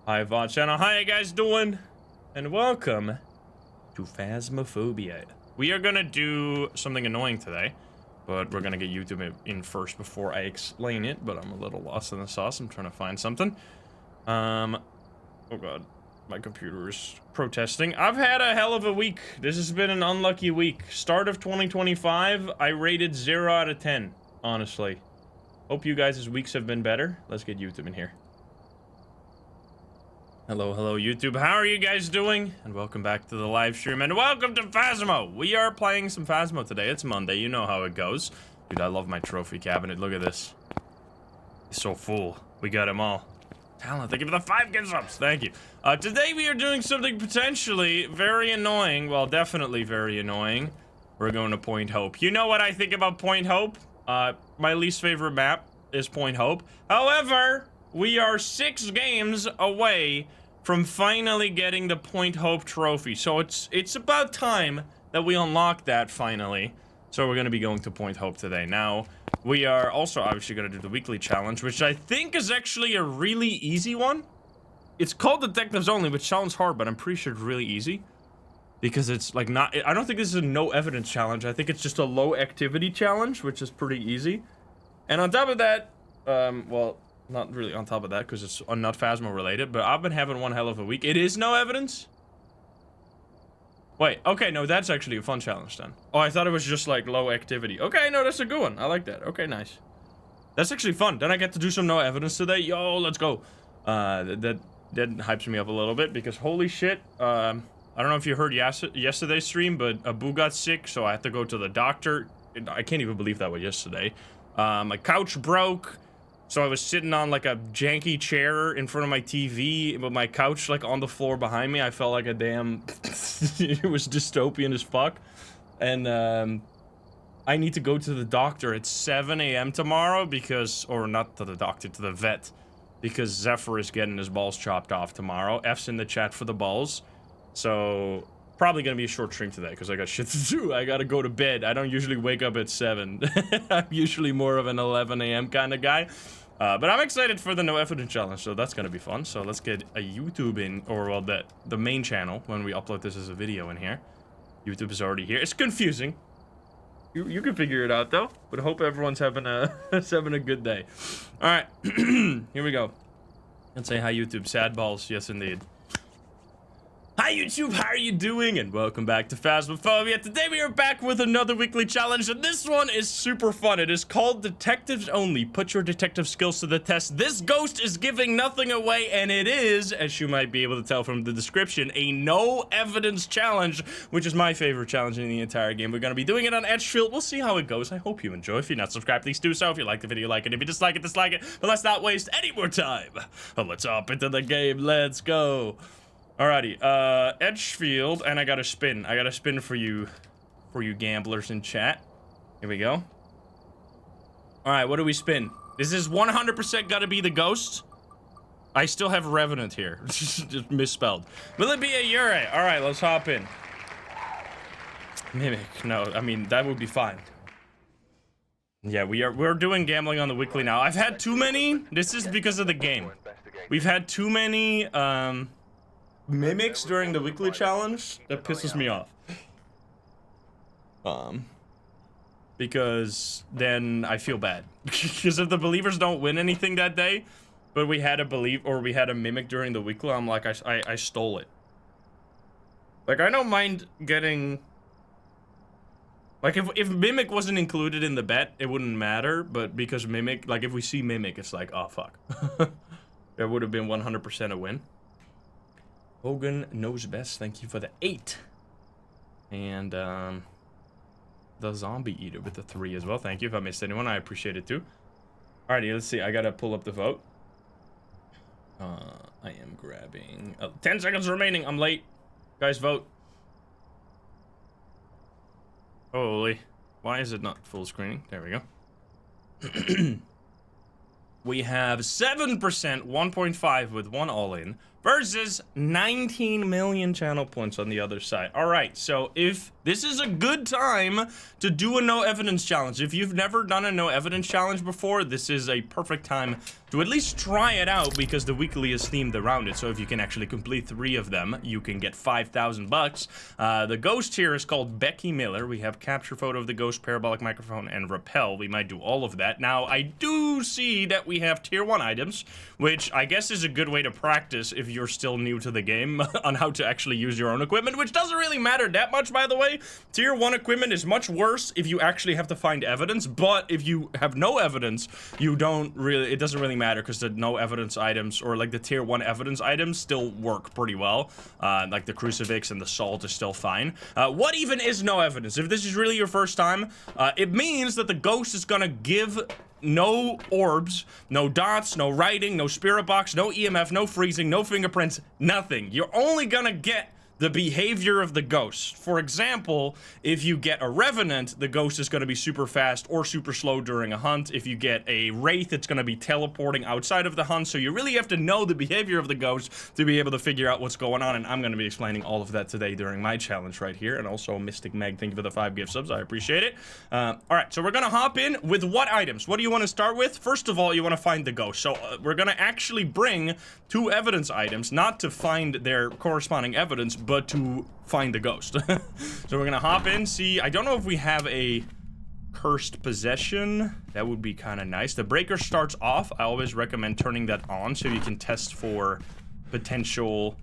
Hi, VOD channel. How you guys doing? And welcome to Phasmophobia. We are gonna do something annoying today, but we're gonna get YouTube in first before I explain it, but I'm a little lost in the sauce. I'm trying to find something. Oh god, my computer is protesting. I've had a hell of a week. This has been an unlucky week. Start of 2025, I rated 0 out of 10, honestly. Hope you guys' weeks have been better. Let's get YouTube in here. Hello, hello, YouTube. How are you guys doing? And welcome back to the live stream, and welcome to Phasmo! We are playing some Phasmo today. It's Monday, you know how it goes. Dude, I love my trophy cabinet. Look at this. It's so full. We got them all. Talent, thank you for the 5 gift subs. Thank you. Today we are doing something potentially very annoying. Well, definitely very annoying. We're going to Point Hope. You know what I think about Point Hope? My least favorite map is Point Hope. However, we are 6 games away from finally getting the Point Hope trophy. So it's about time that we unlock that finally. So we're going to be going to Point Hope today. Now, we are also obviously going to do the weekly challenge, which I think is actually a really easy one. It's called Detectives Only, which sounds hard, but I'm pretty sure it's really easy. Because it's like not, I don't think this is a no evidence challenge. I think it's just a low activity challenge, which is pretty easy. And on top of that, well, not really on top of that, because it's not Phasmo related, but I've been having one hell of a week. It is no evidence? Wait, okay, no, that's actually a fun challenge then. Oh, I thought it was just like low activity. Okay, no, that's a good one. I like that. Okay, nice. That's actually fun. Then I get to do some no evidence today. Yo, let's go. That hypes me up a little bit, because holy shit, I don't know if you heard yesterday's stream, but Abu got sick, so I had to go to the doctor. I can't even believe that was yesterday. My couch broke. So I was sitting on like a janky chair in front of my TV with my couch like on the floor behind me. I felt like a damn, it was dystopian as fuck. And I need to go to the doctor at 7 a.m. tomorrow because, or not to the doctor, to the vet. Because Zephyr is getting his balls chopped off tomorrow. F's in the chat for the balls. So probably gonna be a short stream today because I got shit to do. I gotta go to bed. I don't usually wake up at 7. I'm usually more of an 11 a.m. kind of guy. But I'm excited for the no evidence challenge, so that's gonna be fun. So let's get a YouTube in, or well, the main channel when we upload this as a video in here. YouTube is already here. It's confusing. You can figure it out though. But I hope everyone's having a having a good day. All right, here we go. Let's say hi, YouTube. Sad balls, yes indeed. Hi YouTube, how are you doing? And welcome back to Phasmophobia. Today we are back with another weekly challenge, and this one is super fun. It is called Detectives Only. Put your detective skills to the test. This ghost is giving nothing away, and it is, as you might be able to tell from the description, a no evidence challenge, which is my favorite challenge in the entire game. We're going to be doing it on Edgefield. We'll see how it goes. I hope you enjoy. If you're not subscribed, please do so. If you like the video, like it. If you dislike it, dislike it. But let's not waste any more time. Let's hop into the game. Let's go. Alrighty, Edgefield, and I got a spin. I got a spin for you gamblers in chat. Here we go. Alright, what do we spin? This is 100% gotta be the ghost. I still have Revenant here. Just misspelled. Will it be a Ure? Alright, let's hop in. Mimic, no, I mean, that would be fine. Yeah, we're doing gambling on the weekly now. I've had too many. This is because of the game. We've had too many, mimics during the weekly challenge. That pisses me off. Because then I feel bad. Because if the believers don't win anything that day, but we had a mimic during the weekly, I'm like, I stole it. Like, I don't mind getting, like, if mimic wasn't included in the bet, it wouldn't matter, but because mimic, like, if we see mimic, it's like, oh fuck. That would have been 100% a win. Hogan knows best. Thank you for the 8. And the zombie eater with the 3 as well. Thank you. If I missed anyone, I appreciate it too. Alrighty, let's see. I gotta pull up the vote. I am grabbing 10 seconds remaining. I'm late. Guys, vote. Holy. Why is it not full screening? There we go. We have 7%, 1.5 with 1 all-in, versus 19 million channel points on the other side. All right, so if this is a good time to do a no evidence challenge. If you've never done a no evidence challenge before, this is a perfect time to at least try it out, because the weekly is themed around it. So if you can actually complete 3 of them, you can get 5,000 bucks. The ghost here is called Becky Miller. We have capture photo of the ghost, parabolic microphone, and rappel. We might do all of that. Now, I do see that we have tier 1 items, which I guess is a good way to practice if you're still new to the game on how to actually use your own equipment, which doesn't really matter that much, by the way. Tier 1 equipment is much worse if you actually have to find evidence, but if you have no evidence, it doesn't really matter, because the no evidence items, or like the tier 1 evidence items, still work pretty well. Like the crucifix and the salt is still fine. What even is no evidence? If this is really your first time, it means that the ghost is gonna give no orbs, no dots, no writing, no spirit box, no EMF, no freezing, no fingerprints, nothing. You're only gonna get the behavior of the ghost. For example, if you get a revenant, the ghost is going to be super fast or super slow during a hunt. If you get a wraith, it's going to be teleporting outside of the hunt. So you really have to know the behavior of the ghost to be able to figure out what's going on, and I'm going to be explaining all of that today during my challenge right here. And also, Mystic Meg, thank you for the 5 gift subs, I appreciate it. All right, so we're going to hop in with what items? What do you want to start with? First of all, you want to find the ghost. So we're going to actually bring 2 evidence items, not to find their corresponding evidence, but to find the ghost. So we're gonna hop in, see. I don't know if we have a cursed possession. That would be kind of nice. The breaker starts off. I always recommend turning that on so you can test for potential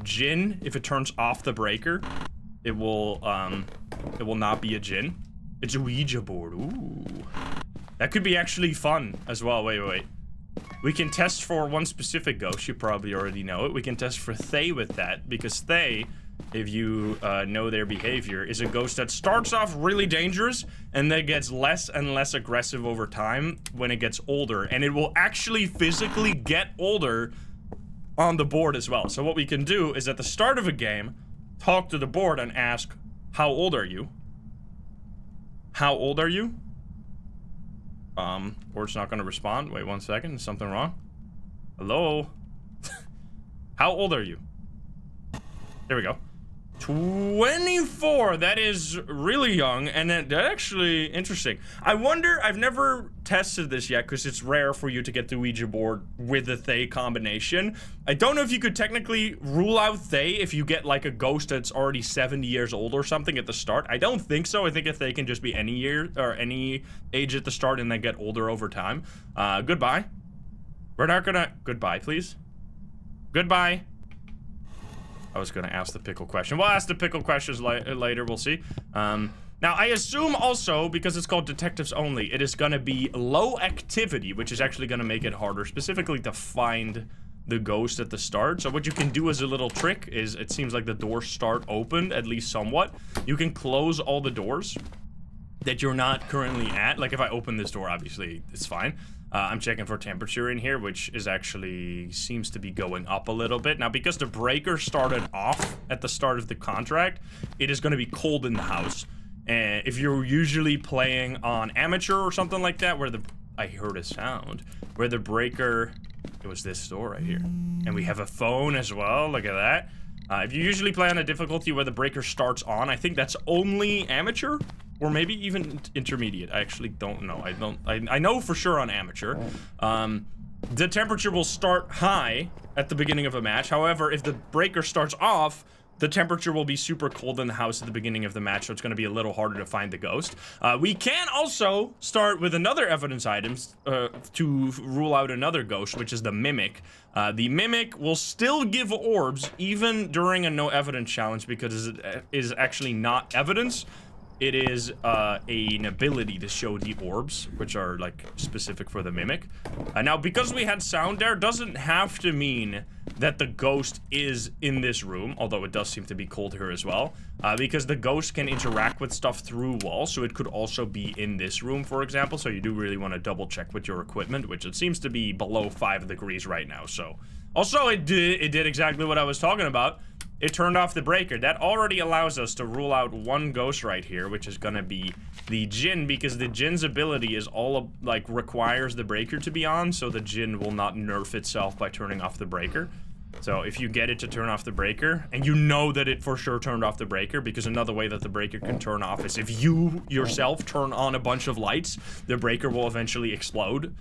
djinn. If it turns off the breaker, it will not be a djinn. It's a Ouija board. Ooh, that could be actually fun as well. Wait. We can test for one specific ghost. You probably already know it. We can test for Thay with that, because Thay, if you know their behavior, is a ghost that starts off really dangerous and then gets less and less aggressive over time when it gets older. And it will actually physically get older on the board as well. So what we can do is at the start of a game, talk to the board and ask, how old are you? How old are you? Or it's not going to respond. Wait 1 second. Is something wrong? Hello? How old are you? There we go. 24. That is really young, and that actually interesting. I wonder, I've never tested this yet because it's rare for you to get the Ouija board with the Thay combination. I don't know if you could technically rule out Thay if you get like a ghost that's already 70 years old or something at the start. I don't think so. I think if Thay can just be any year or any age at the start and then get older over time. Goodbye. We're not gonna, goodbye please. Goodbye. I was gonna ask the pickle question. We'll ask the pickle questions later, we'll see. Now, I assume also, because it's called Detectives Only, it is gonna be low activity, which is actually gonna make it harder, specifically to find the ghost at the start. So what you can do as a little trick is, it seems like the doors start open, at least somewhat. You can close all the doors that you're not currently at. Like if I open this door, obviously it's fine. I'm checking for temperature in here, which is actually seems to be going up a little bit. Now, because the breaker started off at the start of the contract, it is going to be cold in the house. And if you're usually playing on amateur or something like that, where I heard a sound, where the breaker, it was this door right here. And we have a phone as well, look at that. If you usually play on a difficulty where the breaker starts on, I think that's only amateur. Or maybe even intermediate. I actually don't know. I know for sure on amateur. The temperature will start high at the beginning of a match. However, if the breaker starts off, the temperature will be super cold in the house at the beginning of the match, so it's going to be a little harder to find the ghost. We can also start with another evidence item to rule out another ghost, which is the Mimic. The Mimic will still give orbs even during a no evidence challenge because it is actually not evidence. It is an ability to show the orbs, which are like specific for the Mimic. Now, because we had sound there, doesn't have to mean that the ghost is in this room, although it does seem to be cold here as well, because the ghost can interact with stuff through walls, so it could also be in this room, for example. So you do really want to double check with your equipment, which it seems to be below 5 degrees right now. So also it did exactly what I was talking about. It turned off the breaker. That already allows us to rule out one ghost right here, which is gonna be the djinn, because the djinn's ability is requires the breaker to be on, so the djinn will not nerf itself by turning off the breaker. So if you get it to turn off the breaker, and you know that it for sure turned off the breaker, because another way that the breaker can turn off is if you yourself turn on a bunch of lights, the breaker will eventually explode.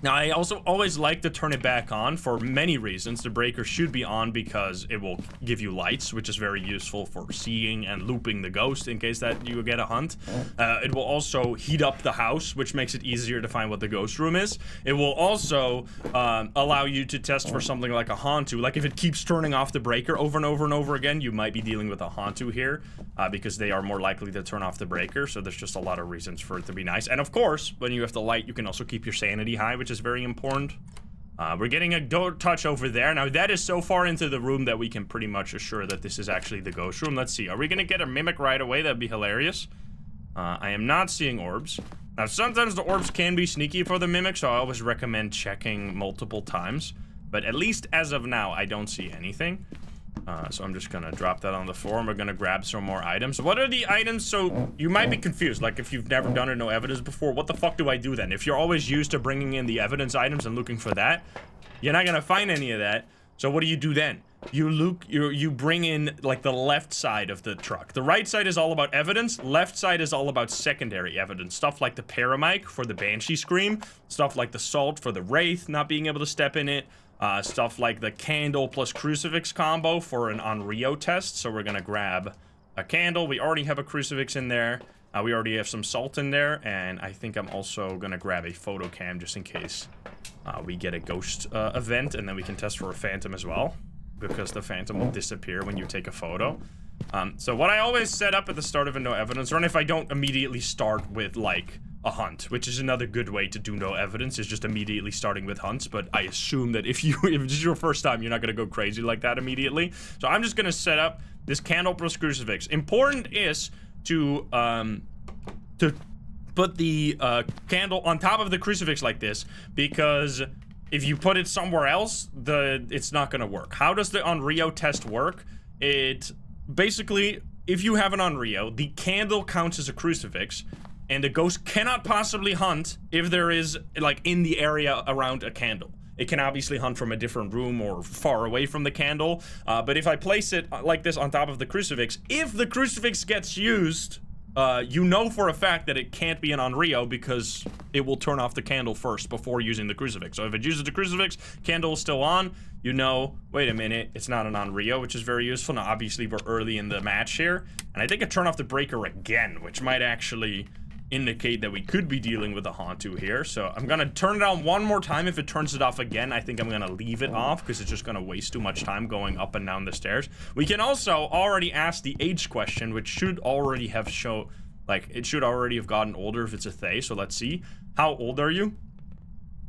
Now, I also always like to turn it back on for many reasons. The breaker should be on because it will give you lights, which is very useful for seeing and looping the ghost in case that you get a hunt. It will also heat up the house, which makes it easier to find what the ghost room is. It will also allow you to test for something like a Hantu. Like if it keeps turning off the breaker over and over and over again, you might be dealing with a Hantu here because they are more likely to turn off the breaker. So there's just a lot of reasons for it to be nice. And of course, when you have the light, you can also keep your sanity high, which is very important. We're getting a touch over there. Now, that is so far into the room that we can pretty much assure that this is actually the ghost room. Let's see. Are we going to get a mimic right away? That'd be hilarious. I am not seeing orbs. Now, sometimes the orbs can be sneaky for the mimic, so I always recommend checking multiple times. But at least as of now, I don't see anything. So I'm just gonna drop that on the floor, and we're gonna grab some more items. What are the items? So you might be confused, like if you've never done a no evidence before, what the fuck do I do then? If you're always used to bringing in the evidence items and looking for that, you're not gonna find any of that. So what do you do then? You bring in like the left side of the truck. The right side is all about evidence. Left side is all about secondary evidence. Stuff like the paramic for the Banshee Scream. Stuff like the salt for the Wraith not being able to step in it. Stuff like the candle plus crucifix combo for an Onryo test. So we're gonna grab a candle. We already have a crucifix in there. We already have some salt in there. And I think I'm also gonna grab a photo cam just in case we get a ghost event. And then we can test for a phantom as well, because the phantom will disappear when you take a photo. So what I always set up at the start of a no evidence run, if I don't immediately start with like a hunt, which is another good way to do no evidence, is just immediately starting with hunts. But I assume that if this is your first time, you're not gonna go crazy like that immediately. So I'm just gonna set up this candle plus crucifix. Important is to put the candle on top of the crucifix like this, because if you put it somewhere else, it's not gonna work. How does the Onryo test work? It basically, if you have an Onryo, the candle counts as a crucifix, and the ghost cannot possibly hunt if there is, like, in the area around a candle. It can obviously hunt from a different room or far away from the candle, but if I place it like this on top of the crucifix, if the crucifix gets used, you know for a fact that it can't be an Onryo because it will turn off the candle first before using the crucifix. So if it uses the crucifix, candle is still on, you know, wait a minute, it's not an Onryo, which is very useful. Now, obviously, we're early in the match here, and I think I turn off the breaker again, which might actually indicate that we could be dealing with a Hantu here. So I'm gonna turn it on one more time. If it turns it off again, I think I'm gonna leave it off because it's just gonna waste too much time going up and down the stairs. We can also already ask the age question, which should already have shown, like, it should already have gotten older if it's a Thay. So let's see. How old are you?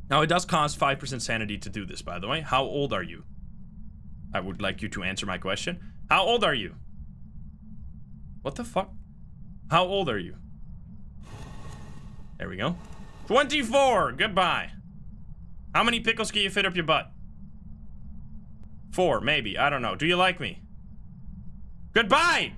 Now, it does cost 5% sanity to do this, by the way. How old are you? I would like you to answer my question. How old are you? What the fuck? How old are you? There we go. 24. Goodbye. How many pickles can you fit up your butt? 4, maybe. I don't know. Do you like me? Goodbye!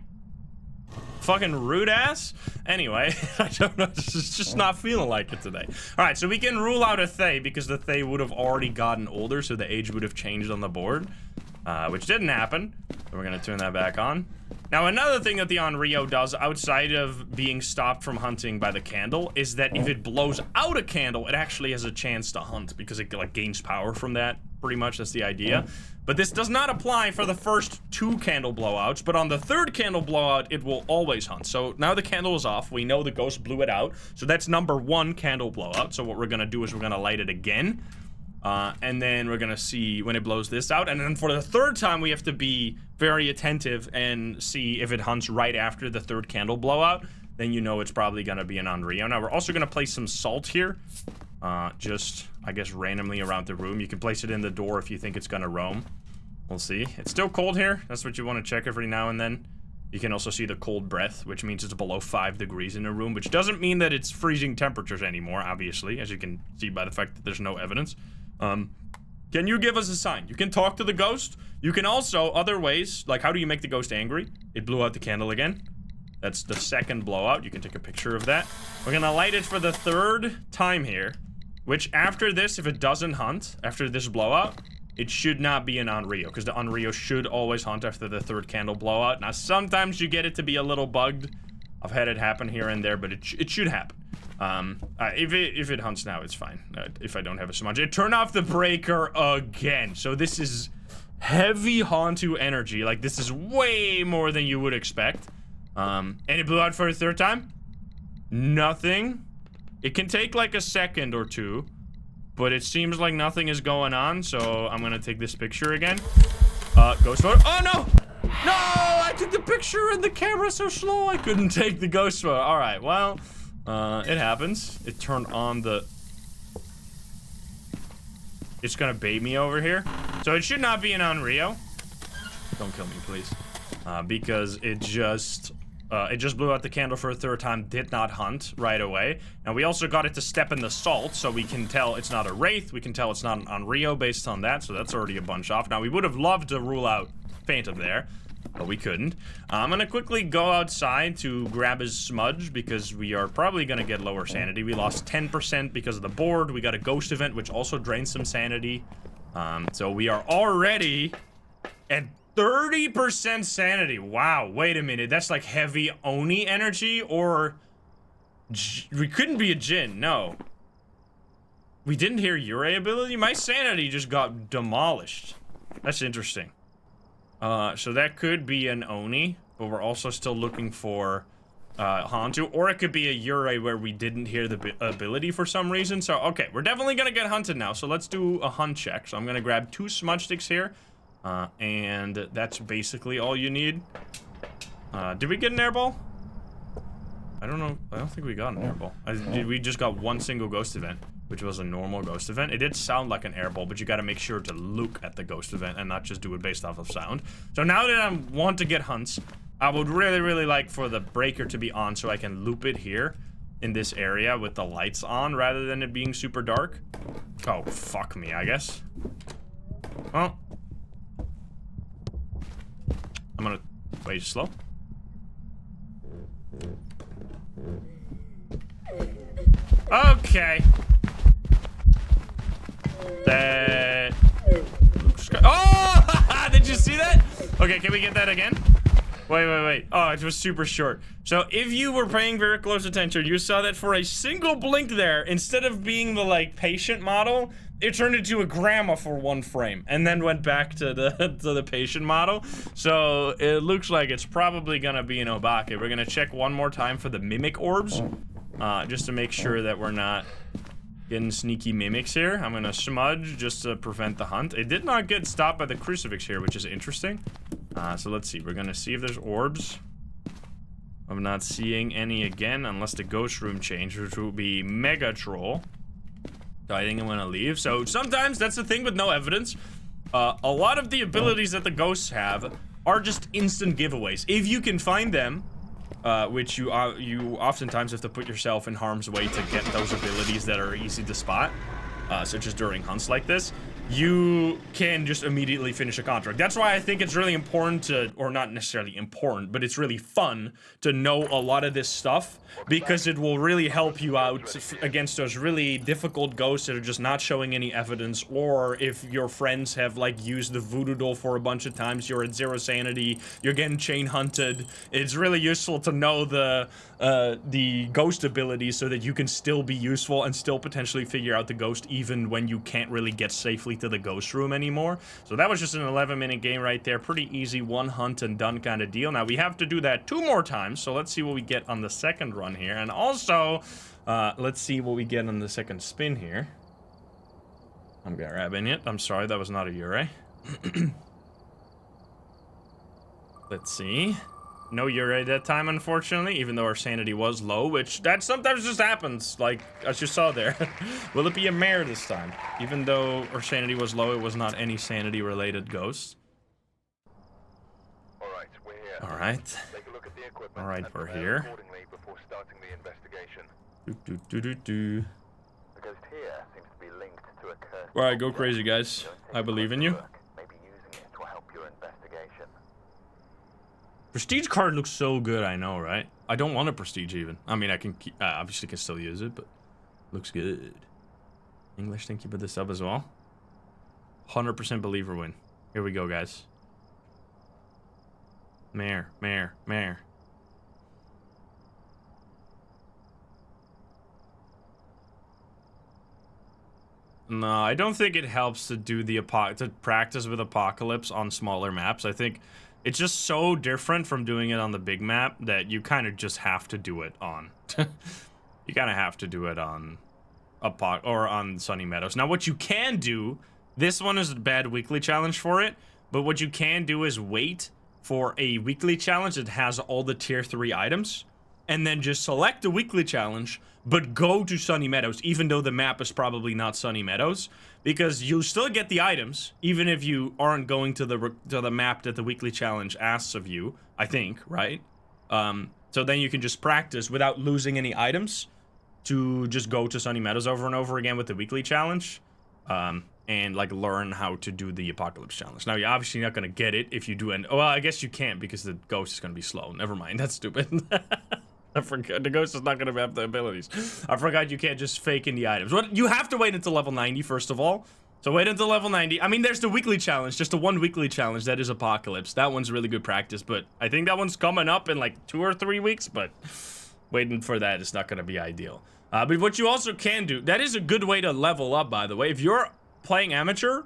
Fucking rude ass. Anyway, I don't know. It's just not feeling like it today. Alright, so we can rule out a Thay because the Thay would have already gotten older, so the age would have changed on the board. Which didn't happen. So we're gonna turn that back on. Now, another thing that the Onryo does outside of being stopped from hunting by the candle is that if it blows out a candle, it actually has a chance to hunt because it like gains power from that. Pretty much, that's the idea. But this does not apply for the first 2 candle blowouts, but on the 3rd candle blowout, it will always hunt. So now the candle is off. We know the ghost blew it out. So that's number 1 candle blowout. So what we're gonna do is we're gonna light it again. And then we're gonna see when it blows this out. And then for the 3rd time, we have to be very attentive and see if it hunts right after the 3rd candle blowout. Then you know it's probably gonna be an Onryo. Now, we're also gonna place some salt here. Just, I guess, randomly around the room. You can place it in the door if you think it's gonna roam. We'll see. It's still cold here. That's what you want to check every now and then. You can also see the cold breath, which means it's below 5 degrees in a room, which doesn't mean that it's freezing temperatures anymore, obviously, as you can see by the fact that there's no evidence. Can you give us a sign? You can talk to the ghost. You can also, other ways, like how do you make the ghost angry? It blew out the candle again. That's the 2nd blowout. You can take a picture of that. We're gonna light it for the 3rd time here, which after this, if it doesn't hunt, after this blowout, it should not be an Onryo, because the Onryo should always hunt after the third candle blowout. Now, sometimes you get it to be a little bugged. I've had it happen here and there, but it should happen. If it hunts now, it's fine. If I don't have a smudge. It turned off the breaker again. So this is heavy Hantu energy. Like, this is way more than you would expect. And it blew out for a third time. Nothing. It can take like a second or two, but it seems like nothing is going on. So I'm gonna take this picture again. Ghost photo. Oh no! No! I took the picture and the camera's so slow I couldn't take the ghost photo. All right, well, it happens. It turned on the... It's gonna bait me over here. So it should not be an Onryo. Don't kill me, please. Because it just blew out the candle for a third time, did not hunt right away. And we also got it to step in the salt, so we can tell it's not a Wraith. We can tell it's not an Onryo based on that, so that's already a bunch off. Now, we would have loved to rule out Phantom there, but we couldn't. I'm gonna quickly go outside to grab his smudge, because we are probably gonna get lower sanity. We lost 10% because of the board. We got a ghost event, which also drains some sanity. So we are already at 30% sanity. Wow, wait a minute. That's like heavy Oni energy, or... We couldn't be a Jinn, no. We didn't hear Yurei ability? My sanity just got demolished. That's interesting. So that could be an Oni, but we're also still looking for Hantu, or it could be a Yurei where we didn't hear the ability for some reason. So, okay, we're definitely gonna get hunted now, so let's do a hunt check. So I'm gonna grab 2 smudge sticks here. And that's basically all you need. Did we get an airball? I don't know. I don't think we got an airball. We just got 1 single ghost event, which was a normal ghost event. It did sound like an airball, but you gotta make sure to look at the ghost event and not just do it based off of sound. So now that I want to get hunts, I would really like for the breaker to be on so I can loop it here in this area with the lights on rather than it being super dark. Oh, fuck me, I guess. Well, I'm gonna wait slow. Okay. That looks good. Oh! Did you see that? Okay, can we get that again? Wait. Oh, it was super short. So if you were paying very close attention, you saw that for a single blink there, instead of being the like patient model, it turned into a grandma for 1 frame and then went back to the patient model. So it looks like it's probably gonna be an Obake. We're gonna check one more time for the mimic orbs, just to make sure that we're not getting sneaky mimics here. I'm gonna smudge just to prevent the hunt. It did not get stopped by the crucifix here, which is interesting. So let's see. We're gonna see if there's orbs. I'm not seeing any again, unless the ghost room changed, which will be Mega Troll. So I think I'm gonna leave. So sometimes that's the thing with no evidence. A lot of the abilities that the ghosts have are just instant giveaways. If you can find them, which you oftentimes have to put yourself in harm's way to get those abilities that are easy to spot, such as during hunts like this, you can just immediately finish a contract. That's why I think it's really important to, or not necessarily important, but it's really fun to know a lot of this stuff, because it will really help you out against those really difficult ghosts that are just not showing any evidence, or if your friends have like used the voodoo doll for a bunch of times, you're at 0 sanity, you're getting chain hunted. It's really useful to know the ghost abilities so that you can still be useful and still potentially figure out the ghost even when you can't really get safely to the ghost room anymore. So that was just an 11-minute game right there. Pretty easy, 1 hunt and done kind of deal. Now we have to do that 2 more times, so let's see what we get on the second run here. And also, let's see what we get on the second spin here. I'm grabbing it. I'm sorry, that was not a Yurei. Let's see. No Yurei that time, unfortunately, even though our sanity was low, which that sometimes just happens, like, as you saw there. Will it be a mare this time? Even though our sanity was low, it was not any sanity-related ghost. Alright, we're here. Alright. Take a look at the equipment. Alright, we're here. Before starting the investigation. The ghost here seems to be linked to a curse. Alright, go crazy, guys. I believe in you. Maybe using it will help your investigation. Prestige card looks so good, I know, right? I don't want a prestige even. I mean, I can keep, obviously can still use it, but looks good. English, thank you for the sub as well. 100% believer win. Here we go, guys. Mare. No, I don't think it helps to do the to practice with Apocalypse on smaller maps. I think it's just so different from doing it on the big map that you kind of just have to do it on. You kind of have to do it on on Sunny Meadows. Now, what you can do, this one is a bad weekly challenge for it, but what you can do is wait for a weekly challenge that has all the tier 3 items, and then just select a weekly challenge, but go to Sunny Meadows, even though the map is probably not Sunny Meadows, because you still get the items, even if you aren't going to the map that the weekly challenge asks of you, I think, right? So then you can just practice without losing any items to just go to Sunny Meadows over and over again with the weekly challenge, and like learn how to do the Apocalypse challenge. Now, you're obviously not going to get it if you do well, I guess you can't because the ghost is going to be slow. Never mind, that's stupid. I forgot, the ghost is not going to have the abilities. I forgot you can't just fake in the items. You have to wait until level 90, first of all. So wait until level 90. I mean, there's the weekly challenge, just the one weekly challenge, that is Apocalypse. That one's really good practice, but I think that one's coming up in like 2 or 3 weeks, but waiting for that is not going to be ideal. But what you also can do, that is a good way to level up, by the way. If you're playing amateur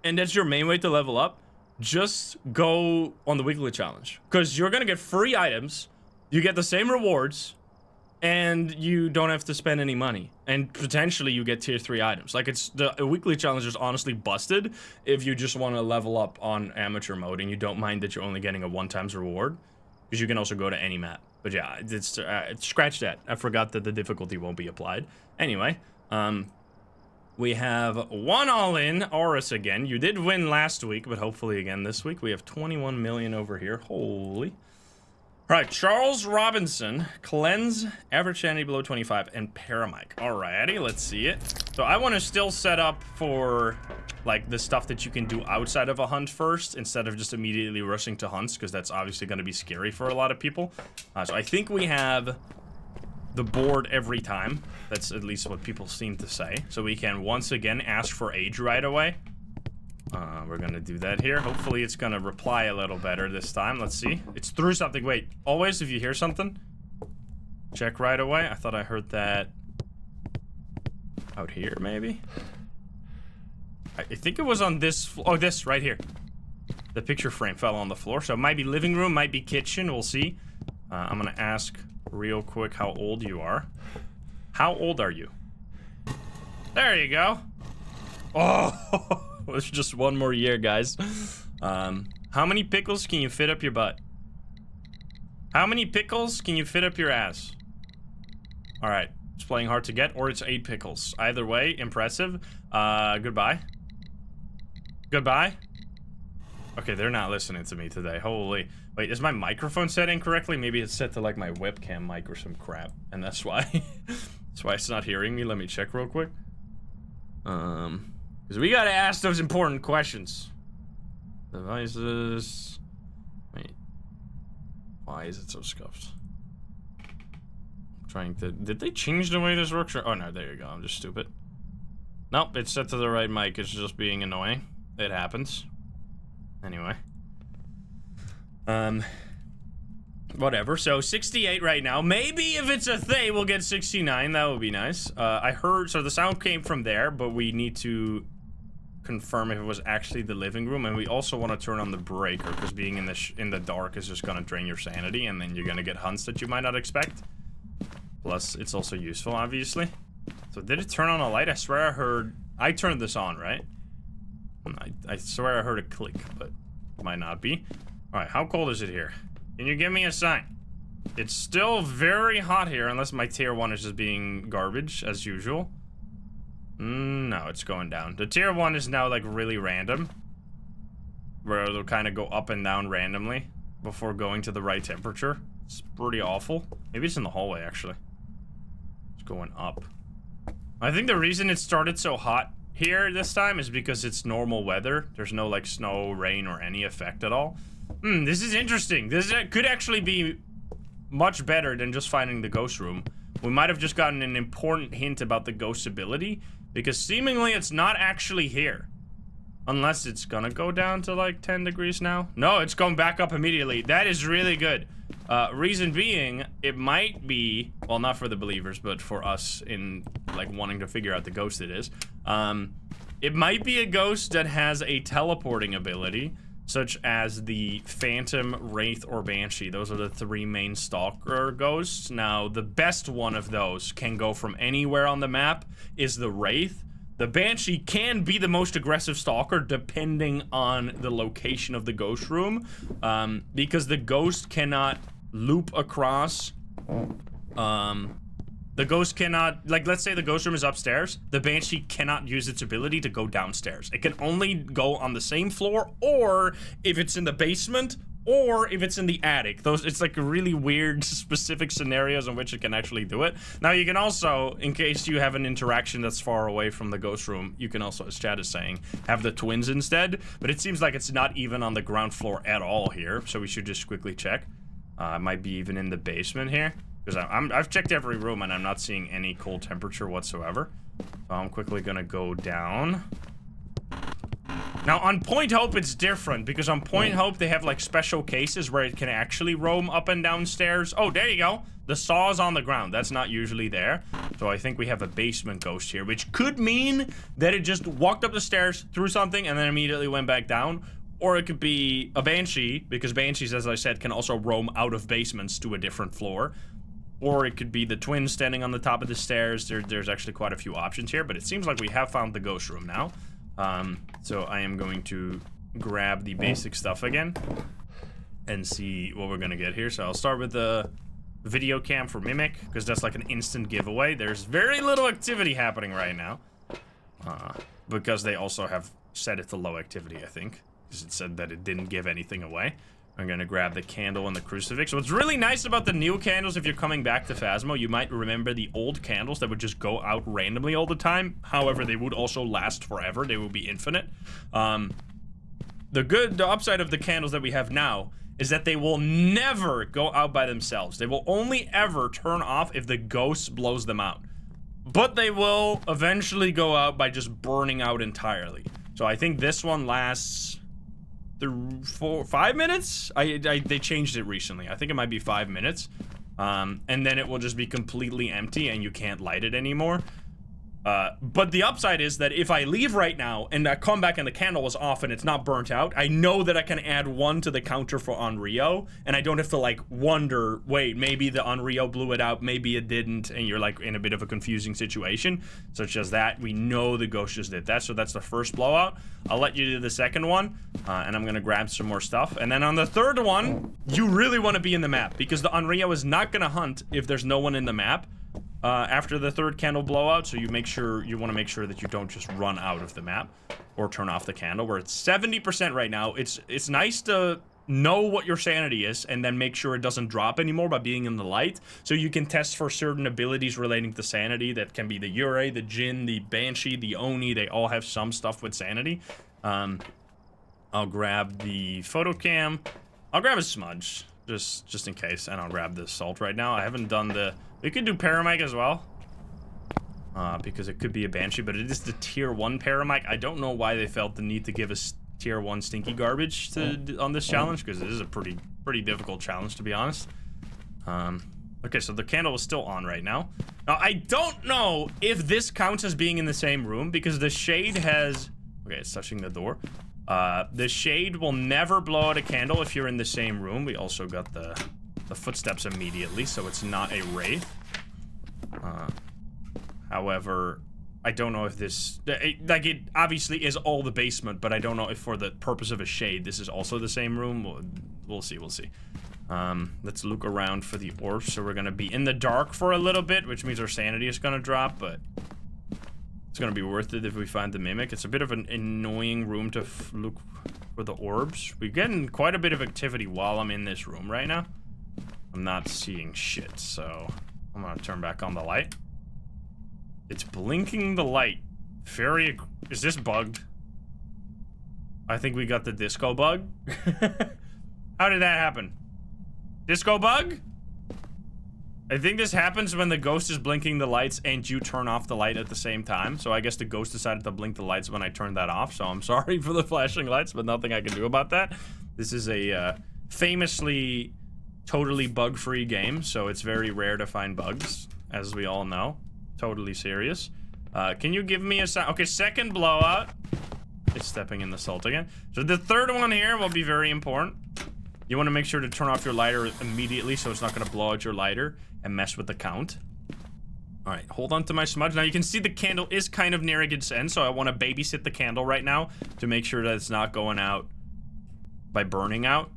and that's your main way to level up, just go on the weekly challenge, because you're going to get free items. You get the same rewards, and you don't have to spend any money. And potentially you get tier 3 items. Like, it's the weekly challenge is honestly busted if you just want to level up on amateur mode and you don't mind that you're only getting a 1x reward, because you can also go to any map. But yeah, it's scratch that. I forgot that the difficulty won't be applied. Anyway, we have 1 all-in, Aurus again. You did win last week, but hopefully again this week. We have 21 million over here. Holy. All right, Charles Robinson, Cleanse, Average Sanity below 25, and Paramike. Alrighty, let's see it. So I want to still set up for, like, the stuff that you can do outside of a hunt first, instead of just immediately rushing to hunts, because that's obviously going to be scary for a lot of people. So I think we have the board every time. That's at least what people seem to say. So we can once again ask for age right away. We're gonna do that here. Hopefully it's gonna reply a little better this time. Let's see. It's through something. Wait, always if you hear something, check right away. I thought I heard that out here, maybe? I think it was on this, oh, this right here. The picture frame fell on the floor, so it might be living room, might be kitchen, we'll see. I'm gonna ask real quick how old you are. How old are you? There you go. Oh, it's just 1 more year, guys. How many pickles can you fit up your butt? How many pickles can you fit up your ass? All right, it's playing hard to get, or it's 8 pickles. Either way, impressive. Goodbye. Goodbye. Okay, they're not listening to me today. Holy. Wait, is my microphone set incorrectly? Maybe it's set to like my webcam mic or some crap, and that's why. That's why it's not hearing me. Let me check real quick. Because we gotta ask those important questions. Devices. Wait. Why is it so scuffed? I'm trying to. Did they change the way this works? Oh no, there you go. I'm just stupid. Nope, it's set to the right mic. It's just being annoying. It happens. Anyway. Whatever. So 68 right now. Maybe if it's a they, we'll get 69. That would be nice. I heard. So the sound came from there, but we need to confirm if it was actually the living room, and we also want to turn on the breaker, because being in the dark is just gonna drain your sanity, and then you're gonna get hunts that you might not expect. Plus, it's also useful, obviously. So did it turn on a light? I swear I turned this on, right? I swear I heard a click, but it might not be. All right, how cold is it here? Can you give me a sign? It's still very hot here, unless my tier 1 is just being garbage, as usual. No, it's going down. The tier 1 is now, like, really random, where it'll kind of go up and down randomly before going to the right temperature. It's pretty awful. Maybe it's in the hallway, actually. It's going up. I think the reason it started so hot here this time is because it's normal weather. There's no, like, snow, rain, or any effect at all. This is interesting. This could actually be much better than just finding the ghost room. We might have just gotten an important hint about the ghost ability, because seemingly it's not actually here. Unless it's gonna go down to like 10 degrees now. No, it's going back up immediately. That is really good. Reason being, it might be, well, not for the believers, but for us in like wanting to figure out the ghost it is. It might be a ghost that has a teleporting ability, such as the Phantom, Wraith, or Banshee. Those are the 3 main Stalker ghosts. Now, the best one of those can go from anywhere on the map is the Wraith. The Banshee can be the most aggressive Stalker depending on the location of the ghost room, because the ghost cannot loop across. The ghost cannot, like, let's say the ghost room is upstairs. The Banshee cannot use its ability to go downstairs. It can only go on the same floor, or if it's in the basement, or if it's in the attic. It's like really weird, specific scenarios in which it can actually do it. Now, you can also, in case you have an interaction that's far away from the ghost room, you can also, as Chad is saying, have the twins instead. But it seems like it's not even on the ground floor at all here, so we should just quickly check. It might be even in the basement here. Because I've checked every room and I'm not seeing any cold temperature whatsoever. So I'm quickly gonna go down. Now on Point Hope it's different, because on Point Hope they have like special cases where it can actually roam up and down stairs. Oh, there you go. The saw is on the ground. That's not usually there. So I think we have a basement ghost here, which could mean that it just walked up the stairs, threw something, and then immediately went back down. Or it could be a Banshee, because Banshees, as I said, can also roam out of basements to a different floor. Or it could be the twins standing on the top of the stairs. There's actually quite a few options here, but it seems like we have found the ghost room now. So I am going to grab the basic stuff again and see what we're gonna get here. So I'll start with the video cam for Mimic, because that's like an instant giveaway. There's very little activity happening right now, because they also have set it to low activity, I think, because it said that it didn't give anything away. I'm gonna grab the candle and the crucifix. What's really nice about the new candles, if you're coming back to Phasmo, you might remember the old candles that would just go out randomly all the time. However, they would also last forever. They would be infinite. The upside of the candles that we have now is that they will never go out by themselves. They will only ever turn off if the ghost blows them out. But they will eventually go out by just burning out entirely. So I think this one lasts 5 minutes? They changed it recently. I think it might be 5 minutes. And then it will just be completely empty and you can't light it anymore. But the upside is that if I leave right now and I come back and the candle was off and it's not burnt out, I know that I can add 1 to the counter for Onryo, and I don't have to like wonder, wait, maybe the Onryo blew it out, maybe it didn't, and you're like in a bit of a confusing situation, such as that. We know the ghost just did that, so that's the first blowout. I'll let you do the second one, and I'm gonna grab some more stuff. And then on the third one, you really want to be in the map, because the Onryo is not gonna hunt if there's no one in the map. After the third candle blowout, so you want to make sure that you don't just run out of the map or turn off the candle. We're at 70% right now. It's nice to know what your sanity is and then make sure it doesn't drop anymore by being in the light, so you can test for certain abilities relating to sanity. That can be the Yurei, the Jinn, the Banshee, the Oni. They all have some stuff with sanity. I'll grab the photo cam. I'll grab a smudge just in case, and I'll grab the salt right now. I haven't done the... We could do Paramike as well, because it could be a Banshee, but it is the tier 1 Paramike. I don't know why they felt the need to give us tier 1 stinky garbage on this challenge, because it is a pretty difficult challenge, to be honest. Okay, so the candle is still on right now. Now, I don't know if this counts as being in the same room, because the shade has... Okay, it's touching the door. The shade will never blow out a candle if you're in the same room. We also got the footsteps immediately, so it's not a wraith. However, I don't know if this... it obviously is all the basement, but I don't know if for the purpose of a shade, this is also the same room. We'll see. Let's look around for the orbs. So we're gonna be in the dark for a little bit, which means our sanity is gonna drop, but it's gonna be worth it if we find the Mimic. It's a bit of an annoying room to look for the orbs. We're getting quite a bit of activity while I'm in this room right now. I'm not seeing shit, so I'm gonna turn back on the light. It's blinking the light. Is this bugged? I think we got the disco bug. How did that happen? Disco bug? I think this happens when the ghost is blinking the lights and you turn off the light at the same time. So I guess the ghost decided to blink the lights when I turned that off. So I'm sorry for the flashing lights, but nothing I can do about that. This is a famously totally bug-free game, so it's very rare to find bugs, as we all know. Totally serious. Can you give me a sound? Okay, second blowout. It's stepping in the salt again. So the third one here will be very important. You want to make sure to turn off your lighter immediately so it's not going to blow out your lighter and mess with the count. All right, hold on to my smudge. Now you can see the candle is kind of nearing its end, so I want to babysit the candle right now to make sure that it's not going out by burning out,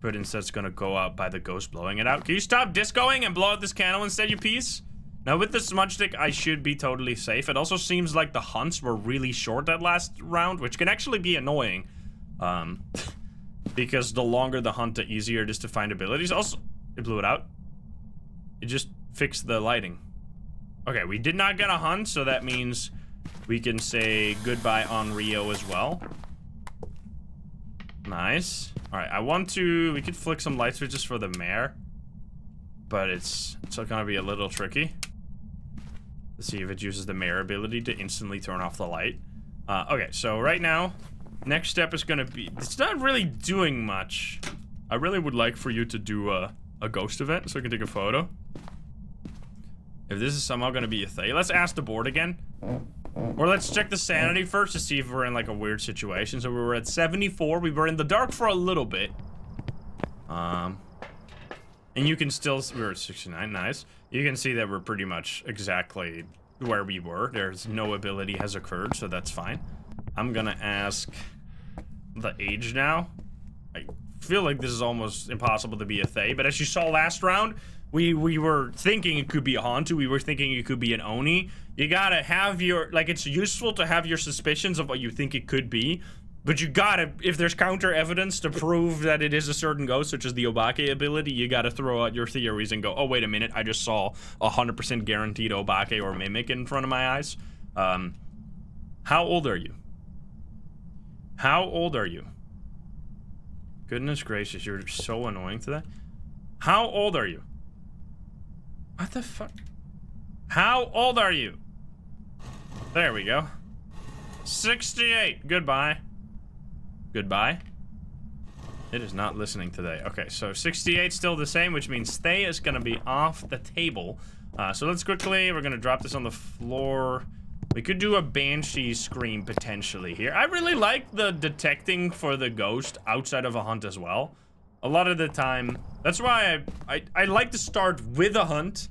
but instead it's going to go out by the ghost blowing it out. Can you stop discoing and blow out this candle instead, you piece? Now with the smudge stick, I should be totally safe. It also seems like the hunts were really short that last round, which can actually be annoying. Because the longer the hunt, the easier it is to find abilities. Also, it blew it out. It just fixed the lighting. Okay, we did not get a hunt, so that means we can say goodbye on Rio as well. Nice. All right, I want to... We could flick some light switches for the mayor. But it's gonna be a little tricky. Let's see if it uses the mayor ability to instantly turn off the light. Okay, so right now, next step is gonna be... It's not really doing much. I really would like for you to do a ghost event so I can take a photo. If this is somehow gonna be a thing. Let's ask the board again. Or let's check the sanity first to see if we're in like a weird situation. So we were at 74. We were in the dark for a little bit. And you can still... We were at 69. Nice. You can see that we're pretty much exactly where we were. There's no ability has occurred, so that's fine. I'm gonna ask the age now. I feel like this is almost impossible to be a Thay, but as you saw last round, we were thinking it could be a Hantu. We were thinking it could be an Oni. You gotta have your... Like, it's useful to have your suspicions of what you think it could be, but you gotta... If there's counter evidence to prove that it is a certain ghost, such as the Obake ability, you gotta throw out your theories and go, oh, wait a minute, I just saw 100% guaranteed Obake or Mimic in front of my eyes. How old are you? How old are you? Goodness gracious, you're so annoying today. How old are you? What the fuck? How old are you? There we go. 68. Goodbye. Goodbye. It is not listening today. Okay, so 68 still the same, which means Thay is gonna be off the table. So let's quickly, we're gonna drop this on the floor. We could do a Banshee scream potentially here. I really like the detecting for the ghost outside of a hunt as well. A lot of the time, that's why I like to start with a hunt,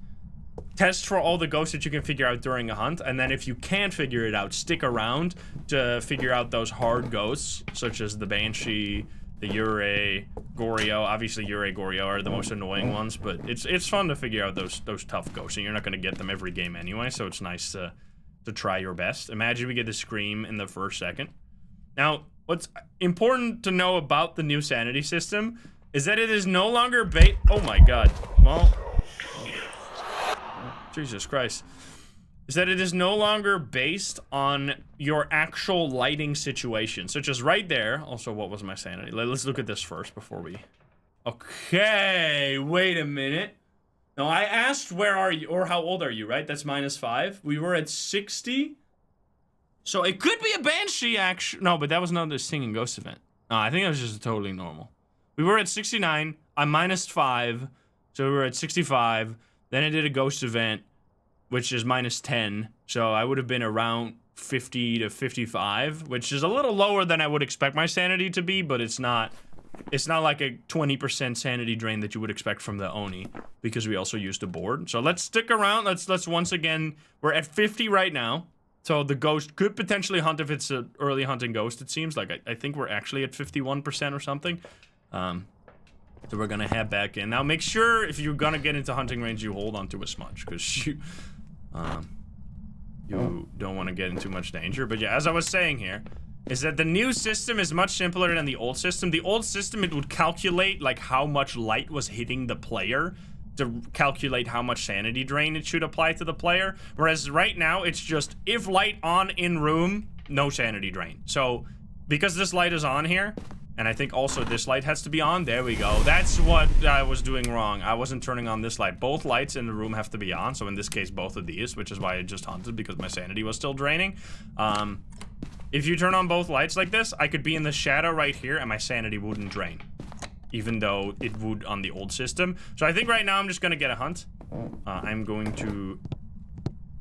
test for all the ghosts that you can figure out during a hunt, and then if you can't figure it out, stick around to figure out those hard ghosts, such as the Banshee, the Yurei, Goryo. Obviously, Yurei, Goryo are the most annoying ones, but it's fun to figure out those tough ghosts, and you're not going to get them every game anyway, so it's nice to try your best. Imagine we get the scream in the first second. Now, what's important to know about the new sanity system is that it is no longer oh my god. Well, Jesus Christ. Is that it is no longer based on your actual lighting situation, such as right there. Also, what was my sanity? Let's look at this first before we... Okay, wait a minute. Now, I asked where are you, or how old are you, right? That's -5. We were at 60. So it could be a Banshee, actually. No, but that was not the singing ghost event. No, I think that was just totally normal. We were at 69. I'm -5. So we were at 65. Then I did a ghost event, which is -10. So I would have been around 50 to 55, which is a little lower than I would expect my sanity to be, but it's not like a 20% sanity drain that you would expect from the Oni, because we also used a board. So let's stick around. Let's once again, we're at 50 right now. So the ghost could potentially hunt if it's an early hunting ghost, it seems. Like, I think we're actually at 51% or something. So we're gonna head back in. Now make sure if you're gonna get into hunting range, you hold onto a smudge, because you don't want to get in too much danger. But yeah, as I was saying here, is that the new system is much simpler than the old system. The old system, it would calculate like how much light was hitting the player to calculate how much sanity drain it should apply to the player. Whereas right now, it's just if light on in room, no sanity drain. So because this light is on here, And I think also this light has to be on. There we go. That's what I was doing wrong. I wasn't turning on this light. Both lights in the room have to be on. So in this case, both of these, which is why I just hunted because my sanity was still draining. If you turn on both lights like this, I could be in the shadow right here and my sanity wouldn't drain. Even though it would on the old system. So I think right now I'm just gonna get a hunt. I'm going to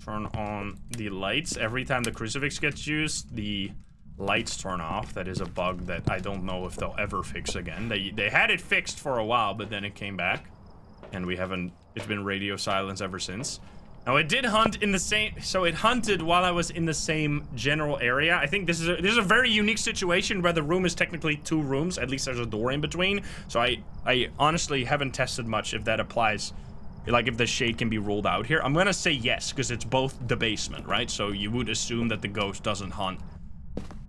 turn on the lights. Every time the crucifix gets used, the lights turn off. That is a bug that I don't know if they'll ever fix again. They had it fixed for a while, but then it came back. And we haven't, it's been radio silence ever since. Now it did hunt in the same, so it hunted while I was in the same general area. I think this is a very unique situation where the room is technically 2 rooms. At least there's a door in between. So I honestly haven't tested much if that applies. Like if the shade can be ruled out here. I'm gonna say yes, because it's both the basement, right? So you would assume that the ghost doesn't hunt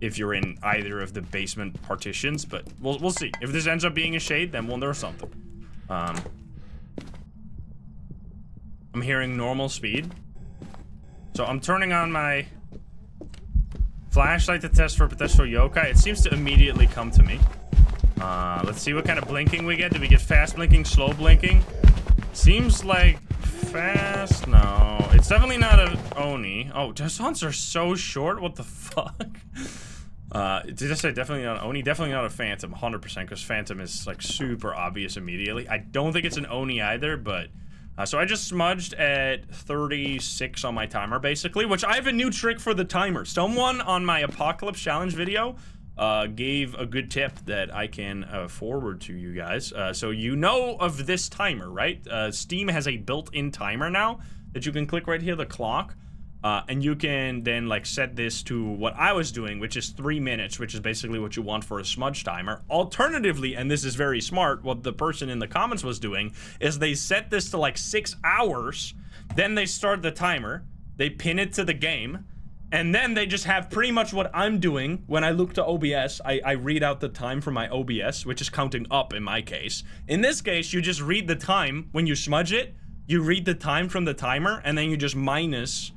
if you're in either of the basement partitions, but we'll see. If this ends up being a shade, then we'll know something. I'm hearing normal speed. So I'm turning on my flashlight to test for potential yokai. It seems to immediately come to me. Let's see what kind of blinking we get. Do we get fast blinking, slow blinking? Seems like fast. No, it's definitely not an Oni. Oh, those hunts are so short. What the fuck? Did I say definitely not an Oni? Definitely not a Phantom, 100%, because Phantom is like super obvious immediately. I don't think it's an Oni either, but so I just smudged at 36 on my timer, basically, which I have a new trick for the timer. Someone on my Apocalypse Challenge video gave a good tip that I can forward to you guys. So you know of this timer, right? Steam has a built-in timer now that you can click right here, the clock. And you can then like set this to what I was doing, which is 3 minutes, which is basically what you want for a smudge timer. Alternatively, and this is very smart, what the person in the comments was doing is they set this to like 6 hours, then they start the timer, they pin it to the game, and then they just have pretty much what I'm doing when I look to OBS. I read out the time from my OBS, which is counting up in my case. In this case, you just read the time when you smudge it, you read the time from the timer, and then you just minus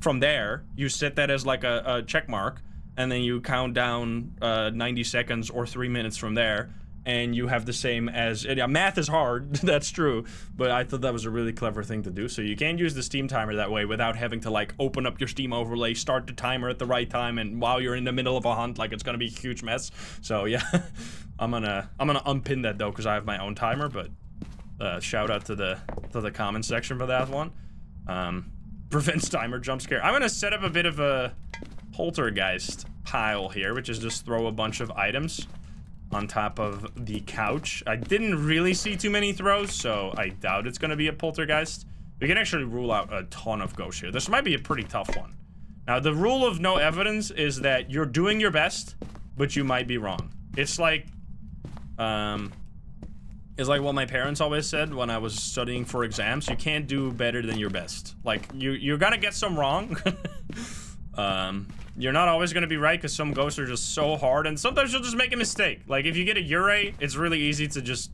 from there. You set that as like a check mark, and then you count down 90 seconds or 3 minutes from there, and you have the same as, yeah, math is hard, that's true, but I thought that was a really clever thing to do. So you can use the Steam timer that way without having to like open up your Steam overlay, start the timer at the right time, and while you're in the middle of a hunt, like it's gonna be a huge mess. So yeah, I'm gonna unpin that though, because I have my own timer, but shout out to the comment section for that one. Prevents timer jump scare. I'm gonna set up a bit of a poltergeist pile here, which is just throw a bunch of items on top of the couch. I didn't really see too many throws, so I doubt it's gonna be a poltergeist. We can actually rule out a ton of ghosts here. This might be a pretty tough one. Now, the rule of no evidence is that you're doing your best, but you might be wrong. It's like what my parents always said when I was studying for exams. You can't do better than your best. Like, you're gonna get some wrong. You're not always gonna be right, because some ghosts are just so hard, and sometimes you'll just make a mistake. Like, if you get a Ure, it's really easy to just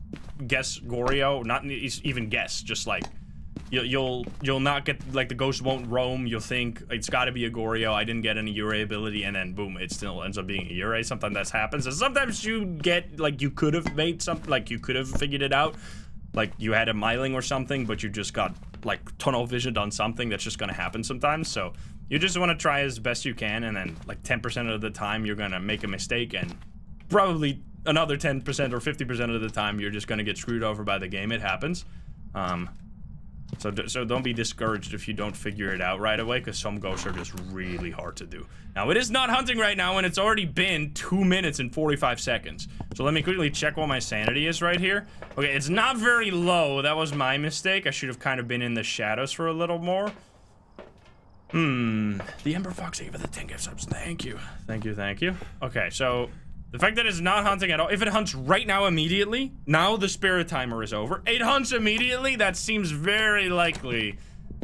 guess Goryo. Not even guess, just like, you'll not get, like, the ghost won't roam. You'll think, it's gotta be a Goryo. I didn't get any Ure ability, and then boom, it still ends up being a Ure. Sometimes that happens, and sometimes you get, like, you could have made something, like, you could have figured it out. Like, you had a Myling or something, but you just got, like, tunnel visioned on something. That's just gonna happen sometimes, so you just want to try as best you can, and then, like, 10% of the time, you're gonna make a mistake, and probably another 10% or 50% of the time, you're just gonna get screwed over by the game. It happens. So don't be discouraged if you don't figure it out right away, because some ghosts are just really hard to do. Now, it is not hunting right now, and it's already been 2 minutes and 45 seconds. So let me quickly check what my sanity is right here. Okay, it's not very low. That was my mistake. I should have kind of been in the shadows for a little more. The Ember Fox gave it the 10 gift subs. Thank you. Thank you, thank you. Okay, so the fact that it's not hunting at all, if it hunts right now immediately, now the spirit timer is over. It hunts immediately, that seems very likely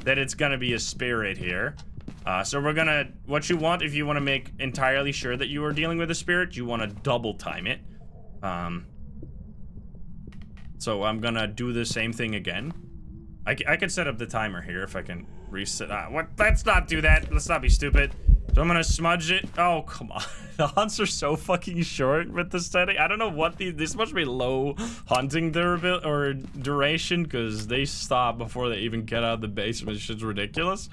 that it's gonna be a spirit here. So we're gonna, what you want, if you want to make entirely sure that you are dealing with a spirit, you want to double time it. So I'm gonna do the same thing again. I could set up the timer here if I can reset. What? Let's not do that. Let's not be stupid. So I'm gonna smudge it. Oh, come on. The hunts are so fucking short with this setting. I don't know what this must be low hunting durability or duration, because they stop before they even get out of the base, which is ridiculous.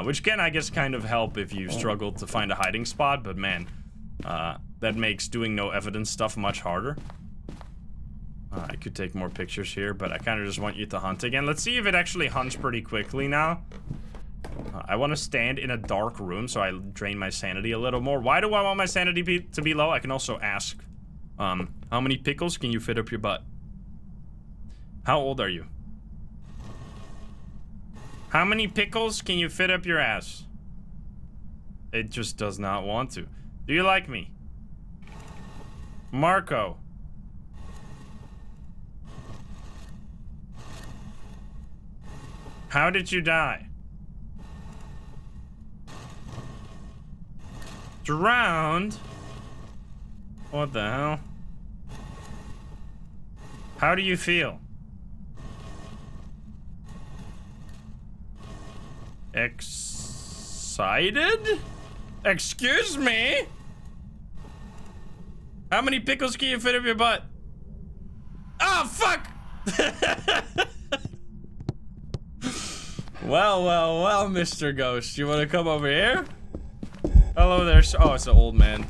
Which can, I guess, kind of help if you struggle to find a hiding spot, but man, that makes doing no evidence stuff much harder. I could take more pictures here, but I kind of just want you to hunt again. Let's see if it actually hunts pretty quickly now. I want to stand in a dark room, so I drain my sanity a little more. Why do I want my sanity to be low? I can also ask, how many pickles can you fit up your butt? How old are you? How many pickles can you fit up your ass? It just does not want to. Do you like me? Marco. How did you die? Drowned? What the hell? How do you feel? Excited? Excuse me? How many pickles can you fit up your butt? Oh, fuck! Well, Mr. Ghost. You want to come over here? Hello there. Oh, it's an old man.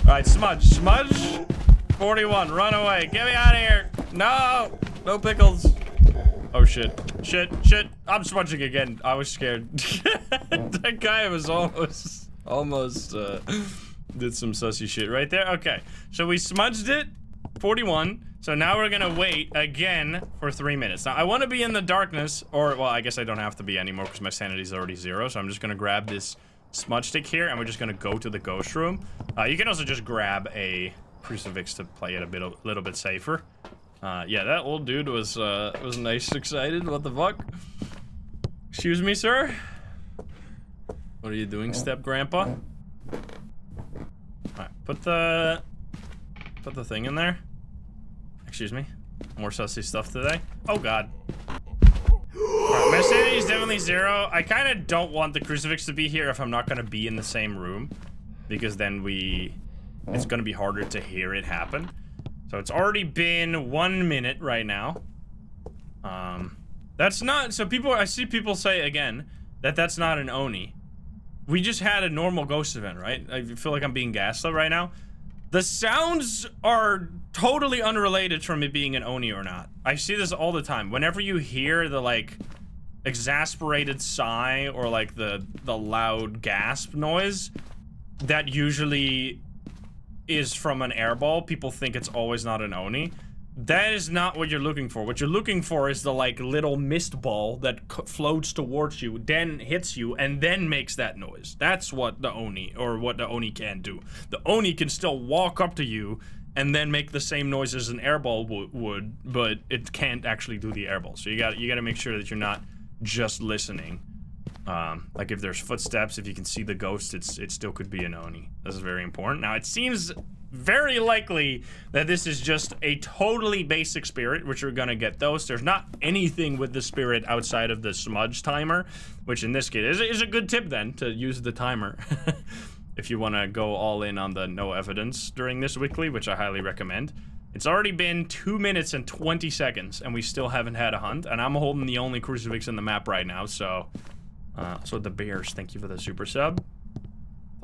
Alright, smudge. 41, run away. Get me out of here. No pickles. Oh, shit. I'm smudging again. I was scared. That guy was almost did some sussy shit right there. Okay, so we smudged it. 41. So now we're gonna wait again for 3 minutes. Now I want to be in the darkness, or well, I guess I don't have to be anymore because my sanity is already 0. So I'm just gonna grab this smudge stick here, and we're just gonna go to the ghost room. You can also just grab a crucifix to play it a little bit safer. Yeah, that old dude was nice, excited. What the fuck? Excuse me, sir. What are you doing, step grandpa? All right, put the thing in there. Excuse me. More sussy stuff today. Oh god. Alright, my sanity is definitely 0. I kind of don't want the crucifix to be here if I'm not going to be in the same room, because then it's going to be harder to hear it happen. So it's already been 1 minute right now. That's not, so I see people say again that that's not an Oni. We just had a normal ghost event, right? I feel like I'm being gaslit right now. The sounds are totally unrelated from it being an Oni or not. I see this all the time. Whenever you hear the, like, exasperated sigh or, like, the loud gasp noise, that usually is from an airball. People think it's always not an Oni. That is not what you're looking for. What you're looking for is the, like, little mist ball that floats towards you, then hits you, and then makes that noise. That's what the Oni, or what the Oni can do. The Oni can still walk up to you and then make the same noise as an airball would, but it can't actually do the airball. So you gotta make sure that you're not just listening. Like if there's footsteps, if you can see the ghost, it still could be an Oni. This is very important. Now it seems very likely that this is just a totally basic spirit, which we're gonna get those. There's not anything with the spirit outside of the smudge timer, which in this case is a good tip then, to use the timer. If you want to go all in on the no evidence during this weekly, which I highly recommend. It's already been 2 minutes and 20 seconds, and we still haven't had a hunt, and I'm holding the only crucifix in the map right now, so... so the Bears, thank you for the super sub.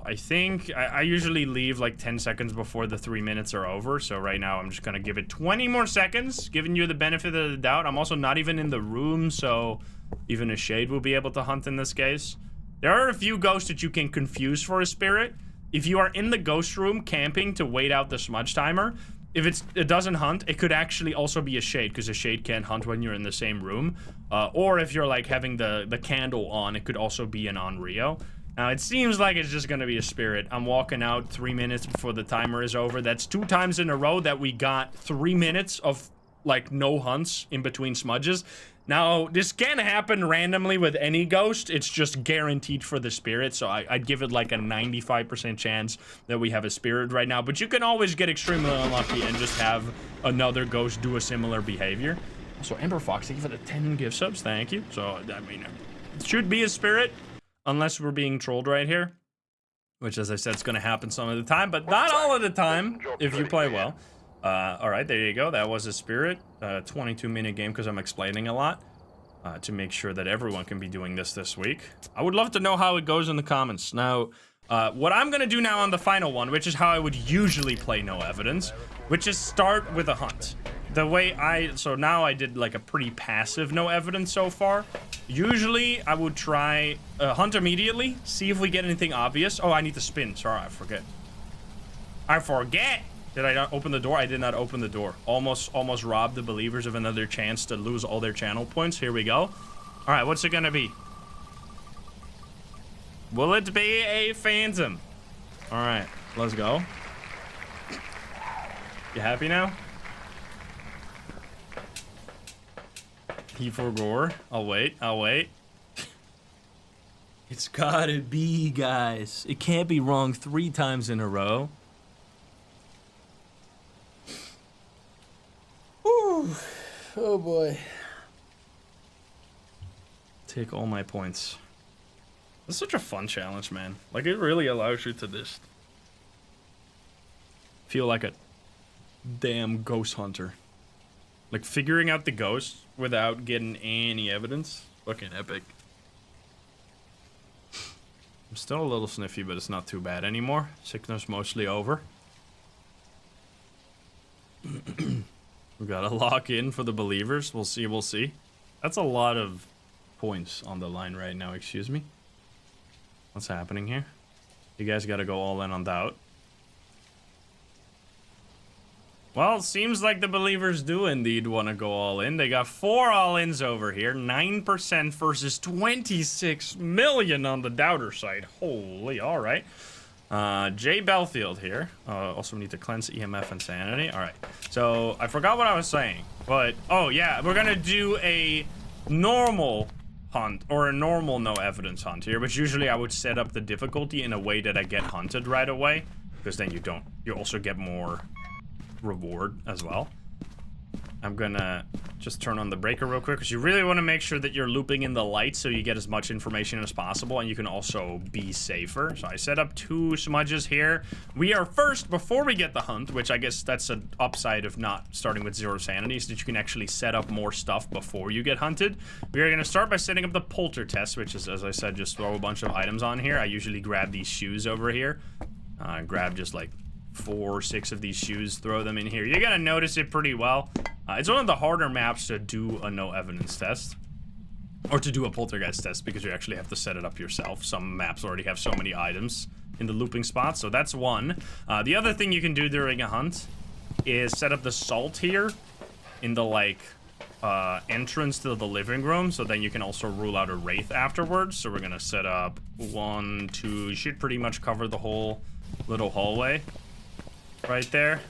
I think I usually leave like 10 seconds before the 3 minutes are over, so right now I'm just gonna give it 20 more seconds, giving you the benefit of the doubt. I'm also not even in the room, so even a shade will be able to hunt in this case. There are a few ghosts that you can confuse for a spirit. If you are in the ghost room camping to wait out the smudge timer, if it doesn't hunt, it could actually also be a shade, because a shade can't hunt when you're in the same room. Or if you're like having the candle on, it could also be an Onryo. Now it seems like it's just gonna be a spirit. I'm walking out 3 minutes before the timer is over. That's 2 times in a row that we got 3 minutes of like no hunts in between smudges. Now, this can happen randomly with any ghost. It's just guaranteed for the spirit, so I'd give it like a 95% chance that we have a spirit right now. But you can always get extremely unlucky and just have another ghost do a similar behavior. So, Ember Fox, thank you for the 10 gift subs, thank you. So, I mean, it should be a spirit. unless we're being trolled right here, which, as I said, is going to happen some of the time, but not all of the time if you play well. All right, there you go. That was a Spirit 22-minute game because I'm explaining a lot to make sure that everyone can be doing this week. I would love to know how it goes in the comments. Now, what I'm going to do now on the final one, which is how I would usually play No Evidence, which is start with a hunt. The way so now I did like a pretty passive No Evidence so far. Usually I would try hunt immediately, see if we get anything obvious. Oh, I need to spin. Sorry, I forget. Did I not open the door? I did not open the door. Almost robbed the believers of another chance to lose all their channel points. Here we go. All right, what's it gonna be? Will it be a Phantom? All right, let's go. You happy now? P4 I'll wait. It's gotta be, guys. It can't be wrong 3 times in a row. Whew. Oh boy. Take all my points. It's such a fun challenge, man. Like, it really allows you to just feel like a damn ghost hunter. Like, figuring out the ghost without getting any evidence. Fucking epic. I'm still a little sniffy, but it's not too bad anymore. Sickness mostly over. We gotta lock in for the believers. We'll see. That's a lot of points on the line right now, excuse me. What's happening here? You guys gotta go all in on doubt. Well, it seems like the believers do indeed want to go all in. They got 4 all-ins over here. 9% versus 26 million on the doubter side. Holy, all right. Jay Belfield here. Also need to cleanse EMF and sanity. All right. So, I forgot what I was saying. But, oh, yeah. We're going to do a normal hunt, or a normal no evidence hunt here. Which usually I would set up the difficulty in a way that I get hunted right away. Because then you also get more reward as well. I'm gonna just turn on the breaker real quick because you really want to make sure that you're looping in the light so you get as much information as possible and you can also be safer. So I set up 2 smudges here. We are first, before we get the hunt, which I guess that's an upside of not starting with 0 sanity, is that you can actually set up more stuff before you get hunted. We are going to start by setting up the polter test, which is, as I said, just throw a bunch of items on here. I usually grab these shoes over here. Grab just like 4 or 6 of these shoes, throw them in here. You're gonna notice it pretty well. It's one of the harder maps to do a no evidence test, or to do a poltergeist test, because you actually have to set it up yourself. Some maps already have so many items in the looping spots, so that's one. The other thing you can do during a hunt is set up the salt here in the like entrance to the living room, so then you can also rule out a wraith afterwards. So we're gonna set up 1, 2, should pretty much cover the whole little hallway right there.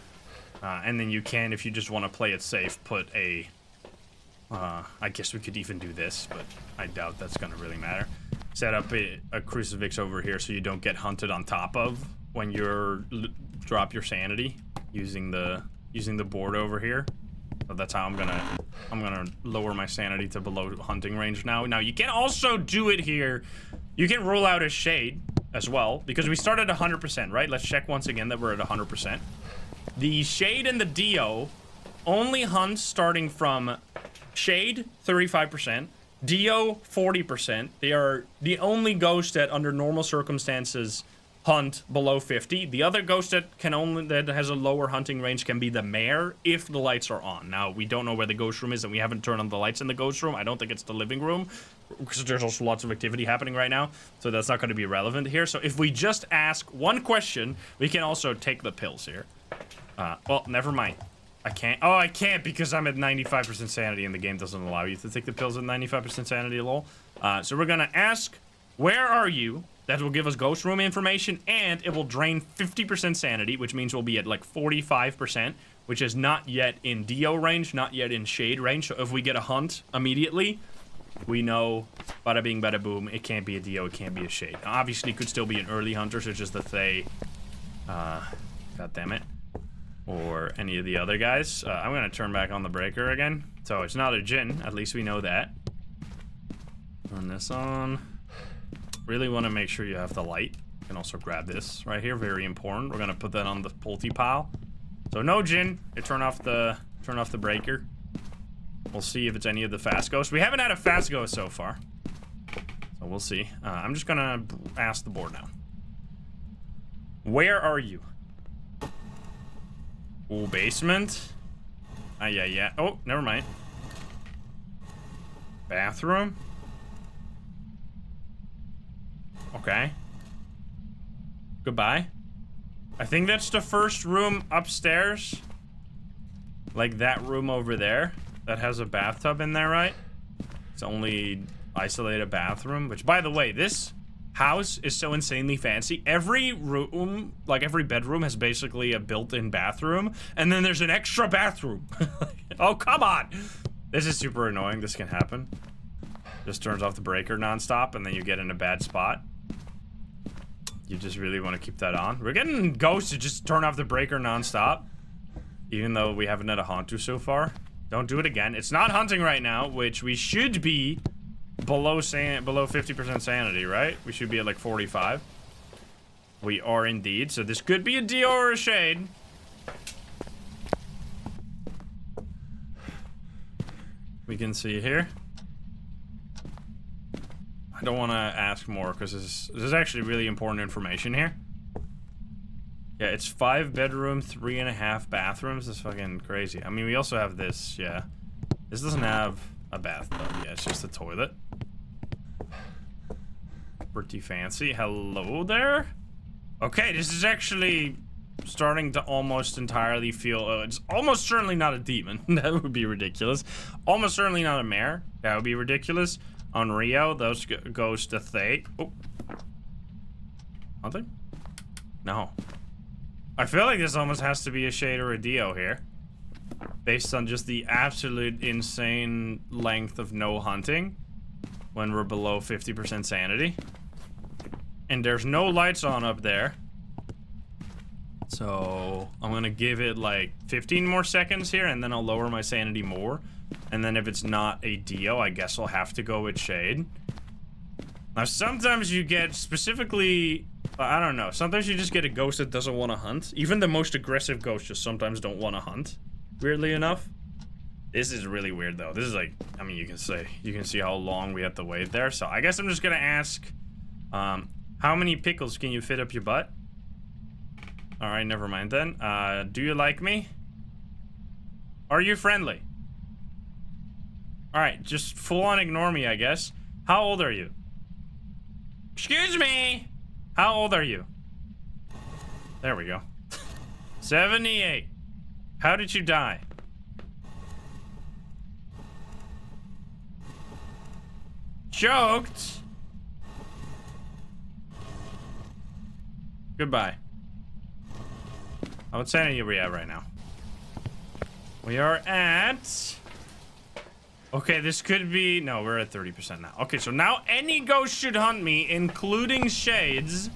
And then you can, if you just want to play it safe, put a I guess we could even do this, but I doubt that's gonna really matter. Set up a crucifix over here so you don't get hunted on top of when you're drop your sanity using the board over here. So that's how I'm gonna lower my sanity to below hunting range now. Now you can also do it here. You can rule out a shade as well, because we started at 100%, right? Let's check once again that we're at 100%. The shade and the Dio only hunt starting from shade 35%, Dio 40%. They are the only ghost that under normal circumstances hunt below 50. The other ghost that has a lower hunting range can be the mayor if the lights are on. Now, we don't know where the ghost room is, and we haven't turned on the lights in the ghost room. I don't think it's the living room, because there's also lots of activity happening right now, so that's not going to be relevant here. So if we just ask one question, we can also take the pills here. Well, never mind. I can't. Oh, I can't because I'm at 95% sanity and the game doesn't allow you to take the pills at 95% sanity, lol. So we're going to ask, where are you? That will give us ghost room information, and it will drain 50% sanity, which means we'll be at like 45%, which is not yet in Dio range, not yet in shade range. So if we get a hunt immediately, we know, bada bing, bada boom, it can't be a Dio, it can't be a shade. Now, obviously, it could still be an early hunter, such as the Thay, god damn it, or any of the other guys. I'm gonna turn back on the breaker again. So it's not a Jinn, at least we know that. Turn this on. Really want to make sure you have the light. You can also grab this right here, very important. We're gonna put that on the pulty pile. So no Jin, you turn off the breaker. We'll see if it's any of the fast ghosts. We haven't had a fast ghost so far, so we'll see. I'm just gonna ask the board now. Where are you? Oh, basement. Yeah. Oh, never mind. Bathroom. Okay. Goodbye. I think that's the first room upstairs. Like that room over there that has a bathtub in there, right? It's only isolated bathroom, which, by the way, this house is so insanely fancy. Every room, like every bedroom, has basically a built-in bathroom, and then there's an extra bathroom. Oh, come on! This is super annoying. This can happen. Just turns off the breaker nonstop, and then you get in a bad spot. You just really want to keep that on. We're getting ghosts to just turn off the breaker nonstop, even though we haven't had a Hantu so far. Don't do it again. It's not hunting right now, which we should be below 50% sanity, right? We should be at like 45. We are indeed. So this could be a Dio or a Shade. We can see here. I don't want to ask more because this is actually really important information here. Yeah, it's 5 bedroom, 3.5 bathrooms. That's fucking crazy. I mean, we also have this, yeah. This doesn't have a bathtub. Yeah, it's just a toilet. Pretty fancy. Hello there? Okay, this is actually starting to almost entirely feel... it's almost certainly not a demon. That would be ridiculous. Almost certainly not a mare. That would be ridiculous. On Rio, those goes to Thay. Oh. Nothing? No. I feel like this almost has to be a Shade or a Dio here. Based on just the absolute insane length of no hunting. When we're below 50% sanity. And there's no lights on up there. So I'm gonna give it like 15 more seconds here, and then I'll lower my sanity more. And then if it's not a Dio, I guess I'll have to go with Shade. Now sometimes you get specifically, I don't know, sometimes you just get a ghost that doesn't want to hunt. Even the most aggressive ghosts just sometimes don't want to hunt, weirdly enough. This is really weird though. This is like, I mean, you can see how long we have to wait there. So I guess I'm just gonna ask, how many pickles can you fit up your butt? All right, never mind then. Do you like me? Are you friendly? All right, just full on ignore me, I guess. How old are you? Excuse me. How old are you? There we go. 78. How did you die? Choked. Goodbye. What sanity are we at right now? We are at... Okay, this could be... No, we're at 30% now. Okay, so now any ghost should hunt me, including Shades.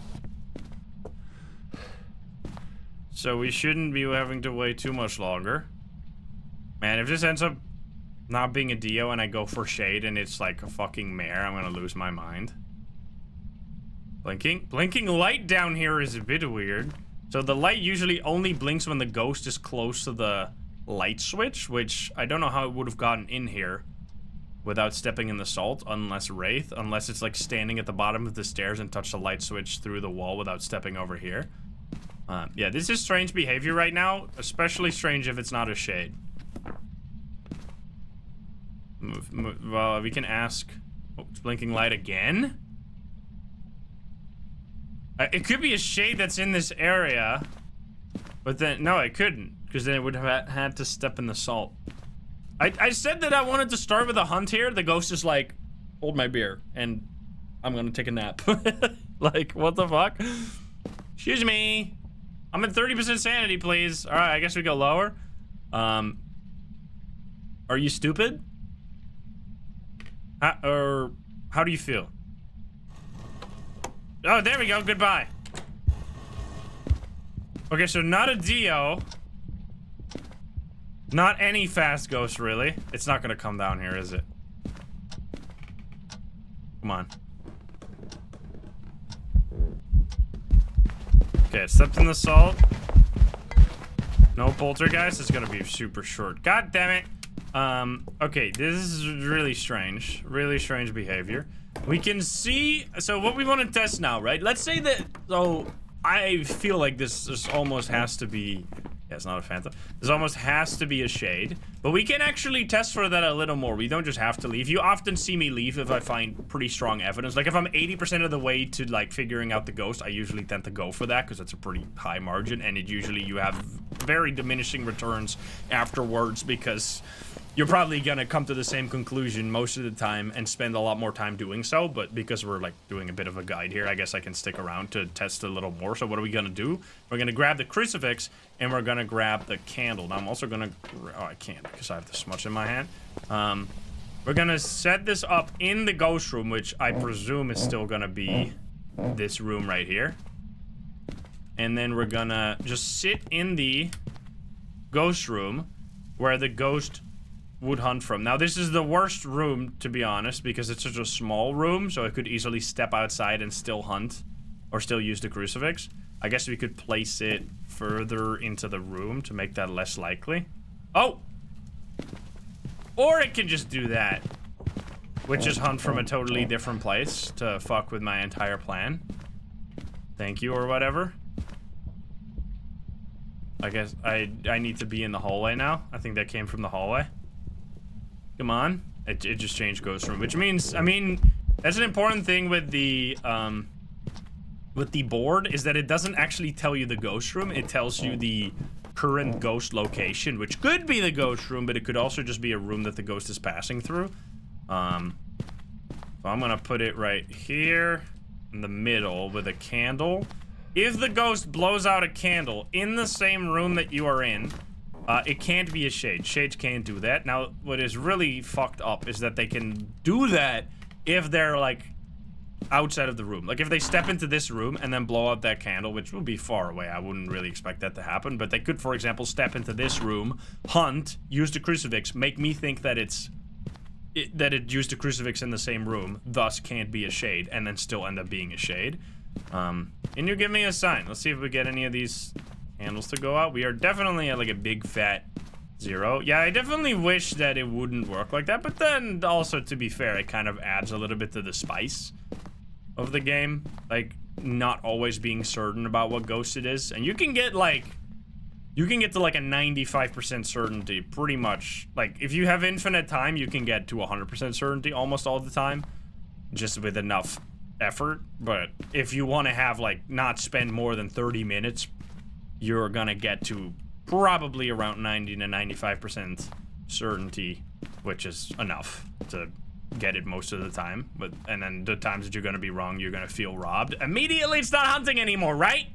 So we shouldn't be having to wait too much longer. Man, if this ends up not being a Dio and I go for Shade and it's like a fucking mare, I'm gonna lose my mind. Blinking light down here is a bit weird. So the light usually only blinks when the ghost is close to the light switch, which I don't know how it would have gotten in here without stepping in the salt, unless it's like standing at the bottom of the stairs and touch the light switch through the wall without stepping over here. Yeah, this is strange behavior right now, especially strange if it's not a Shade. Move. Well, we can ask. Oh, it's blinking light again? It could be a Shade that's in this area, but then, no, it couldn't, because then it would have had to step in the salt. I said that I wanted to start with a hunt here. The ghost is like, hold my beer, and I'm gonna take a nap. Like, what the fuck? Excuse me. I'm at 30% sanity, please. All right, I guess we go lower. Are you stupid? How do you feel? Oh, there we go. Goodbye. Okay, so not a Dio. Not any fast ghost, really. It's not gonna come down here, is it? Come on. Okay, stepped in the salt. No poltergeist. It's gonna be super short. God damn it. Okay, this is really strange. Really strange behavior. We can see, so what we want to test now, right? Let's say that, so I feel like this almost has to be, yeah, it's not a phantom. This almost has to be a shade, but we can actually test for that a little more. We don't just have to leave. You often see me leave if I find pretty strong evidence. Like if I'm 80% of the way to like figuring out the ghost, I usually tend to go for that because it's a pretty high margin, and it usually you have very diminishing returns afterwards because you're probably gonna come to the same conclusion most of the time and spend a lot more time doing so, but because we're like doing a bit of a guide here, I guess I can stick around to test a little more. So what are we gonna do? We're gonna grab the crucifix and we're gonna grab the candle. Now I'm also gonna, oh, I can't because I have this much in my hand. We're gonna set this up in the ghost room, which I presume is still gonna be this room right here. And then we're gonna just sit in the ghost room where the ghost would hunt from. Now this is the worst room, to be honest, because it's such a small room, so I could easily step outside and still hunt or still use the crucifix. I guess we could place it further into the room to make that less likely. Oh! Or it can just do that, which is hunt from a totally different place to fuck with my entire plan. Thank you, or whatever. I guess I need to be in the hallway now. I think that came from the hallway. Come on. It just changed ghost room, which means, I mean, that's an important thing with the board, is that it doesn't actually tell you the ghost room. It tells you the current ghost location, which could be the ghost room, but it could also just be a room that the ghost is passing through. So I'm gonna put it right here in the middle with a candle. If the ghost blows out a candle in the same room that you are in, it can't be a shade. Shades can't do that. Now, what is really fucked up is that they can do that if they're, like, outside of the room. Like, if they step into this room and then blow out that candle, which will be far away, I wouldn't really expect that to happen, but they could, for example, step into this room, hunt, use the crucifix, make me think that that it used the crucifix in the same room, thus can't be a shade, and then still end up being a shade. Can you give me a sign? Let's see if we get any of these handles to go out. We are definitely at like a big fat 0. Yeah, I definitely wish that it wouldn't work like that, but then also, to be fair, it kind of adds a little bit to the spice of the game. Like, not always being certain about what ghost it is. And you can get like, you can get to like a 95% certainty pretty much. Like, if you have infinite time, you can get to 100% certainty almost all the time, just with enough effort. But if you want to have like not spend more than 30 minutes, you're gonna get to probably around 90 to 95% certainty, which is enough to get it most of the time. But and then the times that you're gonna be wrong, you're gonna feel robbed. Immediately, it's not hunting anymore, right?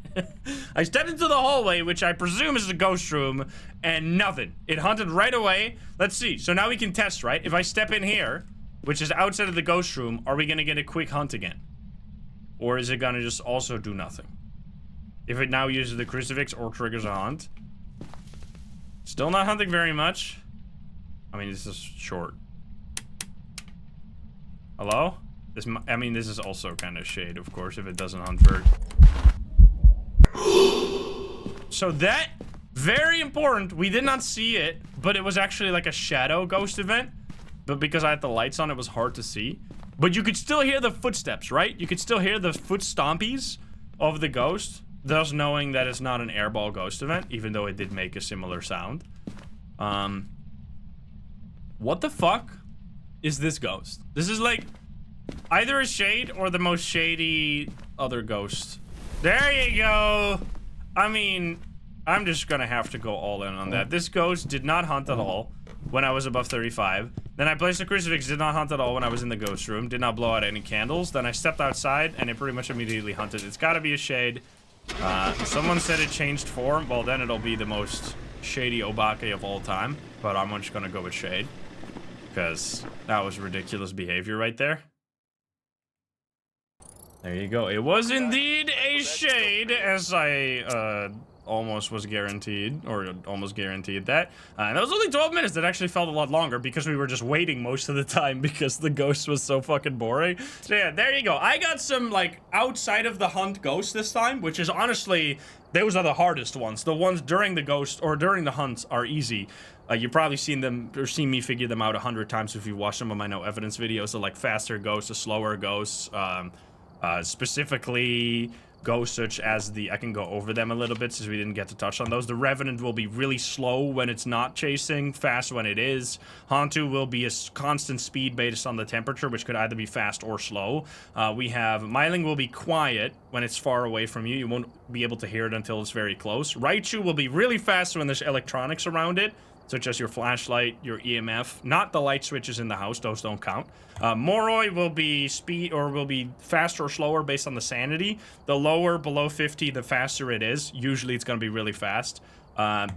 I stepped into the hallway, which I presume is the ghost room, and nothing. It hunted right away. Let's see. So now we can test, right? If I step in here, which is outside of the ghost room, are we gonna get a quick hunt again? Or is it gonna just also do nothing? If it now uses the crucifix or triggers a hunt. Still not hunting very much. I mean, this is short. Hello? I mean, this is also kind of shade, of course, if it doesn't hunt very. So that, very important. We did not see it, but it was actually like a shadow ghost event. But because I had the lights on, it was hard to see. But you could still hear the footsteps, right? You could still hear the foot stompies of the ghost. Thus knowing that it's not an airball ghost event, even though it did make a similar sound. What the fuck is this ghost? This is like either a shade or the most shady other ghost. There you go. I mean, I'm just gonna have to go all in on that. This ghost did not hunt at all when I was above 35. Then I placed the crucifix, did not hunt at all when I was in the ghost room. Did not blow out any candles. Then I stepped outside and it pretty much immediately hunted. It's gotta be a shade. Someone said it changed form. Well, then it'll be the most shady Obake of all time. But I'm just gonna go with shade. Because that was ridiculous behavior right there. There you go. It was indeed a shade, as I almost was guaranteed, or almost guaranteed that. And that was only 12 minutes. That actually felt a lot longer because we were just waiting most of the time because the ghost was so fucking boring. So yeah, there you go. I got some, like, outside of the hunt ghosts this time, which is honestly, those are the hardest ones. The ones during the ghost, or during the hunt, are easy. You've probably seen them, or seen me figure them out 100 times if you watch some of my no evidence videos. So like faster ghosts, the slower ghosts, specifically ghosts such as the, I can go over them a little bit since we didn't get to touch on those. The Revenant will be really slow when it's not chasing, fast when it is. Hantu will be a constant speed based on the temperature, which could either be fast or slow. We have Myling will be quiet when it's far away from you. You won't be able to hear it until it's very close. Raichu will be really fast when there's electronics around it, such as your flashlight, your EMF, not the light switches in the house, those don't count. Moroi will be will be faster or slower based on the sanity. The lower, below 50, the faster it is. Usually it's gonna be really fast.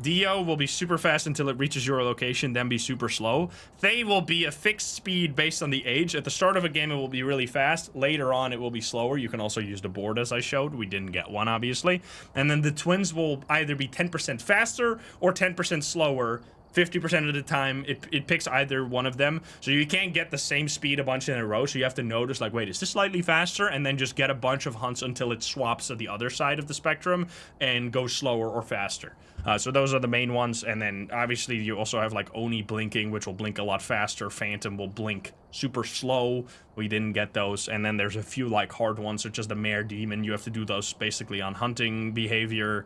Dio will be super fast until it reaches your location, then be super slow. Thay will be a fixed speed based on the age. At the start of a game, it will be really fast. Later on, it will be slower. You can also use the board as I showed. We didn't get one, obviously. And then the twins will either be 10% faster or 10% slower. 50% of the time, it picks either one of them. So you can't get the same speed a bunch in a row. So you have to notice, like, wait, is this slightly faster? And then just get a bunch of hunts until it swaps to the other side of the spectrum and goes slower or faster. So those are the main ones. And then, obviously, you also have, like, Oni blinking, which will blink a lot faster. Phantom will blink super slow. We didn't get those. And then there's a few, like, hard ones, such as the Mare Demon. You have to do those basically on hunting behavior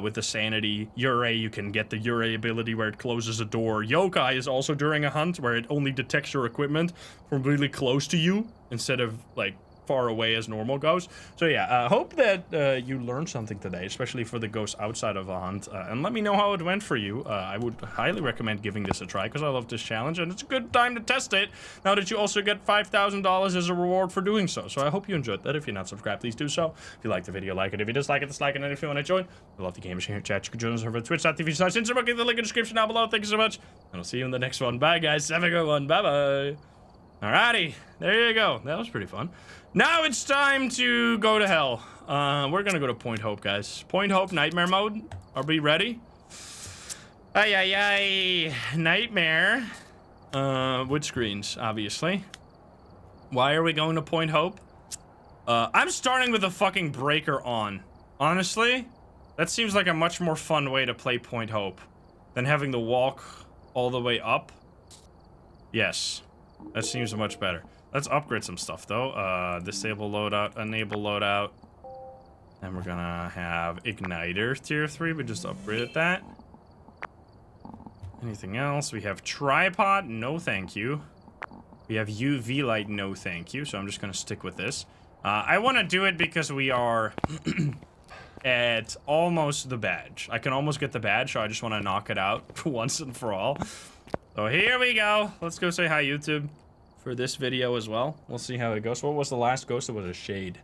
with the sanity. Yurei, you can get the Yurei ability where it closes a door. Yokai is also during a hunt where it only detects your equipment from really close to you instead of, like, far away as normal goes. So yeah, hope that you learned something today, especially for the ghosts outside of a hunt, and let me know how it went for you. I would highly recommend giving this a try because I love this challenge and it's a good time to test it now that you also get $5,000 as a reward for doing so. So I hope you enjoyed that. If you're not subscribed, please do so. If you like the video, like it. If you dislike it, dislike it. And if you want to join, I love the gamers here in chat. You can join us over at twitch.tv/Insym. Get the link in the description down below. Thank you so much, and I'll see you in the next one. Bye guys, have a good one. Bye bye. Alrighty, there you go. That was pretty fun. Now it's time to go to hell. We're gonna go to Point Hope, guys. Point Hope, nightmare mode. Are we ready? Ay, ay, ay. Nightmare. Wood screens, obviously. Why are we going to Point Hope? I'm starting with a fucking breaker on. Honestly, that seems like a much more fun way to play Point Hope than having to walk all the way up. Yes, that seems much better. Let's upgrade some stuff, though. Disable loadout, enable loadout. And we're gonna have Igniter tier 3. We just upgraded that. Anything else? We have Tripod. No, thank you. We have UV light. No, thank you. So I'm just gonna stick with this. I want to do it because we are at almost the badge. I can almost get the badge, so I just want to knock it out once and for all. So here we go. Let's go say hi, YouTube. For this video as well. We'll see how it goes. What was the last ghost? It was a shade.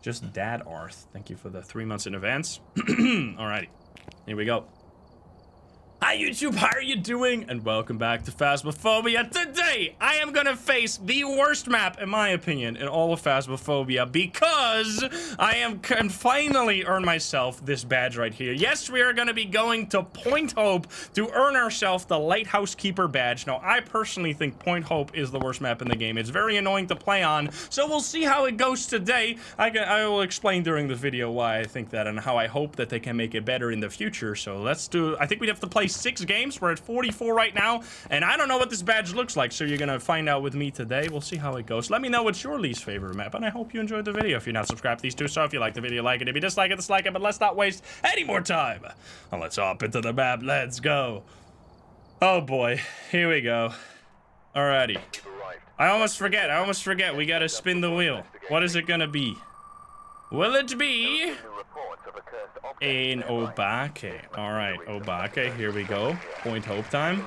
Just Dad Arth. Thank you for the 3 months in advance. Alrighty. Here we go. Hi YouTube, how are you doing? And welcome back to Phasmophobia. Today, I am gonna face the worst map, in my opinion, in all of Phasmophobia because I can finally earn myself this badge right here. Yes, we are gonna be going to Point Hope to earn ourselves the Lighthouse Keeper badge. Now, I personally think Point Hope is the worst map in the game. It's very annoying to play on, so we'll see how it goes today. I will explain during the video why I think that and how I hope that they can make it better in the future. So let's do, I think we'd have to play 6 games. We're at 44 right now, and I don't know what this badge looks like, so you're gonna find out with me today. We'll see how it goes. Let me know what's your least favorite map, and I hope you enjoyed the video. If you're not subscribed, please do so. If you like the video, like it. If you dislike it, dislike it, but let's not waste any more time. And let's hop into the map. Let's go. Oh boy, here we go. Alrighty. I almost forget. We gotta spin the wheel. What is it gonna be? Will it be in Obake? Alright, Obake, here we go. Point Hope time.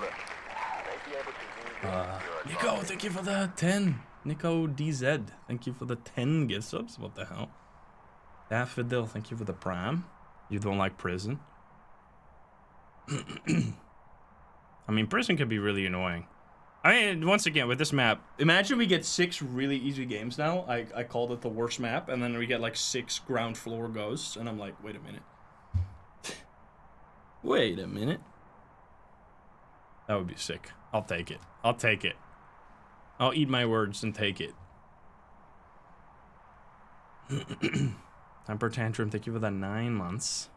Nico, thank you for the 10. Nico DZ, thank you for the 10 gift subs. What the hell? Daffodil, thank you for the prime. You don't like prison? I mean, prison could be really annoying. I mean, once again, with this map, imagine we get 6 really easy games now. I called it the worst map, and then we get like 6 ground floor ghosts, and I'm like, wait a minute. Wait a minute. That would be sick. I'll take it. I'll take it. I'll eat my words and take it. Temper Tantrum, thank you for the 9 months.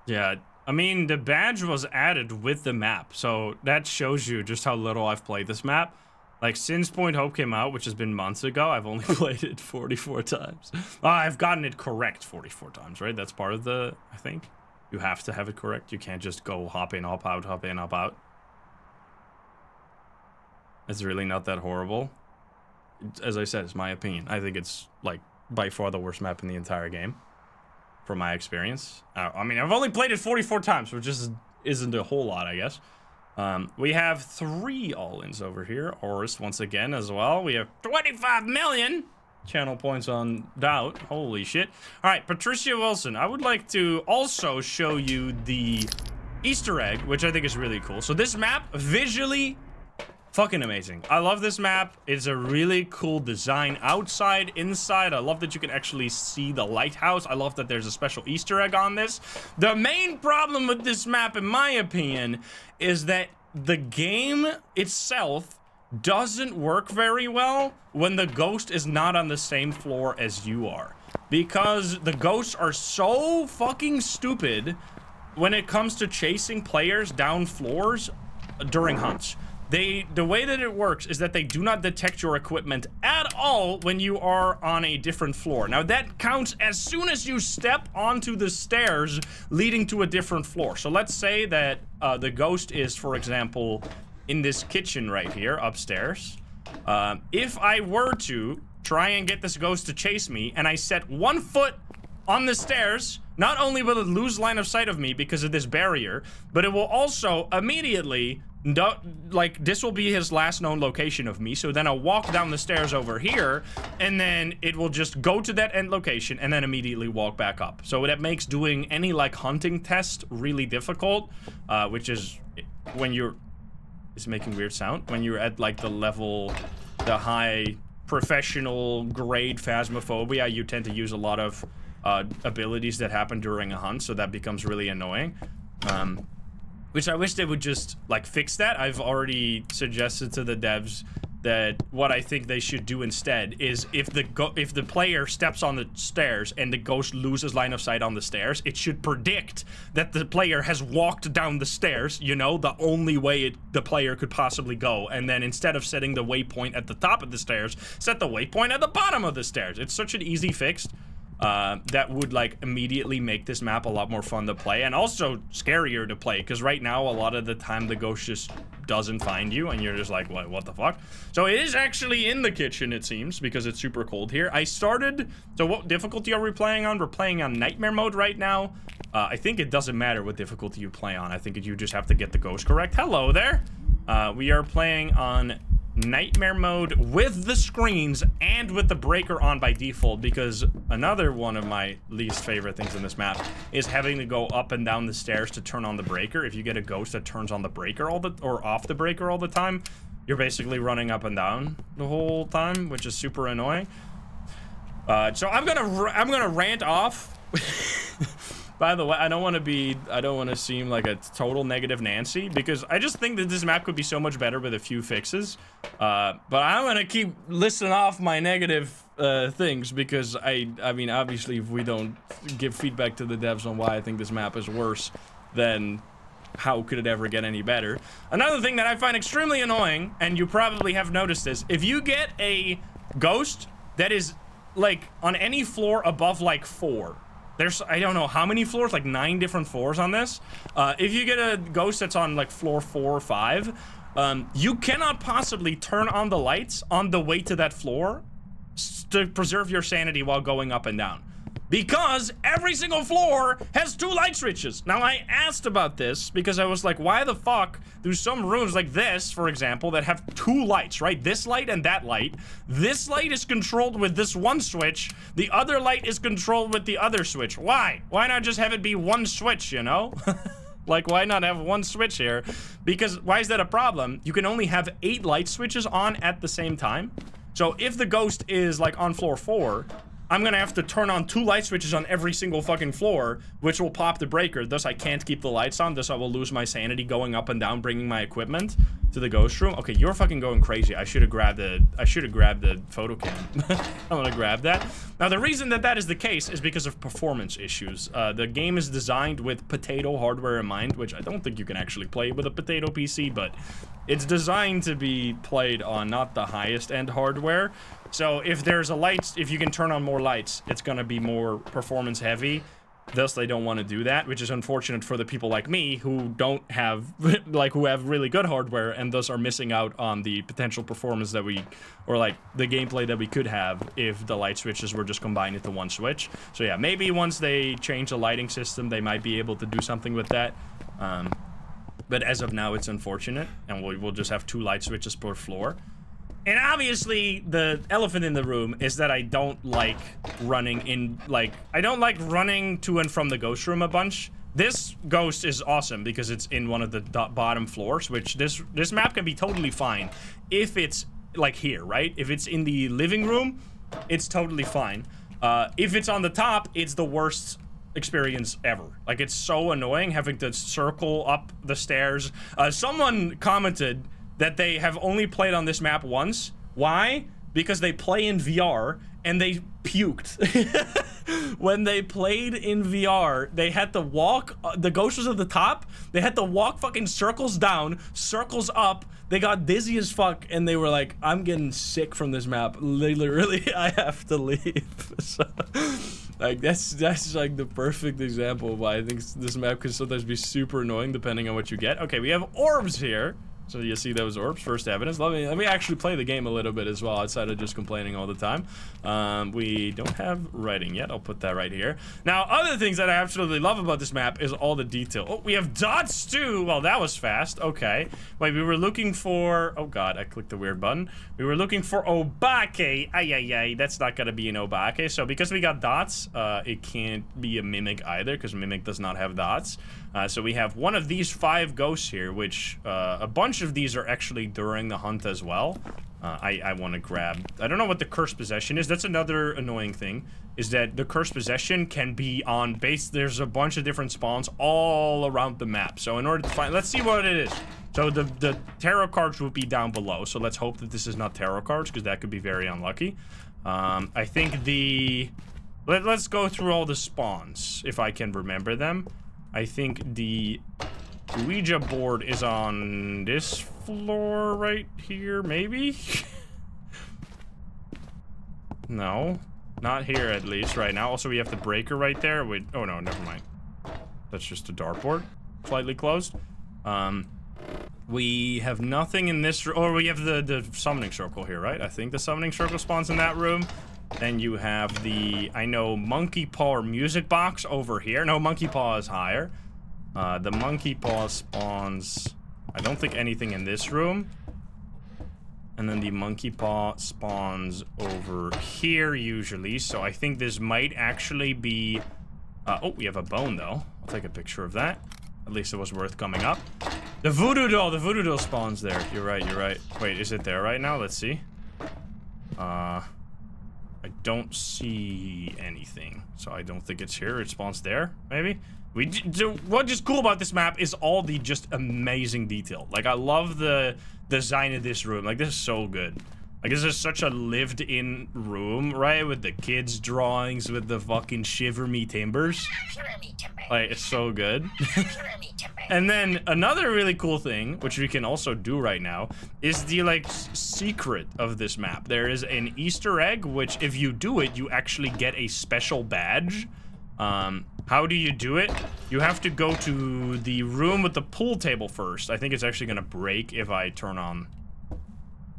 Yeah, I mean, the badge was added with the map, so that shows you just how little I've played this map. Like, since Point Hope came out, which has been months ago, I've only played it 44 times. I've gotten it correct 44 times, right? That's part of the, I think. You have to have it correct. You can't just go hop in, hop out, hop in, hop out. It's really not that horrible. As I said, it's my opinion. I think it's, like, by far the worst map in the entire game. From my experience. I mean, I've only played it 44 times, which just isn't a whole lot, I guess. We have 3 all-ins over here. Oris, once again, as well. We have 25 million channel points on Doubt. Holy shit. All right, Patricia Wilson. I would like to also show you the Easter egg, which I think is really cool. So this map, visually, fucking amazing. I love this map. It's a really cool design outside, inside. I love that you can actually see the lighthouse. I love that there's a special Easter egg on this. The main problem with this map, in my opinion, is that the game itself doesn't work very well when the ghost is not on the same floor as you are. Because the ghosts are so fucking stupid when it comes to chasing players down floors during hunts. The way that it works is that they do not detect your equipment at all when you are on a different floor. Now that counts as soon as you step onto the stairs leading to a different floor. So let's say that the ghost is, for example, in this kitchen right here upstairs. If I were to try and get this ghost to chase me and I set 1 foot on the stairs, not only will it lose line of sight of me because of this barrier, but it will also immediately, like, this will be his last known location of me. So then I'll walk down the stairs over here, and then it will just go to that end location and then immediately walk back up. So that makes doing any, like, hunting test really difficult, which is when you're, it's making weird sound, when you're at, like, the level, the high professional grade Phasmophobia, you tend to use a lot of abilities that happen during a hunt, so that becomes really annoying. Which I wish they would just, like, fix that. I've already suggested to the devs that what I think they should do instead is if the player steps on the stairs and the ghost loses line of sight on the stairs, it should predict that the player has walked down the stairs, you know, the only way the player could possibly go, and then instead of setting the waypoint at the top of the stairs, set the waypoint at the bottom of the stairs. It's such an easy fix. That would, like, immediately make this map a lot more fun to play and also scarier to play, because right now a lot of the time the ghost just doesn't find you and you're just like, what the fuck? So it is actually in the kitchen, it seems, because it's super cold here. So what difficulty are we playing on? We're playing on nightmare mode right now. I think it doesn't matter what difficulty you play on. I think you just have to get the ghost correct. Hello there. We are playing on nightmare mode with the screens and with the breaker on by default, because another one of my least favorite things in this map is having to go up and down the stairs to turn on the breaker. If you get a ghost that turns on the breaker or off the breaker all the time, you're basically running up and down the whole time, which is super annoying. So I'm gonna rant off. By the way, I don't want to seem like a total negative Nancy, because I just think that this map could be so much better with a few fixes. But I'm gonna keep listing off my negative things, because I mean, obviously, if we don't give feedback to the devs on why I think this map is worse, then how could it ever get any better? Another thing that I find extremely annoying, and you probably have noticed this, if you get a ghost that is, like, on any floor above, like, 4, there's, I don't know how many floors, like 9 different floors on this. If you get a ghost that's on, like, floor 4 or 5, you cannot possibly turn on the lights on the way to that floor to preserve your sanity while going up and down. Because every single floor has 2 light switches. Now, I asked about this because I was like, why the fuck do some rooms like this, for example, that have 2 lights, right? This light and that light. This light is controlled with this one switch. The other light is controlled with the other switch. Why? Why not just have it be one switch, you know? Like, why not have one switch here? Because, why is that a problem? You can only have 8 light switches on at the same time. So if the ghost is, like, on floor 4, I'm gonna have to turn on 2 light switches on every single fucking floor, which will pop the breaker. Thus, I can't keep the lights on. Thus, I will lose my sanity going up and down, bringing my equipment to the ghost room. Okay, you're fucking going crazy. I should have grabbed the photo cam. I'm gonna grab that. Now, the reason that that is the case is because of performance issues. The game is designed with potato hardware in mind, which I don't think you can actually play with a potato PC, but it's designed to be played on not the highest end hardware. So if there's a light, if you can turn on more lights, it's gonna be more performance heavy. Thus, they don't want to do that, which is unfortunate for the people like me who don't have, like, who have really good hardware and thus are missing out on the potential performance that we, or like the gameplay that we could have if the light switches were just combined into one switch. So yeah, maybe once they change the lighting system, they might be able to do something with that. But as of now, it's unfortunate, and we'll just have 2 light switches per floor. And obviously, the elephant in the room is that I don't like running in, like, I don't like running to and from the ghost room a bunch. This ghost is awesome because it's in one of the bottom floors, which this map can be totally fine if it's, like, here, right? If it's in the living room, it's totally fine. If it's on the top, it's the worst experience ever. Like, it's so annoying having to circle up the stairs. Someone commented that they have only played on this map once. Why? Because they play in VR and they puked. When they played in VR, they had to walk, the ghost was at the top, they had to walk fucking circles down, circles up, they got dizzy as fuck, and they were like, I'm getting sick from this map. Literally, I have to leave. So, like, that's like the perfect example of why I think this map can sometimes be super annoying depending on what you get. Okay, we have orbs here. So you see those orbs, first evidence. Let me actually play the game a little bit as well, outside of just complaining all the time. We don't have writing yet. I'll put that right here. Now, other things that I absolutely love about this map is all the detail. Oh, we have dots too. Well, that was fast. Okay. Wait, we were looking for, oh god, I clicked the weird button. We were looking for Obake. Ay. That's not gonna be an Obake. So because we got dots, it can't be a Mimic either, because Mimic does not have dots. So we have one of these 5 ghosts here, which a bunch of these are actually during the hunt as well. I want to grab, I don't know what the cursed possession is. That's another annoying thing, is that the cursed possession can be on base. There's a bunch of different spawns all around the map. So in order to find, let's see what it is. So the tarot cards will be down below. So let's hope that this is not tarot cards, because that could be very unlucky. I think let's go through all the spawns, if I can remember them. I think the Ouija board is on this floor right here, maybe? No, not here at least right now. Also, we have the breaker right there. Wait, oh no, never mind. That's just a dartboard, slightly closed. We have nothing in this room. Or we have the summoning circle here, right? I think the summoning circle spawns in that room. Then you have the, I know, monkey paw or music box over here. No, monkey paw is higher. The monkey paw spawns, I don't think anything in this room. And then the monkey paw spawns over here usually. So I think this might actually be, oh, we have a bone though. I'll take a picture of that. At least it was worth coming up. The voodoo doll spawns there. You're right. Wait, is it there right now? Let's see. I don't see anything, so I don't think it's here. It spawns there, maybe? What is cool about this map is all the just amazing detail. Like, I love the design of this room. Like, this is so good. Like, this is such a lived-in room, right? With the kids' drawings, with the fucking shiver me timbers. Like, it's so good. And then another really cool thing, which we can also do right now, is the, like, secret of this map. There is an Easter egg, which if you do it, you actually get a special badge. How do you do it? You have to go to the room with the pool table first. I think it's actually gonna break if I turn on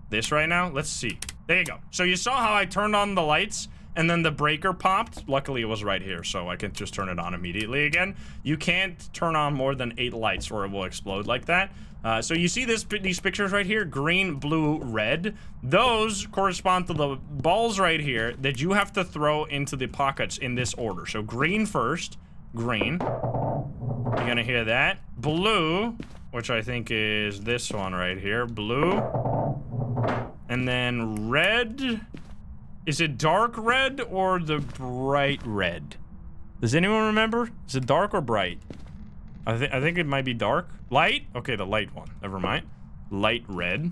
this right now. Let's see. There you go. So you saw how I turned on the lights and then the breaker popped. Luckily it was right here, so I can just turn it on immediately again. You can't turn on more than 8 lights or it will explode like that. So you see these pictures right here, green, blue, red. Those correspond to the balls right here that you have to throw into the pockets in this order. So green first, green. You're gonna hear that. Blue, which I think is this one right here, blue. And then red Is it dark red or the bright red? Does anyone remember? Is it dark or bright? I think it might be dark. Light? Okay, the light one. Never mind. Light red.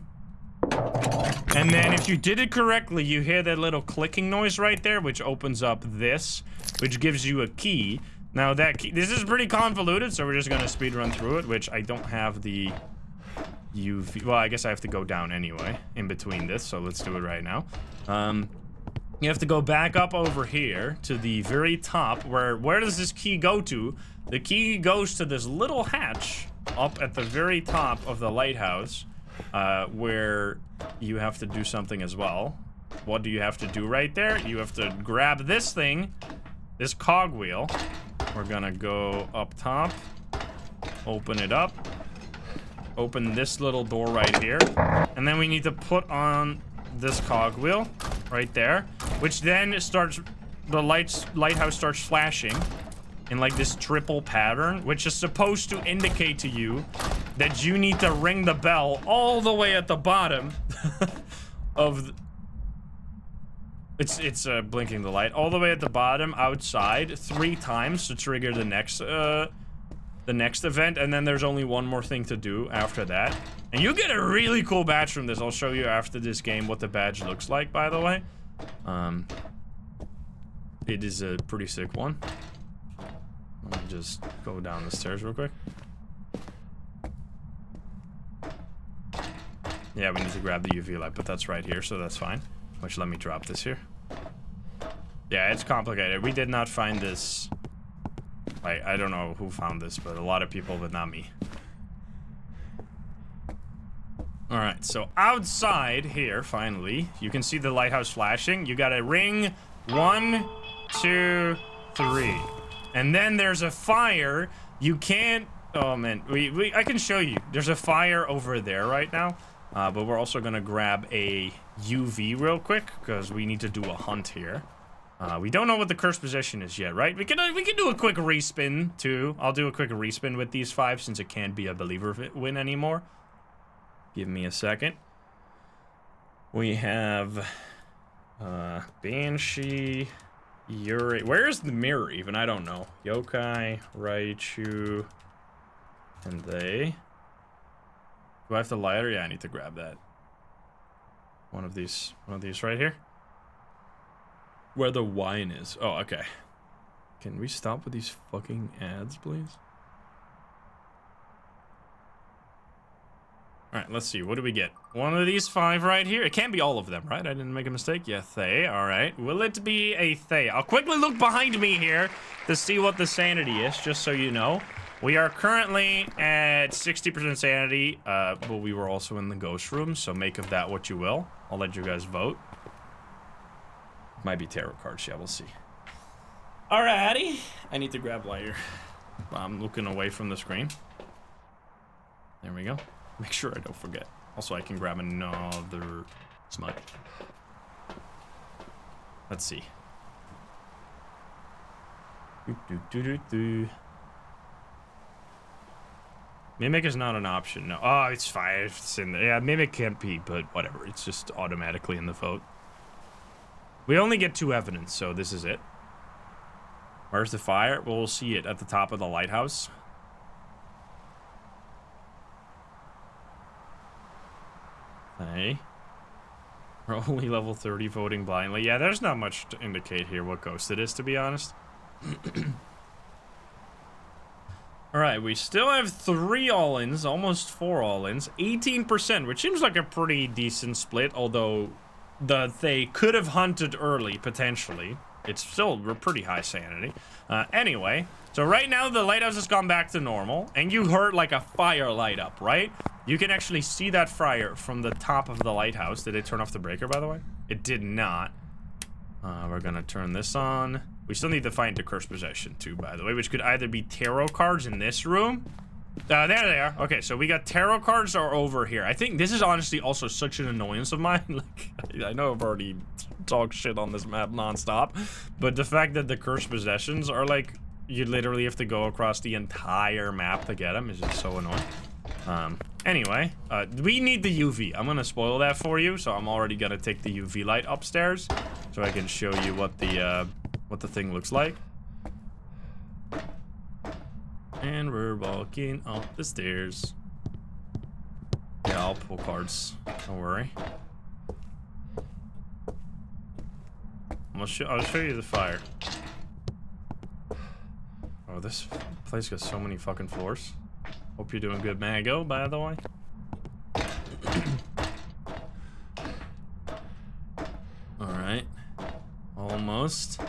And then if you did it correctly, you hear that little clicking noise right there, which opens up this, which gives you a key. Now that key, this is pretty convoluted, so we're just gonna speed run through it, which I don't have the UV. Well, I guess I have to go down anyway in between this, so let's do it right now. You have to go back up over here to the very top. Where does this key go to? The key goes to this little hatch up at the very top of the lighthouse, where you have to do something as well. What do you have to do right there? You have to grab this thing, this cogwheel. We're gonna go up top, open it up, open this little door right here, and then we need to put on this cogwheel right there, which then starts, the lighthouse starts flashing in like this triple pattern, which is supposed to indicate to you that you need to ring the bell all the way at the bottom of it's blinking the light all the way at the bottom outside 3 times to trigger the next event, and then there's only one more thing to do after that. And you get a really cool badge from this. I'll show you after this game what the badge looks like, by the way. It is a pretty sick one. Let me just go down the stairs real quick. Yeah, we need to grab the UV light, but that's right here, so that's fine. Which, let me drop this here. Yeah, it's complicated. We did not find this. Like, I don't know who found this, but a lot of people, but not me. Alright, so outside here, finally, you can see the lighthouse flashing. You gotta ring 1, 2, 3. And then there's a fire. You can't... Oh, man. I can show you. There's a fire over there right now. But we're also gonna grab a UV real quick, because we need to do a hunt here. We don't know what the cursed possession is yet, right? We can do a quick respin, too. I'll do a quick respin with these 5, since it can't be a believer win anymore. Give me a second. We have... Banshee... Yuri... Where's the mirror, even? I don't know. Yokai, Raichu... And they... Do I have the lighter? Yeah, I need to grab that. One of these right here. Where the wine is. Oh, okay. Can we stop with these fucking ads, please? Alright, let's see. What do we get? One of these 5 right here. It can't be all of them, right? I didn't make a mistake. Yeah, Thay. Alright. Will it be a Thay? I'll quickly look behind me here to see what the sanity is, just so you know. We are currently at 60% sanity, but we were also in the ghost room, so make of that what you will. I'll let you guys vote. Might be tarot cards, yeah, we'll see. Alrighty. I need to grab lighter. I'm looking away from the screen. There we go. Make sure I don't forget. Also, I can grab another smudge. Let's see. Mimic is not an option. No. Oh, it's fine. It's in there. Yeah, Mimic can't be, but whatever. It's just automatically in the vote. We only get 2 evidence, so this is it. Where's the fire? Well, we'll see it at the top of the lighthouse. Hey. We're only level 30 voting blindly. Yeah, there's not much to indicate here what ghost it is, to be honest. Alright, we still have 3 all-ins, almost 4 all-ins. 18%, which seems like a pretty decent split, although they could have hunted early, potentially. It's still pretty high sanity. Anyway, so right now the lighthouse has gone back to normal, and you heard like a fire light up, right? You can actually see that fire from the top of the lighthouse. Did it turn off the breaker, by the way? It did not. We're gonna turn this on. We still need to find the cursed possession too, by the way, which could either be tarot cards in this room. There they are. Okay, so we got tarot cards are over here. I think this is honestly also such an annoyance of mine. Like, I know I've already talked shit on this map nonstop, but the fact that the cursed possessions are like, you literally have to go across the entire map to get them is just so annoying. Anyway, we need the UV. I'm gonna spoil that for you, so I'm already gonna take the UV light upstairs, so I can show you what the thing looks like. And we're walking up the stairs. Yeah, I'll pull cards. Don't worry. I'll show you the fire. Oh, this place got so many fucking floors. Hope you're doing good, Mago, by the way. Alright. Almost.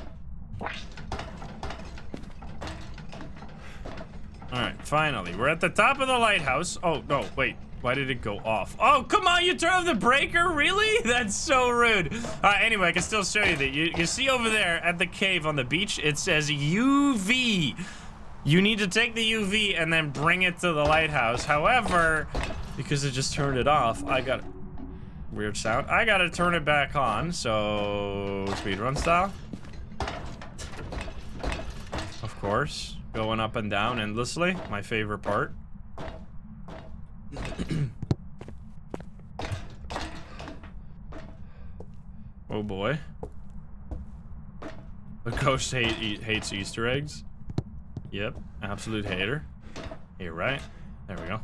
Alright, finally. We're at the top of the lighthouse. Oh, no, wait. Why did it go off? Oh, come on, you turned off the breaker? Really? That's so rude. Anyway, I can still show you that. You see over there at the cave on the beach, it says UV. You need to take the UV and then bring it to the lighthouse. However, because it just turned it off, I got... Weird sound. I gotta turn it back on, so... Speedrun style. Of course. Going up and down endlessly. My favorite part. Oh boy. The ghost hates Easter eggs. Yep, absolute hater. You're right. There we go.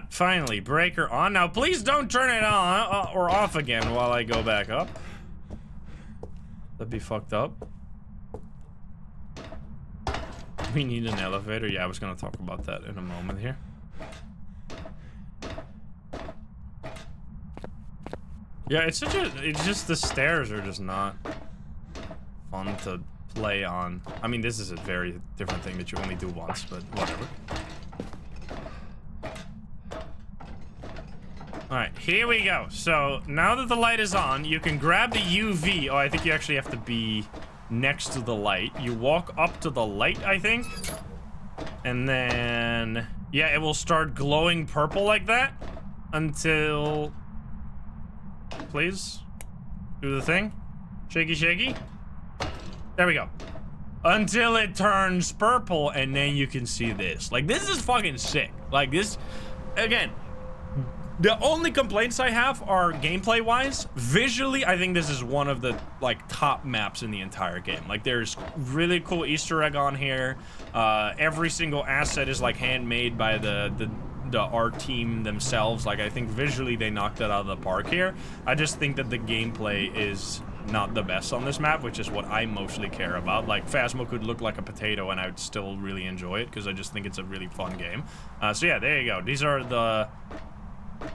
Finally, breaker on. Now, please don't turn it on or off again while I go back up. That'd be fucked up. We need an elevator. Yeah, I was gonna talk about that in a moment here. Yeah, it's just the stairs are just not fun to play on. I mean, this is a very different thing that you only do once, but whatever. Alright, here we go. So, now that the light is on, you can grab the UV. Oh, I think you actually have to be next to the light. You walk up to the light, I think. And then... yeah, it will start glowing purple like that. Until... Please. Do the thing. Shaky, shaky. There we go. Until it turns purple, and then you can see this. Like, this is fucking sick. Like, this... Again... The only complaints I have are gameplay-wise. Visually, I think this is one of the, like, top maps in the entire game. Like, there's really cool Easter egg on here. Every single asset is, like, handmade by the art team themselves. Like, I think visually they knocked it out of the park here. I just think that the gameplay is not the best on this map, which is what I mostly care about. Like, Phasmo could look like a potato and I would still really enjoy it, because I just think it's a really fun game. So yeah, there you go. These are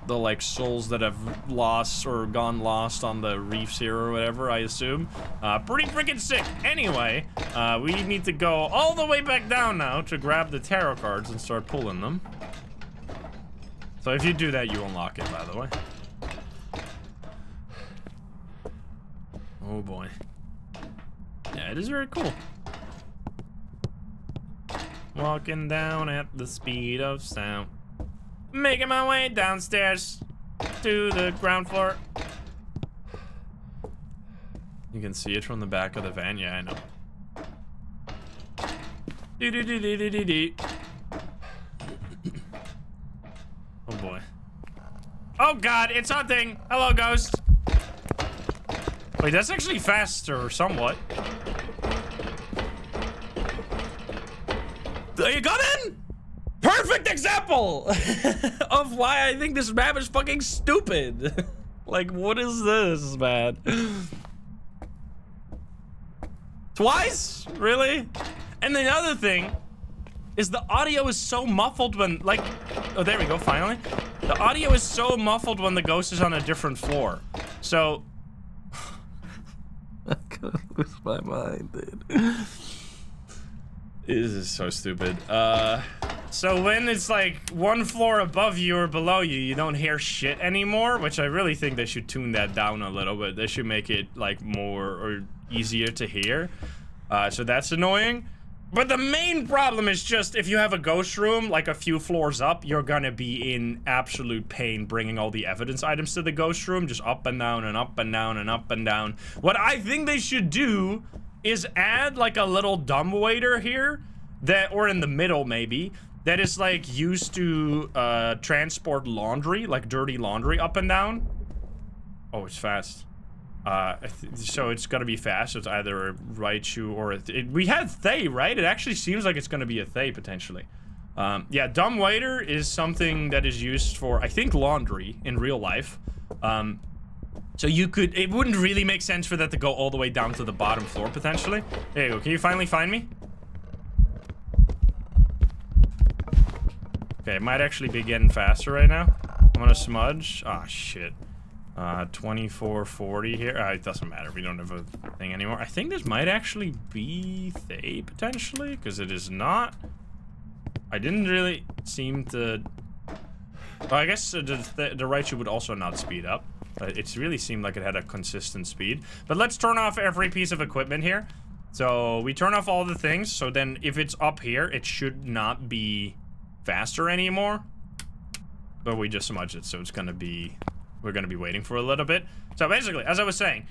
the like souls that have lost or gone lost on the reefs here or whatever, I assume. Pretty freaking sick. Anyway, we need to go all the way back down now to grab the tarot cards and start pulling them. So if you do that, you unlock it, by the way. Oh boy. Yeah, it is very cool. Walking down at the speed of sound. Making my way downstairs to the ground floor. You can see it from the back of the van. Yeah, I know. Oh boy. Oh god, it's hunting. Hello, ghost. Wait, that's actually faster, somewhat. Are you coming? Perfect example of why I think this map is fucking stupid. Like, what is this, man? Twice? Really? And the other thing is the audio is so muffled when, like... Oh, there we go, finally. The audio is so muffled when the ghost is on a different floor. So... I gotta lose my mind, dude. This is so stupid. So when it's like one floor above you or below you, you don't hear shit anymore, which I really think they should tune that down a little bit. They should make it like more or easier to hear. So that's annoying. But the main problem is just if you have a ghost room like a few floors up, you're gonna be in absolute pain bringing all the evidence items to the ghost room, just up and down and up and down and up and down. What I think they should do is add like a little dumbwaiter here that, or in the middle maybe, that is like used to transport laundry, like dirty laundry up and down. Oh, it's fast. So it's gonna be fast. It's either a Raichu or a we had Thay, right? It actually seems like it's gonna be a Thay potentially. Yeah, dumb waiter is something that is used for, I think, laundry in real life. So you could, it wouldn't really make sense for that to go all the way down to the bottom floor potentially. There you go. Can you finally find me? Okay, it might actually be getting faster right now. I'm gonna smudge. Ah, shit. 2440 here. It doesn't matter. We don't have a thing anymore. I think this might actually be Thay potentially, because it is not. I didn't really seem to. Well, I guess the Raichu would also not speed up. But it really seemed like it had a consistent speed. But let's turn off every piece of equipment here. So we turn off all the things. So then if it's up here, it should not be faster anymore. But we just smudged it, so it's gonna be. We're gonna be waiting for a little bit. So basically, as I was saying,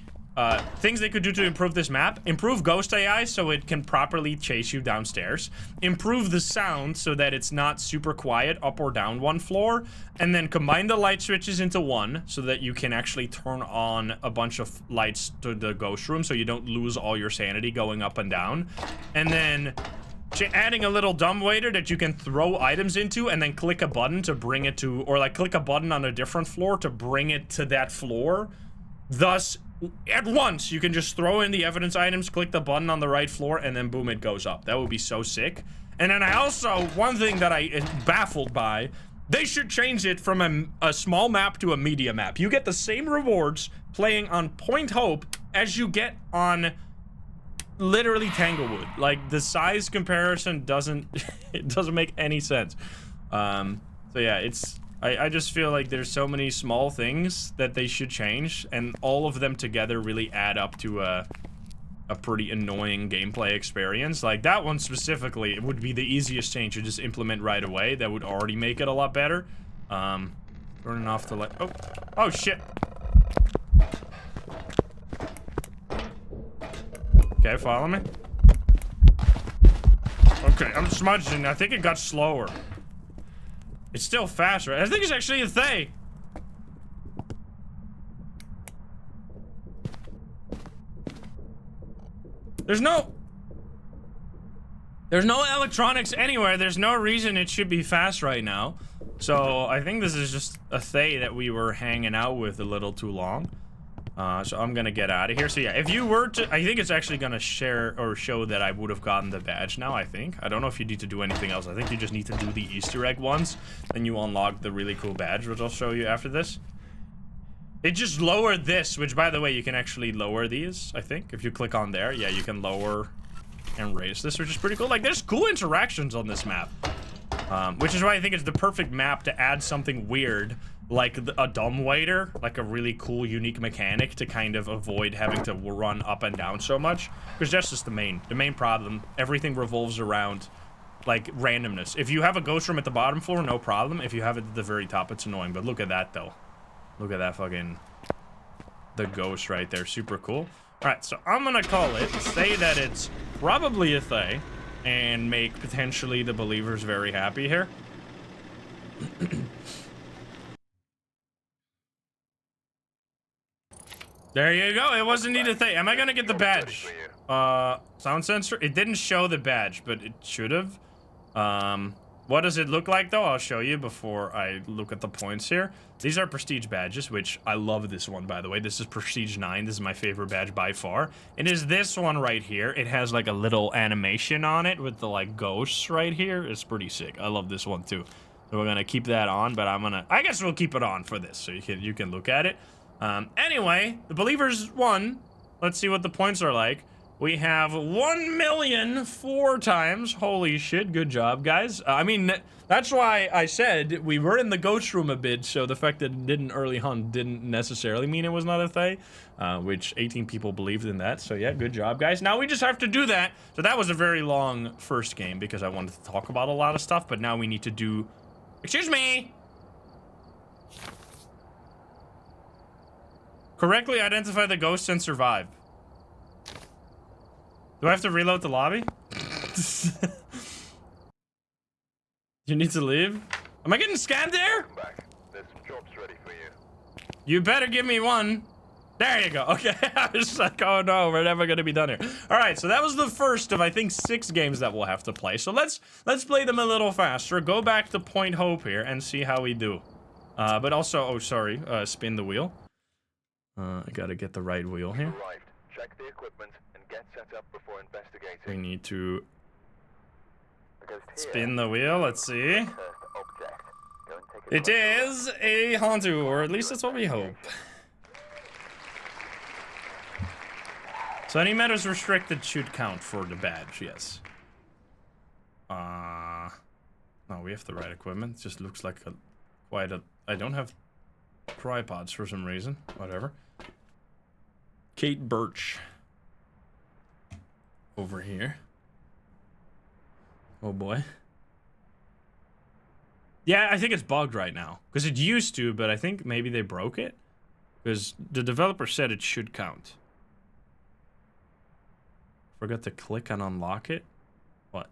things they could do to improve this map: improve ghost AI so it can properly chase you downstairs, improve the sound so that it's not super quiet up or down one floor, and then combine the light switches into one so that you can actually turn on a bunch of lights to the ghost room so you don't lose all your sanity going up and down, and then adding a little dumbwaiter that you can throw items into and then click a button to bring it to, or like click a button on a different floor to bring it to that floor. Thus, at once, you can just throw in the evidence items, click the button on the right floor, and then boom, it goes up. That would be so sick. And then I also, one thing that I am baffled by, they should change it from a small map to a media map. You get the same rewards playing on Point Hope as you get on literally Tanglewood. Like, the size comparison doesn't it doesn't make any sense. So yeah, it's I just feel like there's so many small things that they should change, and all of them together really add up to a pretty annoying gameplay experience. Like that one specifically, it would be the easiest change to just implement right away. That would already make it a lot better. Turning off the light. Oh shit. Okay, follow me. Okay, I'm smudging. I think it got slower. It's still faster. I think it's actually a Thay. There's no electronics anywhere. There's no reason it should be fast right now. So I think this is just a Thay that we were hanging out with a little too long. So I'm gonna get out of here. So yeah, if you were to, I think it's actually gonna share or show that I would have gotten the badge now, I think. I don't know if you need to do anything else. I think you just need to do the Easter egg ones, then you unlock the really cool badge, which I'll show you after this. It just lowered this, which by the way, you can actually lower these, I think. If you click on there, yeah, you can lower and raise this, which is pretty cool. Like, there's cool interactions on this map. Which is why I think it's the perfect map to add something weird, like a dumbwaiter, like a really cool, unique mechanic to kind of avoid having to run up and down so much. Because that's just the main problem. Everything revolves around, like, randomness. If you have a ghost room at the bottom floor, no problem. If you have it at the very top, it's annoying. But look at that, though. Look at that fucking... the ghost right there. Super cool. Alright, so I'm gonna call it, say that it's probably a Thay, and make potentially the believers very happy here. There you go. It wasn't need a Thay. Am I gonna get the badge? Sound sensor? It didn't show the badge, but it should have. What does it look like though? I'll show you before I look at the points here. These are prestige badges, which I love this one, by the way. This is prestige 9. This is my favorite badge by far. It is this one right here. It has like a little animation on it with the like ghosts right here. It's pretty sick. I love this one too. So we're gonna keep that on, but I guess we'll keep it on for this so you can look at it. Anyway, the believers won. Let's see what the points are like. We have 1,000,000 4 times. Holy shit, good job, guys. I mean, that's why I said we were in the ghost room a bit, so the fact that it didn't early hunt didn't necessarily mean it was not a Thay, which 18 people believed in that, so yeah, good job, guys. Now we just have to do that. So that was a very long first game because I wanted to talk about a lot of stuff, but now we need to do... Excuse me! Correctly identify the ghosts and survive. Do I have to reload the lobby? You need to leave? Am I getting scanned there? Come back. There's some jobs ready for you. You better give me one. There you go. Okay, I was like, oh no, we're never gonna be done here. All right, so that was the first of, I think, 6 games that we'll have to play. So let's play them a little faster. Go back to Point Hope here and see how we do. But also, oh sorry, spin the wheel. I gotta get the right wheel here. Arrived. Check the equipment and get set up before investigating. We need to The ghost here spin the wheel. Let's see. cursed object. Go and take a It closer is a Hantu, or at least that's what we hope. So any metals restricted should count for the badge, yes. No, we have the right equipment. It just looks like quite a... I don't have tripods for some reason. Whatever. Kate Birch. Over here. Oh boy. Yeah, I think it's bugged right now. Because it used to, but I think maybe they broke it. Because the developer said it should count. Forgot to click and unlock it? What?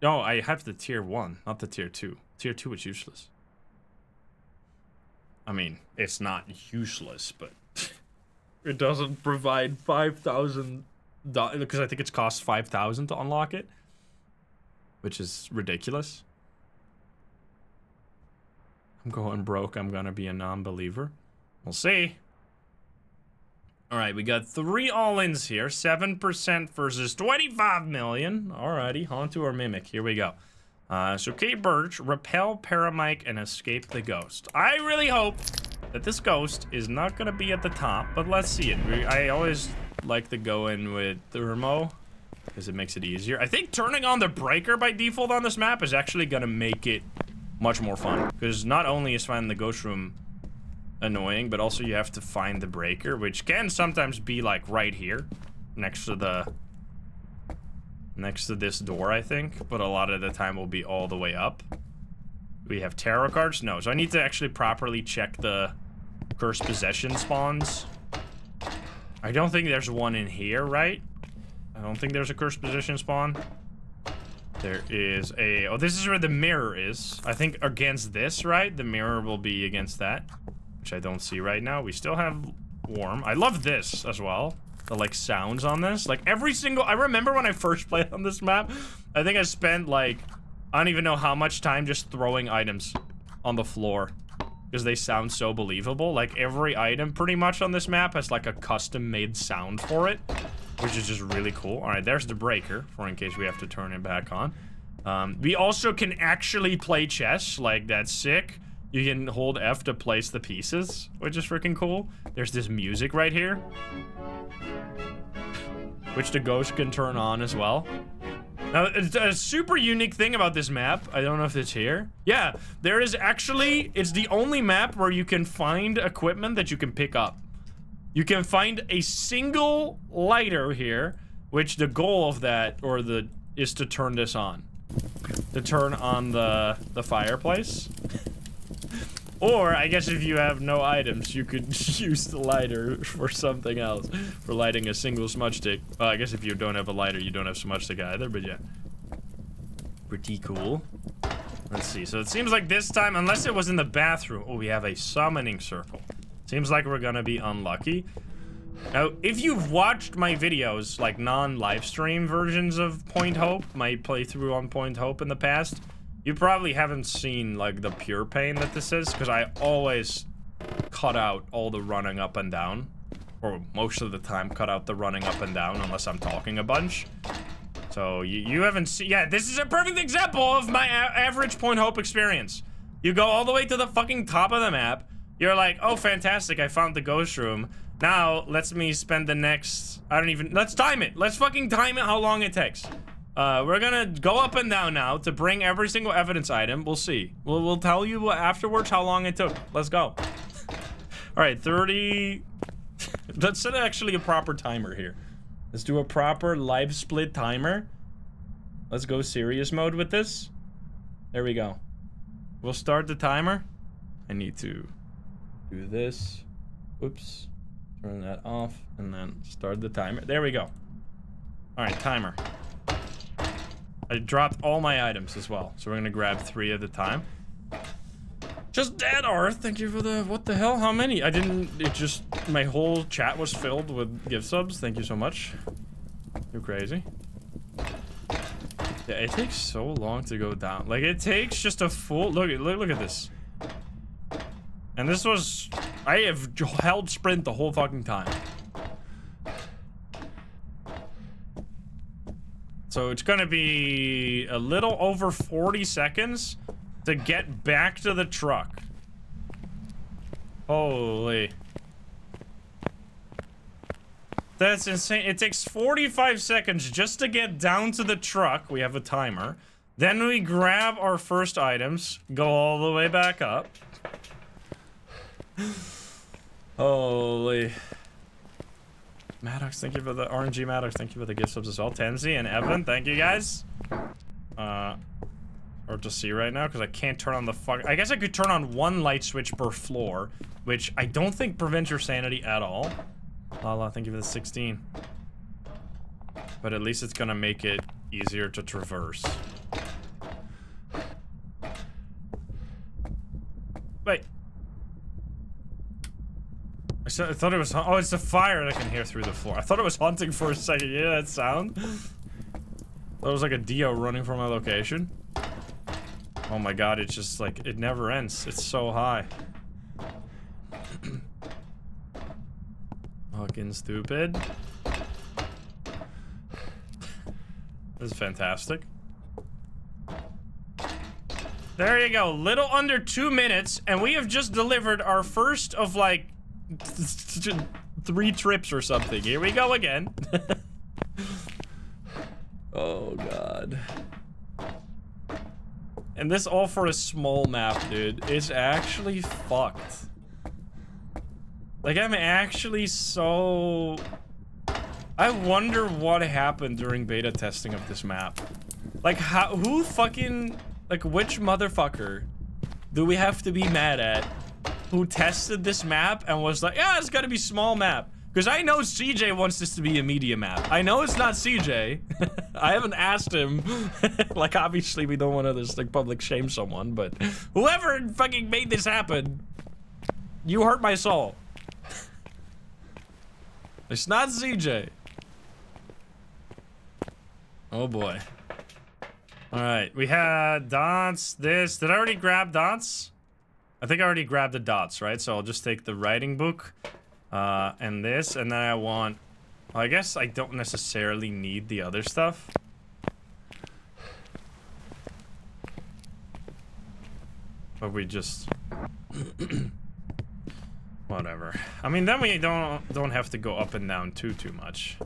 No, I have the tier 1, not the tier 2. Tier 2 is useless. I mean, it's not useless, but it doesn't provide $5,000 because I think it's cost $5,000 to unlock it, which is ridiculous. I'm going broke. I'm gonna be a non-believer. We'll see. All right, we got 3 all-ins here. 7% versus 25 million. Alrighty, Hantu or Mimic. Here we go. So Kate Birch, repel, paramike, and escape the ghost. I really hope that this ghost is not gonna be at the top, but let's see it. I always like to go in with thermo because it makes it easier. I think turning on the breaker by default on this map is actually gonna make it much more fun, because not only is finding the ghost room annoying, but also you have to find the breaker, which can sometimes be like right here next to this door, I think, but a lot of the time will be all the way up. We have tarot cards? No, so I need to actually properly check the cursed possession spawns. I don't think there's one in here, right? I don't think there's a cursed possession spawn. There is a... Oh, this is where the mirror is. I think against this, right? The mirror will be against that, which I don't see right now. We still have warm. I love this as well. The, like, sounds on this. Like, every single... I remember when I first played on this map, I think I spent, like... I don't even know how much time just throwing items on the floor, because they sound so believable. Like, every item pretty much on this map has, like, a custom-made sound for it, which is just really cool. All right, there's the breaker, for in case we have to turn it back on. We also can actually play chess. Like, that's sick. You can hold F to place the pieces, which is freaking cool. There's this music right here, which the ghost can turn on as well. Now, a super unique thing about this map, I don't know if it's here. Yeah, there is actually, it's the only map where you can find equipment that you can pick up. You can find a single lighter here, which the goal of that, or is to turn this on. To turn on the fireplace. Or, I guess if you have no items, you could use the lighter for something else. For lighting a single smudge stick. Well, I guess if you don't have a lighter, you don't have smudge stick either, but yeah. Pretty cool. Let's see. So it seems like this time, unless it was in the bathroom... Oh, we have a summoning circle. Seems like we're gonna be unlucky. Now, if you've watched my videos, like non-livestream versions of Point Hope, my playthrough on Point Hope in the past... You probably haven't seen, like, the pure pain that this is, because I always cut out all the running up and down. Or most of the time cut out the running up and down, unless I'm talking a bunch. So, you haven't seen... Yeah, this is a perfect example of my average Point Hope experience. You go all the way to the fucking top of the map. You're like, oh, fantastic, I found the ghost room. Now, let me spend the next... Let's time it. Let's fucking time it how long it takes. We're gonna go up and down now to bring every single evidence item. We'll see. We'll tell you afterwards how long it took. Let's go. All right, 30. Let's set actually a proper timer here. Let's do a proper live split timer. Let's go serious mode with this. There we go. We'll start the timer. I need to do this. Oops. Turn that off and then start the timer. There we go. All right, timer. I dropped all my items as well, so we're gonna grab 3 at a time. Just dead, Arth. Thank you for the, what the hell? How many? I didn't, it just, my whole chat was filled with gift subs. Thank you so much. You're crazy. Yeah, it takes so long to go down. Like, it takes just a full, look at this. And this was, I have held sprint the whole fucking time. So it's gonna be a little over 40 seconds to get back to the truck. Holy. That's insane. It takes 45 seconds just to get down to the truck. We have a timer. Then we grab our first items, go all the way back up. Holy. Maddox, thank you for the RNG Maddox. Thank you for the gift subs as well. Tenzi and Evan, thank you guys. Or to see right now because I can't turn on the fuck. I guess I could turn on one light switch per floor, which I don't think prevents your sanity at all. Lala, thank you for the 16. But at least it's gonna make it easier to traverse. Wait. I thought it was, oh, it's the fire that I can hear through the floor. I thought it was hunting for a second. You hear that sound? That was like a Dio running from my location. Oh my god, it's just like, it never ends. It's so high. Fucking stupid. This is fantastic. There you go. Little under 2 minutes, and we have just delivered our first of like 3 trips or something. Here we go again. Oh god. And this all for a small map, dude. It's actually fucked. Like, I'm actually so... I wonder what happened during beta testing of this map. Like, who fucking... Like, which motherfucker do we have to be mad at who tested this map and was like, yeah, it's gotta be small map. Because I know CJ wants this to be a media map. I know it's not CJ. I haven't asked him. Like, obviously, we don't want to just, like, public shame someone, but whoever fucking made this happen, you hurt my soul. It's not CJ. Oh, boy. All right, we had dots, this. Did I already grab dots? I think I already grabbed the dots, right? So I'll just take the writing book. And this, and then I want... Well, I guess I don't necessarily need the other stuff. But we just... Whatever. I mean, then we don't have to go up and down too much.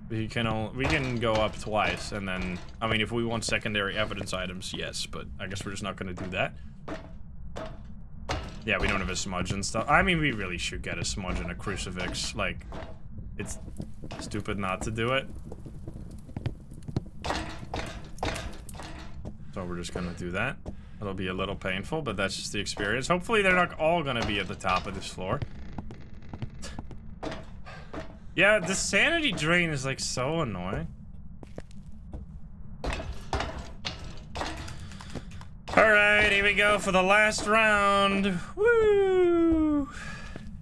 We can go up twice, and then... I mean, if we want secondary evidence items, yes, but I guess we're just not gonna do that. Yeah, we don't have a smudge and stuff. I mean, we really should get a smudge and a crucifix. Like, it's stupid not to do it. So we're just gonna do that. It'll be a little painful, but that's just the experience. Hopefully they're not all gonna be at the top of this floor. Yeah, the sanity drain is like so annoying. Alright, here we go for the last round. Woo!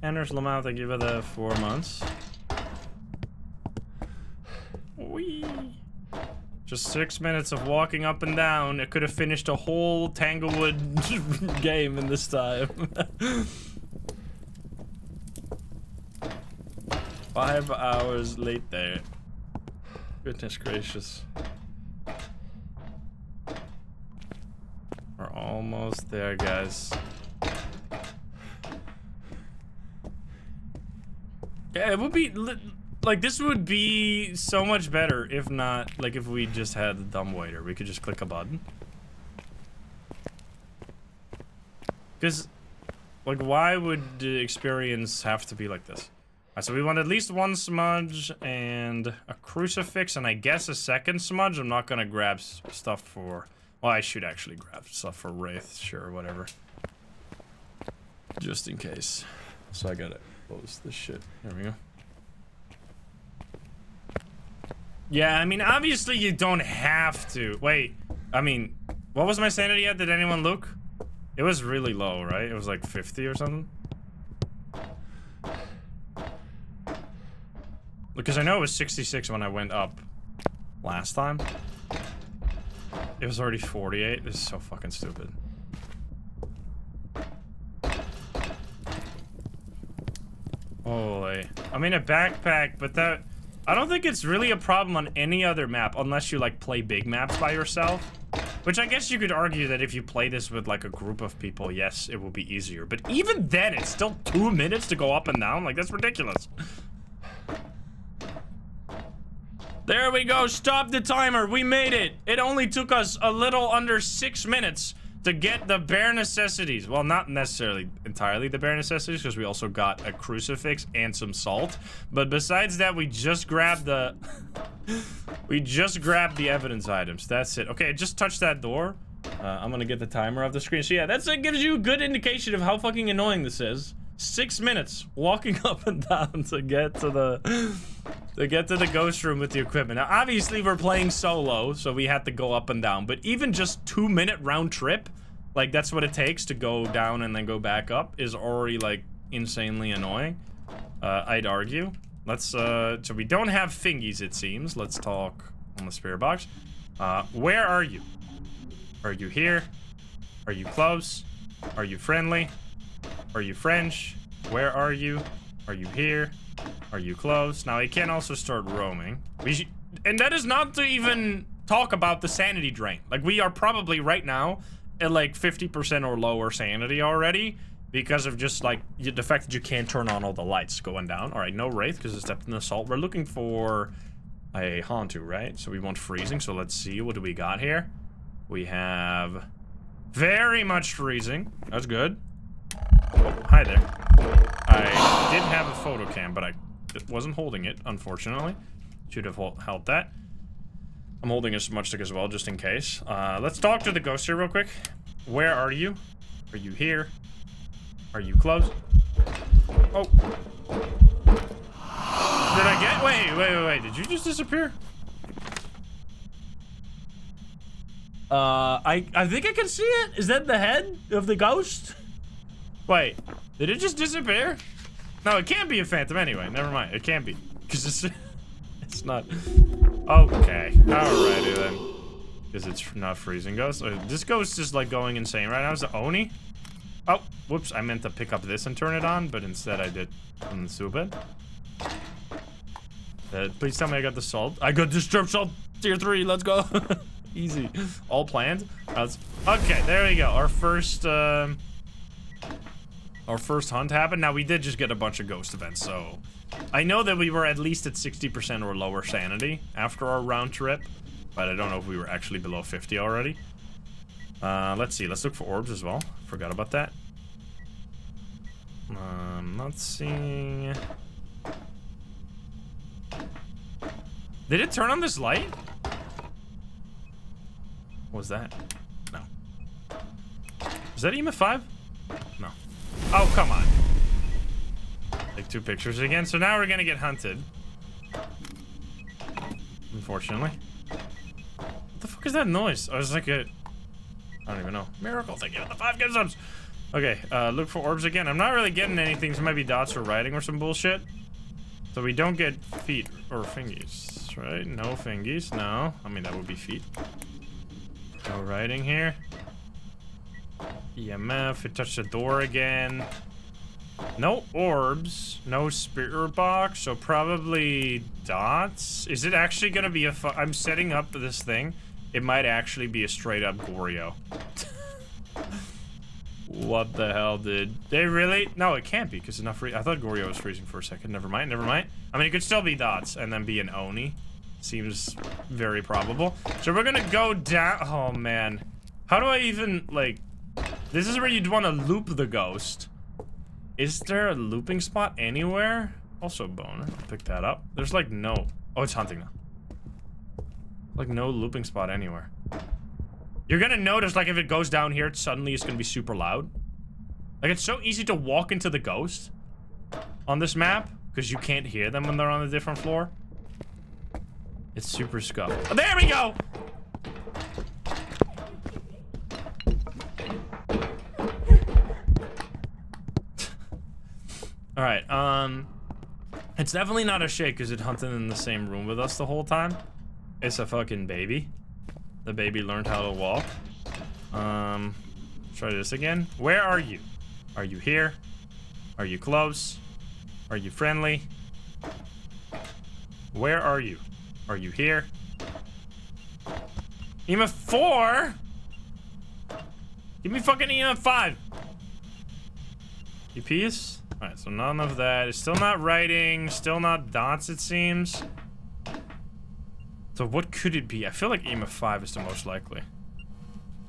Anders Lamau, thank you for the 4 months. Whee! Just 6 minutes of walking up and down. It could have finished a whole Tanglewood game in this time. 5 hours late there. Goodness gracious. We're almost there, guys. Yeah, it would be like this would be so much better if not like if we just had the dumbwaiter. We could just click a button. Because like why would the experience have to be like this? Alright, so we want at least 1 smudge and a crucifix and I guess a second smudge. I'm not gonna grab stuff for... Well, I should actually grab stuff for Wraith, sure, whatever. Just in case. So I gotta close this shit. There we go. Yeah, I mean, obviously you don't have to. Wait, I mean, what was my sanity at? Did anyone look? It was really low, right? It was like 50 or something. Because I know it was 66 when I went up last time. It was already 48. This is so fucking stupid. Holy. I mean, a backpack, but that... I don't think it's really a problem on any other map unless you, like, play big maps by yourself. Which I guess you could argue that if you play this with, like, a group of people, yes, it will be easier. But even then, it's still 2 minutes to go up and down. Like, that's ridiculous. There we go. Stop the timer. We made it. It only took us a little under 6 minutes to get the bare necessities. Well, not necessarily entirely the bare necessities, because we also got a crucifix and some salt. But besides that, we just grabbed the... we just grabbed the evidence items. That's it. Okay, just touch that door. I'm gonna get the timer off the screen. So yeah, that gives you a good indication of how fucking annoying this is. 6 minutes walking up and down to get to the ghost room with the equipment. Now, obviously, we're playing solo, so we had to go up and down. But even just 2-minute round trip, like that's what it takes to go down and then go back up, is already like insanely annoying. I'd argue. Let's so we don't have fingies, it seems. Let's talk on the spirit box. Where are you? Are you here? Are you close? Are you friendly? Are you French? Where are you? Are you here? Are you close? Now, he can also start roaming. And that is not to even talk about the sanity drain. Like, we are probably right now at like 50% or lower sanity already because of just like the fact that you can't turn on all the lights going down. All right, no wraith because it stepped in the salt. We're looking for a Hantu, right? So we want freezing. So let's see, what do we got here? We have very much freezing. That's good. Oh, hi there. I did have a photo cam, but I wasn't holding it, unfortunately. Should have held that. I'm holding a smudge stick as well, just in case. Let's talk to the ghost here real quick. Where are you? Are you here? Are you close? Oh. Did I get... Wait. Did you just disappear? I think I can see it. Is that the head of the ghost? Wait, did it just disappear? No, it can't be a phantom anyway. Never mind, it can't be. Because it's not... Okay, alrighty then. Because it's not freezing ghost. This ghost is like going insane right now. Is it Oni? Oh, whoops, I meant to pick up this and turn it on, but instead I did something stupid. Please tell me I got the salt. I got disturbed salt tier 3, let's go. Easy. All planned. Okay, there we go. Our first hunt happened. Now, we did just get a bunch of ghost events, so... I know that we were at least at 60% or lower sanity after our round trip, but I don't know if we were actually below 50 already. Let's see. Let's look for orbs as well. Forgot about that. Not seeing... Did it turn on this light? What was that? No. Is that EMF 5? No. Oh, come on. Take 2 pictures again. So now we're gonna get hunted. Unfortunately. What the fuck is that noise? I was like a... I don't even know. Miracle, thank you for the 5 gift subs. Okay, look for orbs again. I'm not really getting anything. So it might be dots or writing or some bullshit. So we don't get feet or fingies, right? No fingies, no. I mean, that would be feet. No writing here. EMF, it touched the door again. No orbs, no spirit box, so probably dots. Is it actually gonna be I'm setting up this thing. It might actually be a straight up Goryo. What the hell, dude? They really? No, it can't be because it's not free. I thought Goryo was freezing for a second. Never mind, never mind. I mean, it could still be dots and then be an Oni. Seems very probable. So we're gonna go down. Oh man, how do I even like? This is where you'd want to loop the ghost. Is there a looping spot anywhere? Also boner. I'll pick that up. There's like no... Oh, it's hunting now. Like no looping spot anywhere. You're gonna notice like if it goes down here, suddenly it's gonna be super loud. Like it's so easy to walk into the ghost on this map because you can't hear them when they're on a different floor. It's super scuffed. Oh, there we go! Alright, it's definitely not a shake because it hunted in the same room with us the whole time. It's a fucking baby. The baby learned how to walk. Try this again. Where are you? Are you here? Are you close? Are you friendly? Where are you? Are you here? EMF 4? Give me fucking EMF 5. You peace? Alright, so none of that. It's still not writing. Still not dots, it seems. So what could it be? I feel like EMF 5 is the most likely.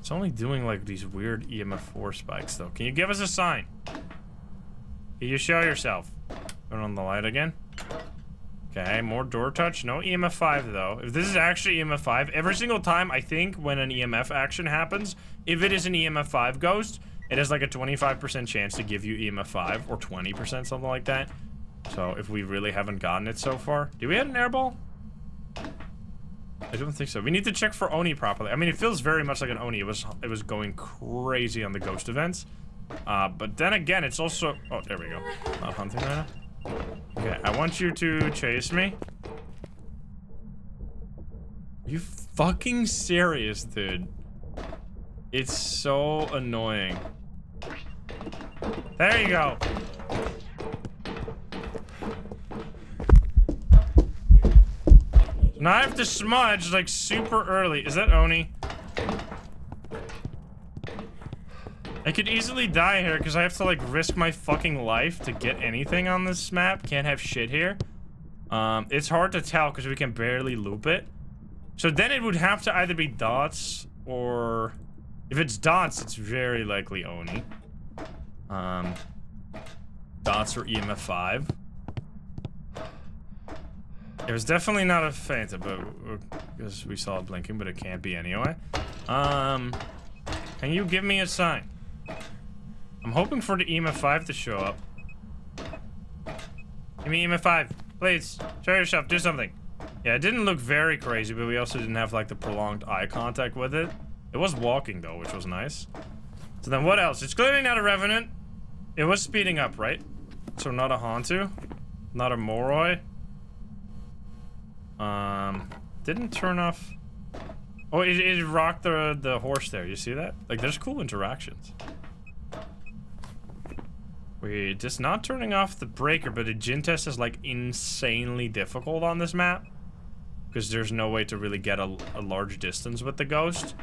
It's only doing like these weird EMF 4 spikes though. Can you give us a sign? Can you show yourself? Turn on the light again. Okay, more door touch. No EMF 5 though. If this is actually EMF 5, every single time I think when an EMF action happens, if it is an EMF 5 ghost, it has like a 25% chance to give you EMF 5 or 20%, something like that. So if we really haven't gotten it so far. Do we have an airball? I don't think so. We need to check for Oni properly. I mean, it feels very much like an Oni. It was going crazy on the ghost events. But then again, it's also... Oh, there we go. Not hunting right now. Okay, I want you to chase me. Are you fucking serious, dude? It's so annoying. There you go. Now I have to smudge like super early. Is that Oni? I could easily die here because I have to like risk my fucking life to get anything on this map. Can't have shit here. It's hard to tell because we can barely loop it. So then it would have to either be dots or... If it's dots, it's very likely Oni. Dots or EMF 5. It was definitely not a Phantom, but because we saw it blinking, but it can't be anyway. Can you give me a sign? I'm hoping for the EMF 5 to show up. Give me EMF 5, please. Show yourself, do something. Yeah, it didn't look very crazy, but we also didn't have like the prolonged eye contact with it. It was walking though, which was nice. So then what else? It's clearly not a Revenant. It was speeding up, right? So not a Hantu. Not a Moroi. Didn't turn off. Oh, it rocked the horse there. You see that? Like, there's cool interactions. We're just not turning off the breaker, but the Jin test is like insanely difficult on this map because there's no way to really get a large distance with the ghost.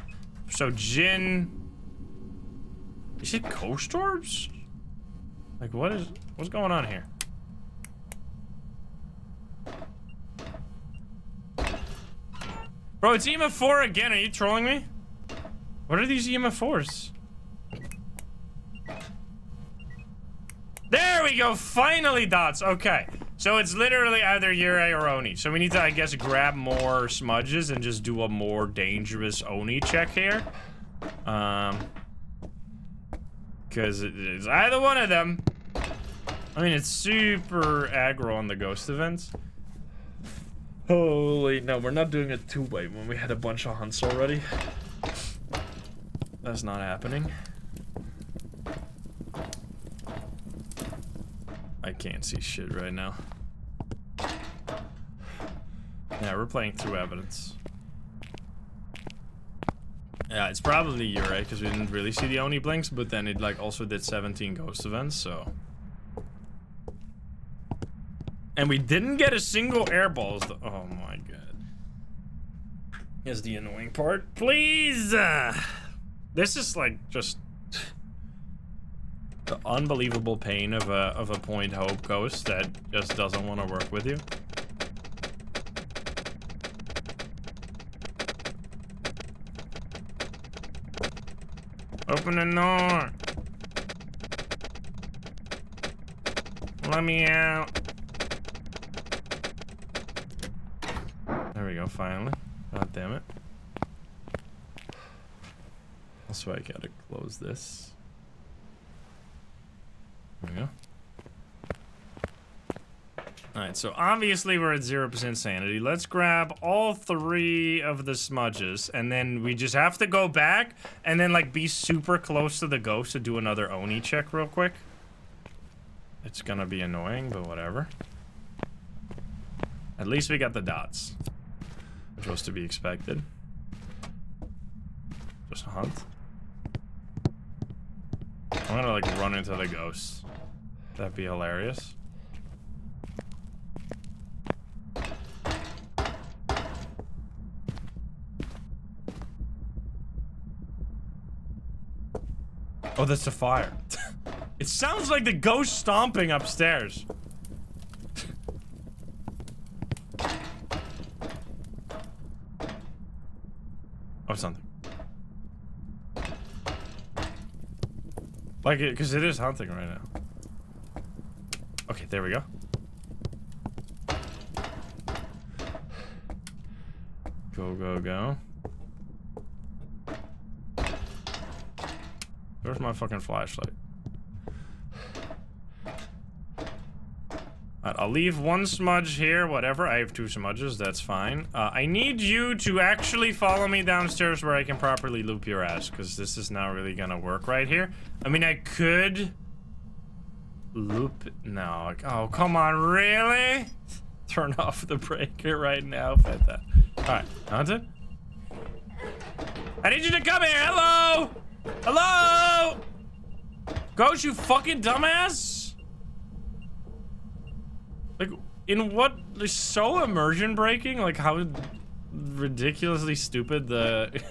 So Jin, is it ghost orbs? Like, what's going on here? Bro, it's EMF 4 again. Are you trolling me? What are these EMF 4s? There we go. Finally dots. Okay. So it's literally either Yurei or Oni. So we need to, I guess, grab more smudges and just do a more dangerous Oni check here. Because it's either one of them. I mean, it's super aggro on the ghost events. Holy, no, we're not doing a two-way when we had a bunch of hunts already. That's not happening. I can't see shit right now. Yeah, we're playing through evidence. Yeah, it's probably Yurei because we didn't really see the Oni blinks, but then it like also did 17 ghost events, so. And we didn't get a single airball. Oh my god. Here's the annoying part. Please! This is like just the unbelievable pain of a point hope ghost that just doesn't want to work with you. Open the door! Let me out! There we go, finally. God damn it. That's why I gotta close this. There we go. Alright, so obviously we're at 0% sanity. Let's grab all 3 of the smudges, and then we just have to go back and then like be super close to the ghost to do another Oni check real quick. It's gonna be annoying, but whatever. At least we got the dots, which was to be expected. Just a hunt. I'm gonna like run into the ghosts. That'd be hilarious. Oh, that's the fire. It sounds like the ghost stomping upstairs. Oh, something. Like it, because it is hunting right now. Okay, there we go. Go, go, go. Where's my fucking flashlight? Alright, I'll leave one smudge here, whatever. I have 2 smudges, that's fine. I need you to actually follow me downstairs where I can properly loop your ass, because this is not really gonna work right here. I mean, I could... loop... No. Like, oh, come on, really? Turn off the breaker right now. Alright, hunted? I need you to come here! Hello! Hello! Ghost, you fucking dumbass! Like, in what is so immersion breaking? Like, how ridiculously stupid the...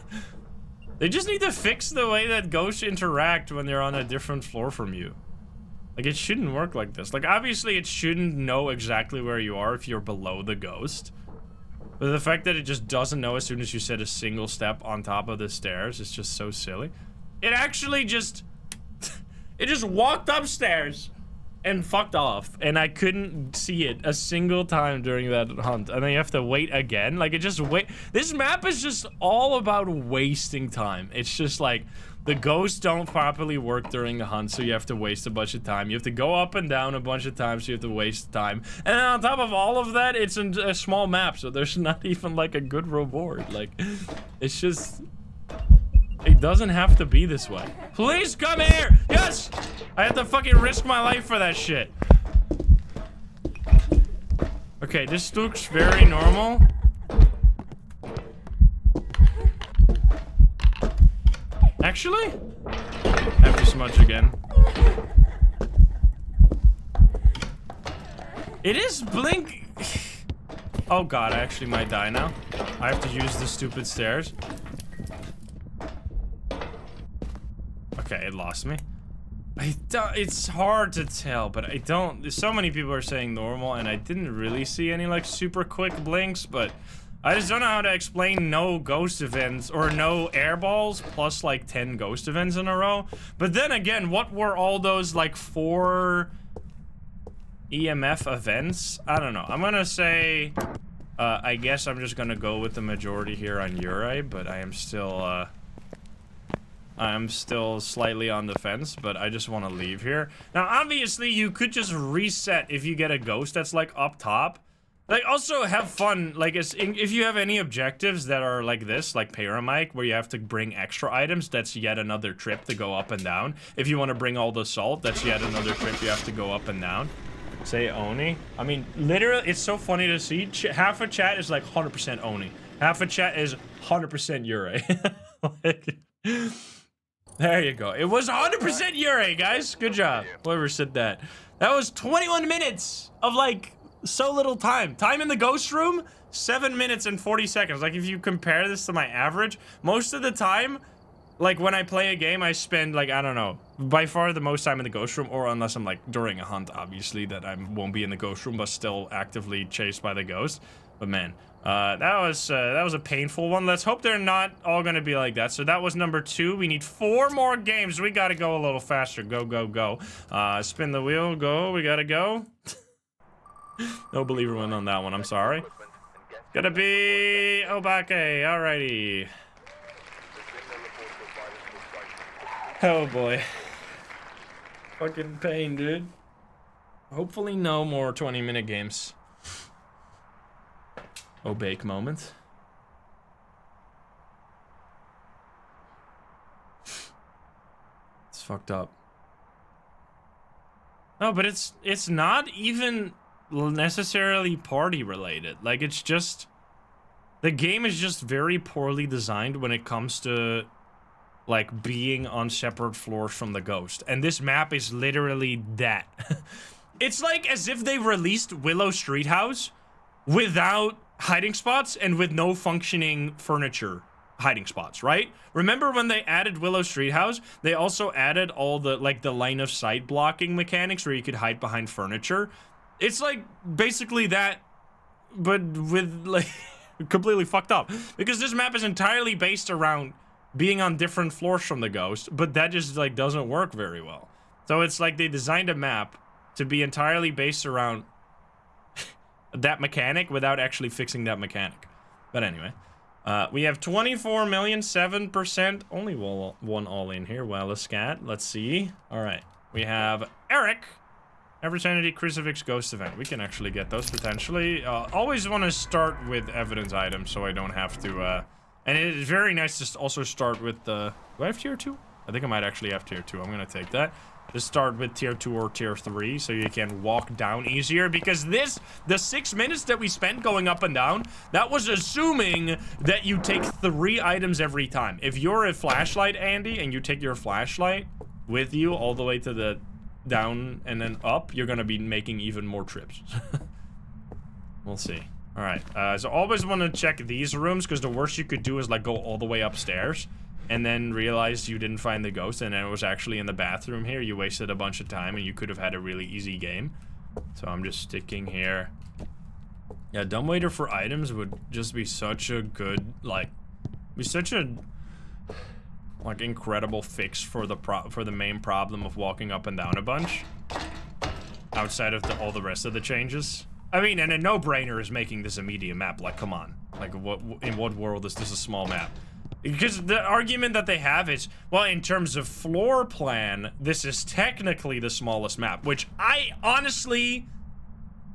They just need to fix the way that ghosts interact when they're on a different floor from you. Like, it shouldn't work like this. Like, obviously it shouldn't know exactly where you are if you're below the ghost. But the fact that it just doesn't know as soon as you set a single step on top of the stairs is just so silly. It actually just... it just walked upstairs and fucked off, and I couldn't see it a single time during that hunt, and then you have to wait again. Like, it just this map is just all about wasting time. It's just like the ghosts don't properly work during the hunt, so you have to waste a bunch of time. You have to go up and down a bunch of times, so you have to waste time, and then on top of all of that, it's a small map, so there's not even like a good reward. Like, it's just... it doesn't have to be this way. Please come here! Yes! I have to fucking risk my life for that shit. Okay, this looks very normal. Actually? I have to smudge again. It is blink... Oh god, I actually might die now. I have to use the stupid stairs. Okay, it lost me. It's hard to tell, but I don't... So many people are saying normal, and I didn't really see any, like, super quick blinks, but... I just don't know how to explain no ghost events, or no airballs, plus, like, 10 ghost events in a row. But then again, what were all those, like, 4... EMF events? I don't know. I'm gonna say... I guess I'm just gonna go with the majority here on Uri, but I am still, I'm still slightly on the fence, but I just want to leave here. Now, obviously, you could just reset if you get a ghost that's, like, up top. Like, also have fun, like, if you have any objectives that are like this, like Paramike, where you have to bring extra items, that's yet another trip to go up and down. If you want to bring all the salt, that's yet another trip you have to go up and down. Say Oni. I mean, literally, it's so funny to see. Half a chat is, like, 100% Oni. Half a chat is 100% Uri. Like... There you go. It was 100% Uri, guys. Good job. Whoever said that. That was 21 minutes of, like, so little time. Time in the ghost room, 7 minutes and 40 seconds. Like, if you compare this to my average, most of the time, like, when I play a game, I spend, like, I don't know, by far the most time in the ghost room, or unless I'm, like, during a hunt, obviously, that I won't be in the ghost room, but still actively chased by the ghost. But, man, that was a painful one. Let's hope they're not all gonna be like that. So that was number 2. We need 4 more games. We gotta go a little faster. Go, go, go. Spin the wheel. Go. We gotta go. No believer went on that one. I'm sorry. Gotta be Obake. Alrighty. Oh, boy. Fucking pain, dude. Hopefully no more 20-minute games. Obake moment. It's fucked up. No, but it's not even necessarily party related. Like, it's just... The game is just very poorly designed when it comes to, like, being on separate floors from the ghost. And this map is literally that. It's like as if they released Willow Street House without hiding spots and with no functioning furniture hiding spots, right? Remember when they added Willow Street House, they also added all the, like, the line of sight blocking mechanics where you could hide behind furniture. It's like basically that, but with, like... completely fucked up, because this map is entirely based around being on different floors from the ghost, but that just, like, doesn't work very well. So it's like they designed a map to be entirely based around that mechanic without actually fixing that mechanic. But anyway, we have 24,007%. Only one all in here. Well, a scat. Let's see. All right, we have Eric. Average Entity, Crucifix, Ghost Event. We can actually get those potentially. Always want to start with evidence items so I don't have to, and it is very nice to also start with the... Do I have tier 2? I think I might actually have tier 2. I'm going to take that. Just start with tier 2 or tier 3 so you can walk down easier, because the 6 minutes that we spent going up and down, that was assuming that you take 3 items every time. If you're a flashlight, Andy, and you take your flashlight with you all the way to the... down and then up, you're gonna be making even more trips. We'll see. All right, so always want to check these rooms, because the worst you could do is, like, go all the way upstairs and then realize you didn't find the ghost and then it was actually in the bathroom here. You wasted a bunch of time and you could have had a really easy game. So I'm just sticking here. Yeah, dumbwaiter for items would just be such a good, like, be such a... like, incredible fix for the main problem of walking up and down a bunch, outside of all the rest of the changes. I mean, and a no-brainer is making this a medium map. Like, come on, like, in what world is this a small map? Because the argument that they have is, well, in terms of floor plan, this is technically the smallest map, which I honestly,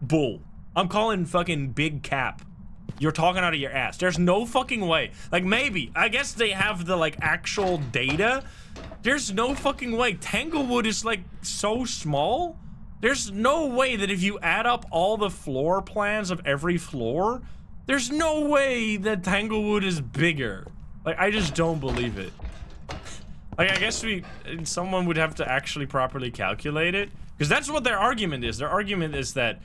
bull. I'm calling fucking big cap. You're talking out of your ass. There's no fucking way. Like, maybe. I guess they have the, like, actual data. There's no fucking way. Tanglewood is, like, so small. There's no way that if you add up all the floor plans of every floor, there's no way that Tanglewood is bigger. Like, I just don't believe it. Like, I guess someone would have to actually properly calculate it. Because that's what their argument is. Their argument is that,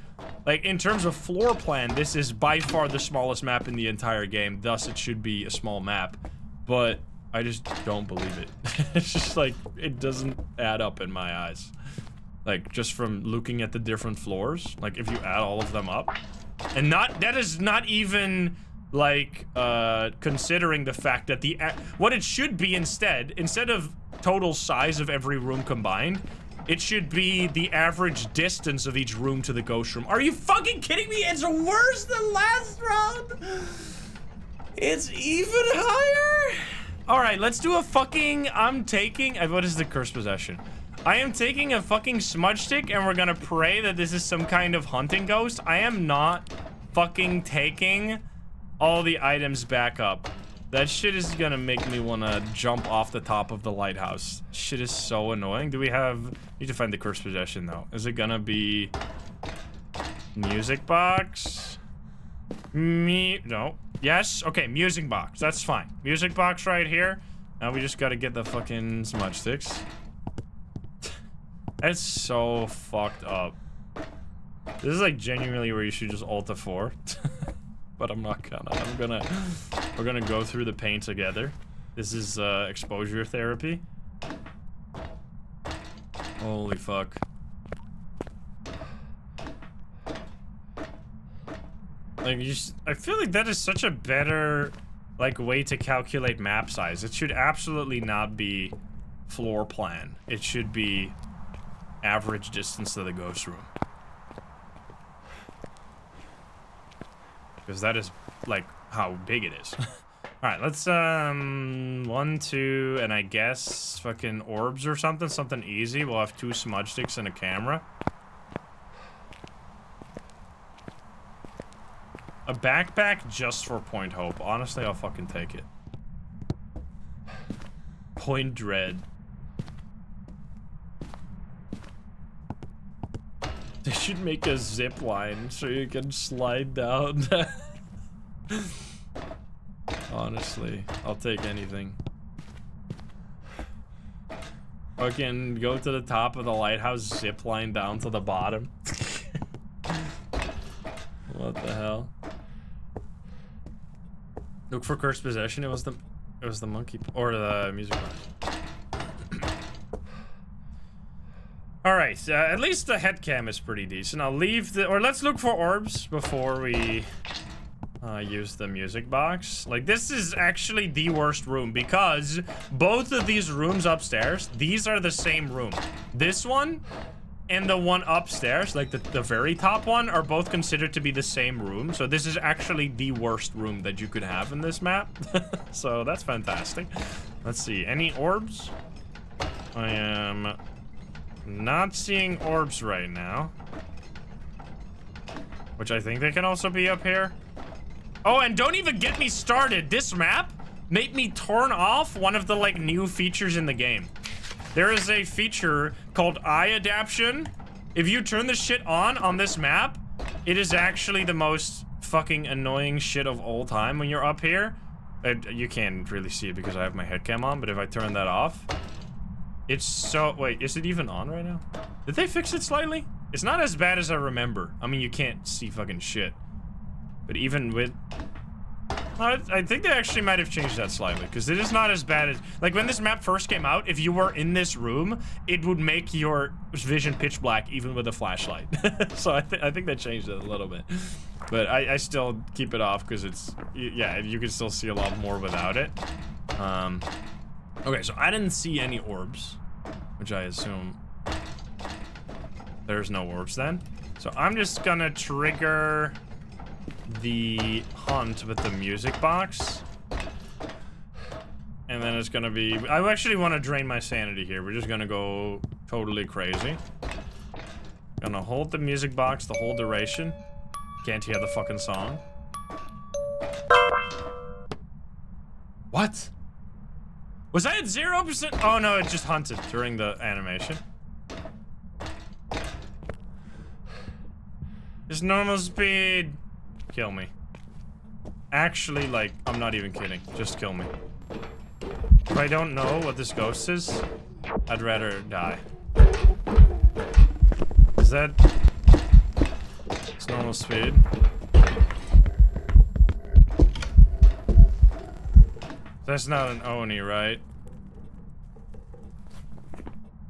like, in terms of floor plan, this is by far the smallest map in the entire game. Thus, it should be a small map. But I just don't believe it. It's just, like, it doesn't add up in my eyes. Like, just from looking at the different floors. Like, if you add all of them up. And that is not even, like, considering the fact that what it should be instead of total size of every room combined, it should be the average distance of each room to the ghost room. Are you fucking kidding me? It's worse than last round. It's even higher. All right, let's do a fucking, what is the cursed possession? I am taking a fucking smudge stick and we're gonna pray that this is some kind of hunting ghost. I am not fucking taking all the items back up. That shit is gonna make me wanna jump off the top of the lighthouse. Shit is so annoying. Do we need to find the cursed possession though. Is it gonna be music box? No. Yes? Okay, music box. That's fine. Music box right here. Now we just gotta get the fucking smudge sticks. That's so fucked up. This is like genuinely where you should just alt F4. But I'm not gonna. We're gonna go through the pain together. This is exposure therapy. Holy fuck. Like, I feel like that is such a better, like, way to calculate map size. It should absolutely not be floor plan. It should be average distance to the ghost room. Because that is, like, how big it is. Alright, let's, 1, 2, and I guess fucking orbs or something. Something easy. We'll have 2 smudge sticks and a camera. A backpack just for Point Hope. Honestly, I'll fucking take it. Point Dread. They should make a zip line so you can slide down. Honestly, I'll take anything. Fucking go to the top of the lighthouse, zip line down to the bottom. What the hell? Look for cursed possession. It was the monkey or the music box. All right, at least the head cam is pretty decent. I'll leave the, or let's look for orbs before we use the music box. Like, this is actually the worst room because both of these rooms upstairs, these are the same room. This one and the one upstairs, like the very top one, are both considered to be the same room. So this is actually the worst room that you could have in this map. So that's fantastic. Let's see, any orbs? I am not seeing orbs right now. Which I think they can also be up here. Oh, and don't even get me started. This map made me turn off one of the, like, new features in the game. There is a feature called eye adaptation. If you turn this shit on this map, it is actually the most fucking annoying shit of all time when you're up here. You can't really see it because I have my head cam on, but if I turn that off, it's so... Wait, is it even on right now? Did they fix it slightly? It's not as bad as I remember. I mean, you can't see fucking shit. But even with... I think they actually might have changed that slightly, because it is not as bad as... Like, when this map first came out, if you were in this room, it would make your vision pitch black, even with a flashlight. So I think they changed it a little bit. But I still keep it off, because it's... Yeah, you can still see a lot more without it. Okay, so I didn't see any orbs, which I assume there's no orbs then. So I'm just gonna trigger the hunt with the music box. And then it's gonna be... I actually want to drain my sanity here. We're just gonna go totally crazy. Gonna hold the music box the whole duration. Can't hear the fucking song. What? Was I at 0%? Oh no, it just hunted during the animation. Just normal speed. Kill me. Actually, like, I'm not even kidding. Just kill me. If I don't know what this ghost is, I'd rather die. Is that... It's normal speed. That's not an Oni, right?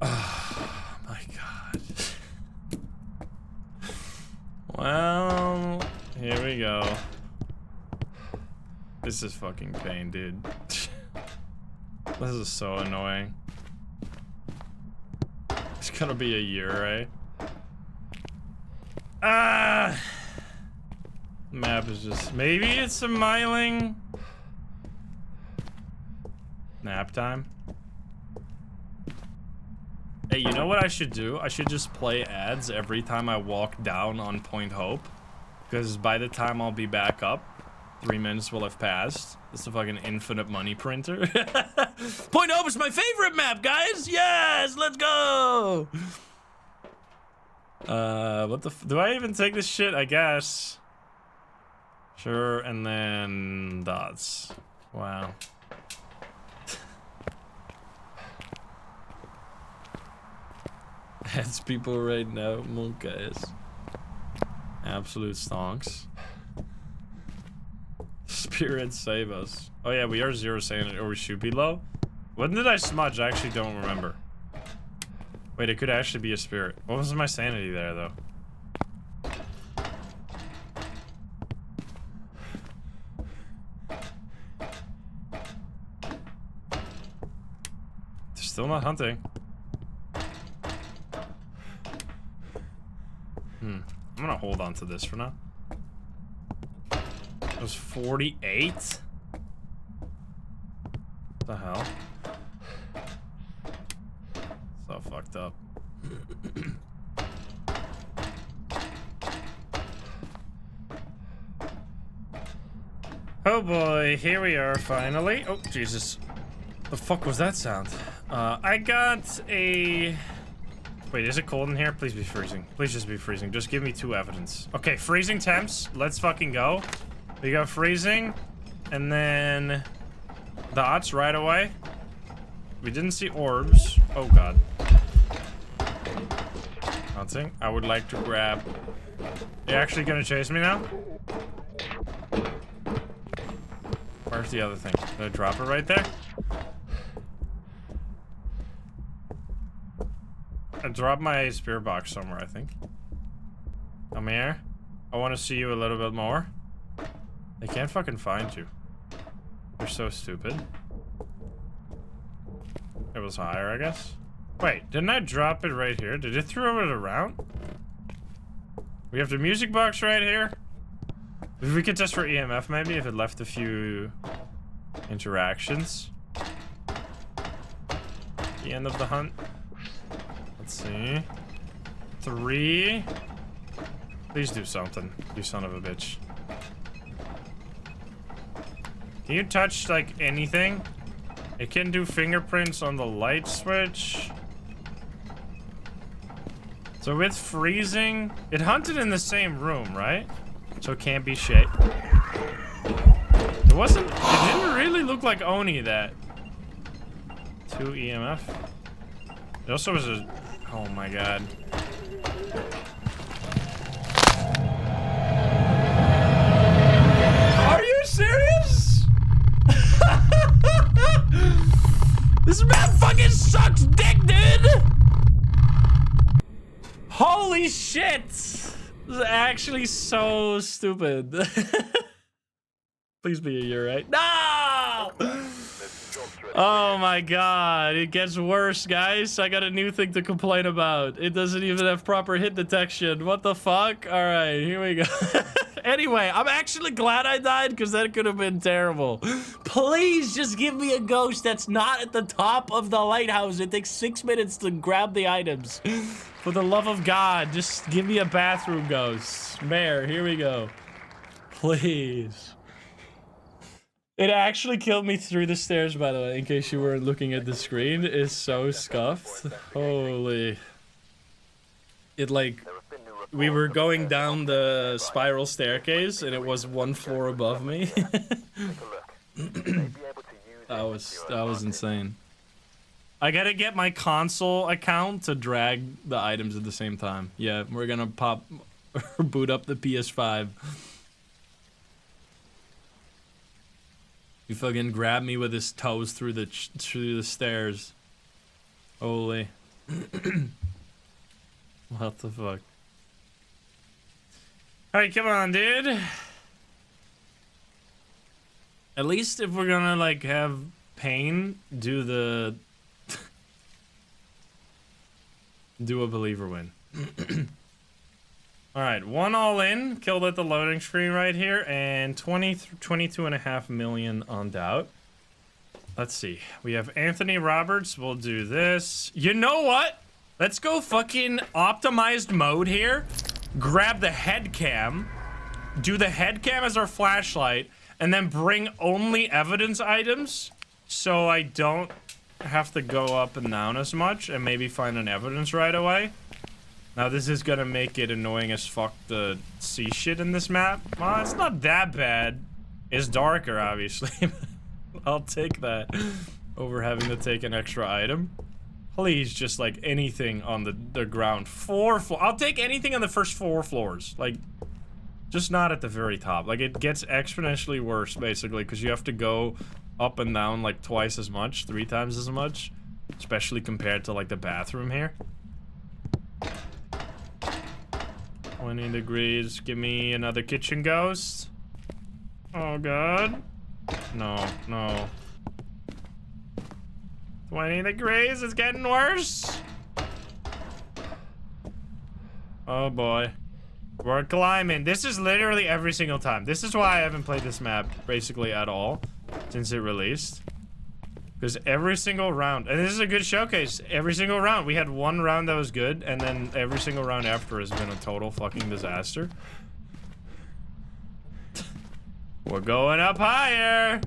Oh my god. Well, here we go. This is fucking pain, dude. This is so annoying. It's gonna be a year, right? Ah! Map is just... Maybe it's a miling... Nap time. Hey, you know what I should do? I should just play ads every time I walk down on Point Hope. Because by the time I'll be back up, 3 minutes will have passed. It's a fucking infinite money printer. Point Hope is my favorite map, guys! Yes! Let's go! What the f- Do I even take this shit? I guess. Sure, and then... dots. Wow. That's people right now, guys. Absolute stonks. Spirit save us. Oh yeah, we are 0 sanity, or we should be low. When did I smudge? I actually don't remember. Wait, it could actually be a spirit. What was my sanity there, though? They're still not hunting. I'm gonna hold on to this for now. It was 48? What the hell? So fucked up. Oh boy, here we are finally. Oh, Jesus. The fuck was that sound? I got a Wait, is it cold in here? Please be freezing. Please just be freezing. Just give me 2 evidence. Okay, freezing temps. Let's fucking go. We got freezing. And then dots right away. We didn't see orbs. Oh god. Nothing. I would like to grab. You actually gonna chase me now? Where's the other thing? Did I drop it right there? I dropped my spirit box somewhere, I think. Come here. I want to see you a little bit more. They can't fucking find you. They're so stupid. It was higher, I guess. Wait, didn't I drop it right here? Did it throw it around? We have the music box right here. If we could test for EMF, maybe, if it left a few interactions. The end of the hunt. Let's see. 3. Please do something, you son of a bitch. Can you touch, like, anything? It can do fingerprints on the light switch. So with freezing, it hunted in the same room, right? So it can't be shit. It didn't really look like Oni that. 2 EMF. It also was a, oh my god. Are you serious? This map fucking sucks dick, dude! Holy shit! This is actually so stupid. Please be a year, right? No! Oh my god, it gets worse, guys. I got a new thing to complain about. It doesn't even have proper hit detection. What the fuck? Alright, here we go. Anyway, I'm actually glad I died because that could have been terrible. Please just give me a ghost that's not at the top of the lighthouse. It takes 6 minutes to grab the items. For the love of God, just give me a bathroom ghost. Mayor, here we go. Please. It actually killed me through the stairs, by the way, in case you weren't looking at the screen. It's so scuffed. Holy. It, like, we were going down the spiral staircase, and it was 1 floor above me. That was insane. I gotta get my console account to drag the items at the same time. Yeah, we're gonna boot up the PS5. He fucking grabbed me with his toes through the stairs. Holy. What the fuck? Alright, come on, dude. At least if we're gonna, like, have pain, do the... do a believer win. Alright, 1 all in, killed at the loading screen right here, and 22.5 million on doubt. Let's see. We have Anthony Roberts. We'll do this. You know what? Let's go fucking optimized mode here. Grab the head cam. Do the head cam as our flashlight. And then bring only evidence items. So I don't have to go up and down as much. And maybe find an evidence right away. Now this is gonna make it annoying as fuck to see shit in this map. Well, it's not that bad. It's darker, obviously. I'll take that over having to take an extra item. Please, just like anything on the ground. 4 floors. I'll take anything on the first 4 floors. Like, just not at the very top. Like, it gets exponentially worse, basically, because you have to go up and down like twice as much, 3 times as much. Especially compared to like the bathroom here. 20 degrees. Give me another kitchen ghost. Oh god. No, no. 20 degrees, it's getting worse. Oh boy. We're climbing. This is literally every single time. This is why I haven't played this map basically at all since it released. Because every single round, and this is a good showcase, every single round, we had 1 round that was good, and then every single round after has been a total fucking disaster. We're going up higher.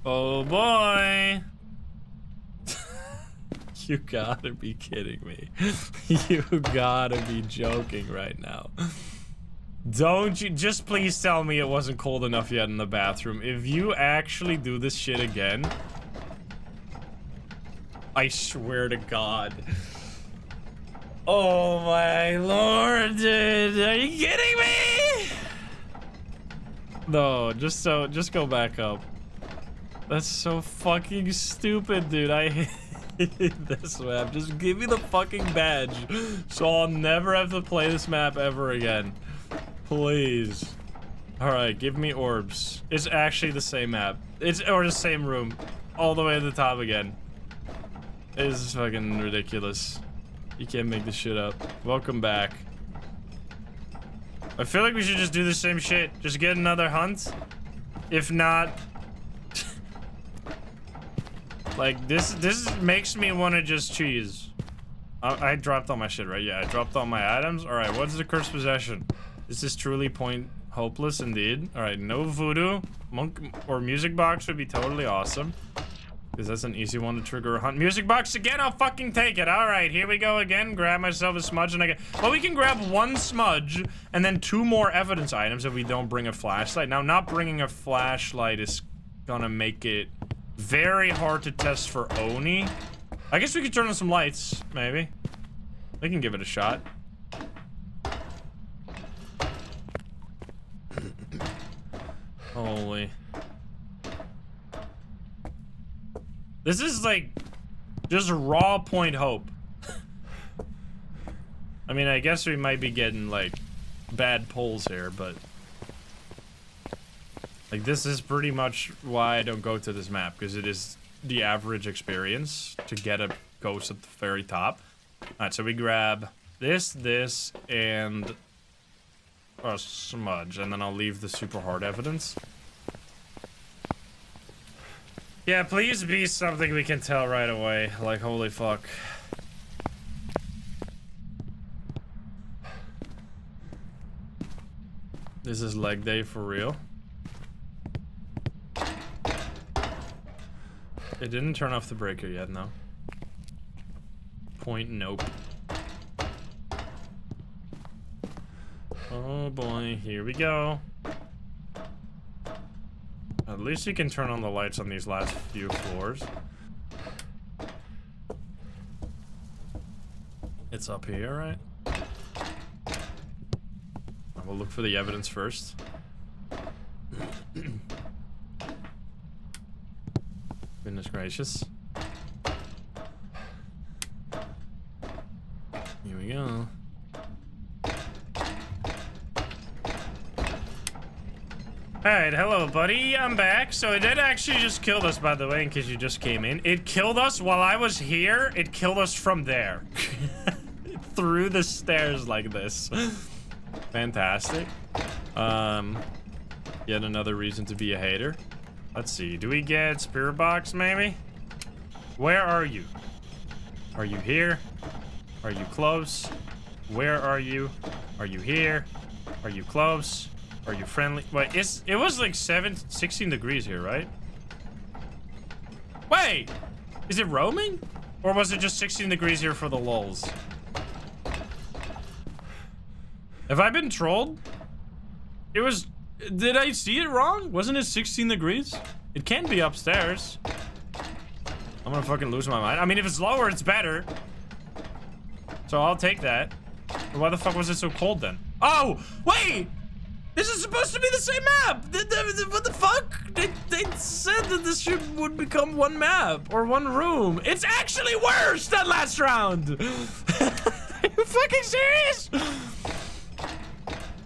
Oh boy. You gotta be kidding me. You gotta be joking right now. Don't you just please tell me it wasn't cold enough yet in the bathroom. If you actually do this shit again, I swear to God. Oh my lord, dude. Are you kidding me? No, just go back up. That's so fucking stupid, dude. I hate this map. Just give me the fucking badge so I'll never have to play this map ever again. Please. Alright, give me orbs. It's actually the same map. Or the same room. All the way to the top again. This is fucking ridiculous. You can't make this shit up. Welcome back. I feel like we should just do the same shit. Just get another hunt. If not... like, this makes me want to just cheese. I dropped all my shit, right? Yeah, I dropped all my items. Alright, what's the cursed possession? This is truly hopeless indeed. Alright, no voodoo. Monk or music box would be totally awesome. Because that's an easy one to trigger a hunt. Music box again, I'll fucking take it. Alright, here we go again. Grab myself a smudge and I get... well, we can grab one smudge and then 2 more evidence items if we don't bring a flashlight. Now, not bringing a flashlight is gonna make it very hard to test for Oni. I guess we could turn on some lights, maybe. We can give it a shot. Holy. This is like just raw point hope. I mean, I guess we might be getting like bad pulls here, but like this is pretty much why I don't go to this map, because it is the average experience to get a ghost at the very top. Alright, so we grab this, and a smudge, and then I'll leave the super hard evidence. Yeah, please be something we can tell right away. Like, holy fuck. This is leg day for real. It didn't turn off the breaker yet, no. Point, nope. Oh boy, here we go. At least you can turn on the lights on these last few floors. It's up here, right? We'll look for the evidence first. Goodness gracious. Here we go. Alright, hello buddy, I'm back. So it did actually just kill us, by the way, in case you just came in. It killed us while I was here. It killed us from there. Through the stairs like this. Fantastic. Yet another reason to be a hater. Let's see, do we get spirit box maybe? Where are you? Are you here? Are you close? Where are you? Are you here? Are you close? Are you friendly? Wait, it was like 16 degrees here, right? Wait! Is it roaming? Or was it just 16 degrees here for the lulz? Have I been trolled? It was... did I see it wrong? Wasn't it 16 degrees? It can be upstairs. I'm gonna fucking lose my mind. I mean, if it's lower, it's better. So I'll take that. But why the fuck was it so cold then? Oh! Wait! This is supposed to be the same map! What the fuck? They said that this would become one map, or one room. It's actually worse than last round! Are you fucking serious?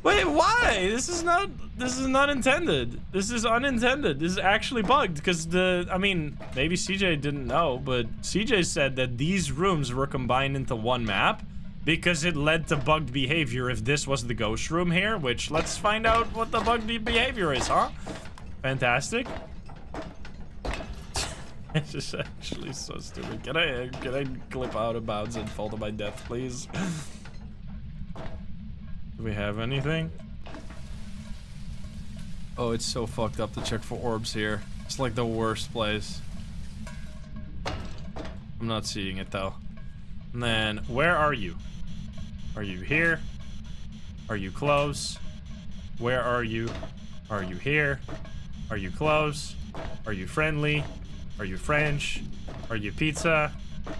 Wait, why? This is not intended. This is unintended. This is actually bugged, because I mean, maybe CJ didn't know, but CJ said that these rooms were combined into one map, because it led to bugged behavior if this was the ghost room here, which let's find out what the bugged behavior is, huh? Fantastic. It's just actually so stupid. Can I clip out of bounds and fall to my death, please? Do we have anything? Oh, it's so fucked up to check for orbs here. It's like the worst place. I'm not seeing it though. And then, where are you? Are you here? Are you close? Where are you? Are you here? Are you close? Are you friendly? Are you French? Are you pizza?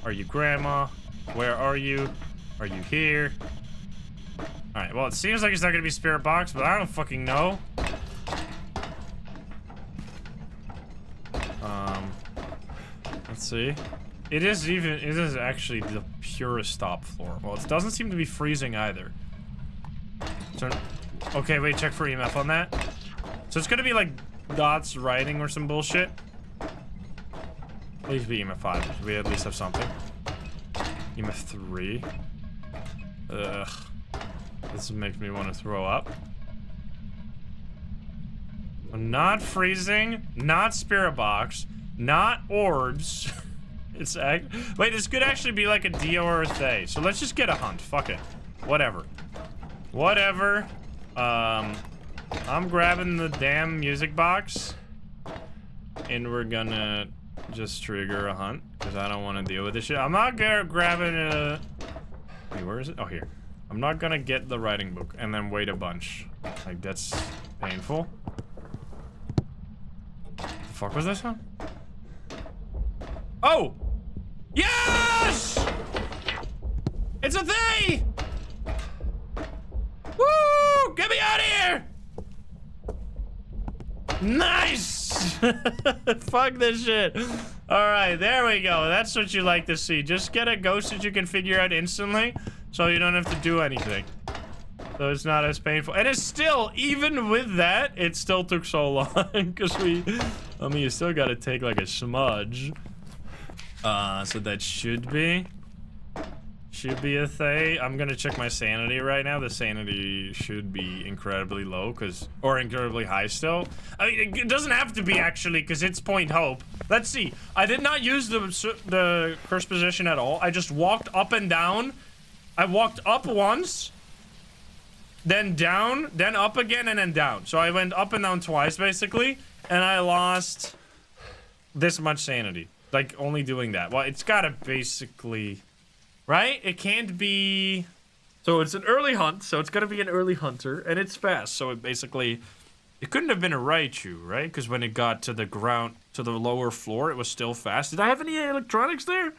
Are you grandma? Where are you? Are you here? Alright, well, it seems like it's not gonna be spirit box, but I don't fucking know. Let's see. It is actually the purest top floor. Well, it doesn't seem to be freezing either. Okay, wait, check for EMF on that. So it's gonna be like dots writing or some bullshit. Please be EMF 5. We at least have something. EMF 3. Ugh. This makes me want to throw up. Not freezing, not spirit box, not orbs. It's wait, this could actually be like a Dio or a Thay. So let's just get a hunt. Fuck it. Whatever. Whatever. I'm grabbing the damn music box. And we're gonna just trigger a hunt. Because I don't want to deal with this shit. I'm not grabbing a... Wait, where is it? Oh, here. I'm not gonna get the writing book and then wait a bunch. Like, that's painful. The fuck was this one? Oh! Yes! It's a thing! Woo! Get me out of here! Nice! Fuck this shit. Alright, there we go. That's what you like to see. Just get a ghost that you can figure out instantly, so you don't have to do anything. So it's not as painful. And it's still, even with that, it still took so long. Because I mean, you still gotta take like a smudge. So that should be a Thay. I'm gonna check my sanity right now. The sanity should be incredibly low, or incredibly high still. I mean, it doesn't have to be actually, because it's point hope. Let's see. I did not use the curse position at all. I just walked up and down. I walked up once, then down, then up again, and then down. So I went up and down twice, basically, and I lost this much sanity. Like, only doing that. Well, it's gotta basically... Right? It can't be... So it's an early hunt, so it's gotta be an early hunter, and it's fast, so it basically... It couldn't have been a Raichu, right? Because when it got to the ground, to the lower floor, it was still fast. Did I have any electronics there?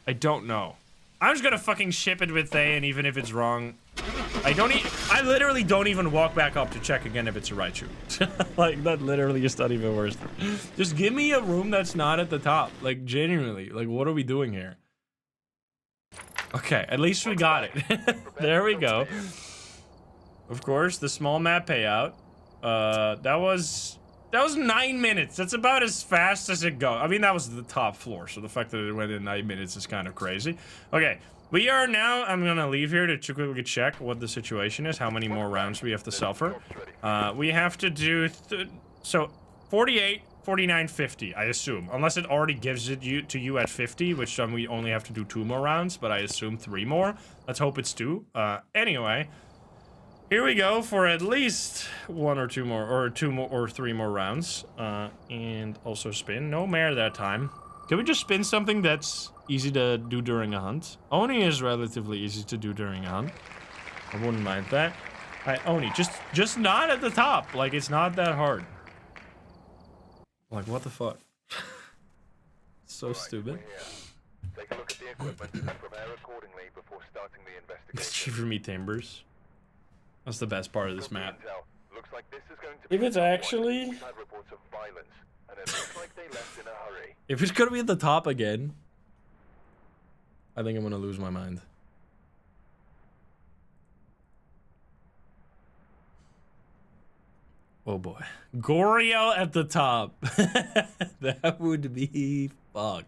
I don't know. I'm just gonna fucking ship it with Thay, and even if it's wrong... I literally don't even walk back up to check again if it's a Raichu. Like, that literally is not even worse. Just give me a room that's not at the top. Like, genuinely. Like, what are we doing here? Okay, at least we got it. There we go. Of course, the small map payout. That was 9 minutes. That's about as fast as it goes. I mean, that was the top floor, so the fact that it went in 9 minutes is kind of crazy. Okay. We are now, I'm gonna leave here to quickly check what the situation is, how many more rounds we have to suffer. We have to do, so 48, 49, 50, I assume. Unless it already gives it to you at 50, which we only have to do 2 more rounds, but I assume 3 more. Let's hope it's 2. Anyway, here we go for at least 1 or 2 more, or 2 more, or 3 more rounds. And also spin, no mare that time. Can we just spin something that's easy to do during a hunt? Oni is relatively easy to do during a hunt. I wouldn't mind that. Alright, Oni, just not at the top. Like, it's not that hard. Like, what the fuck? So stupid. Take a look at the equipment and prepare accordingly before starting the investigation. Shiver me timbers. That's the best part of this map. Looks like this is going to be If it's actually... We've had reports of violence, and it looks like they left in a hurry. If it's gonna be at the top again, I think I'm gonna lose my mind. Oh boy. Goriel at the top. That would be fucked.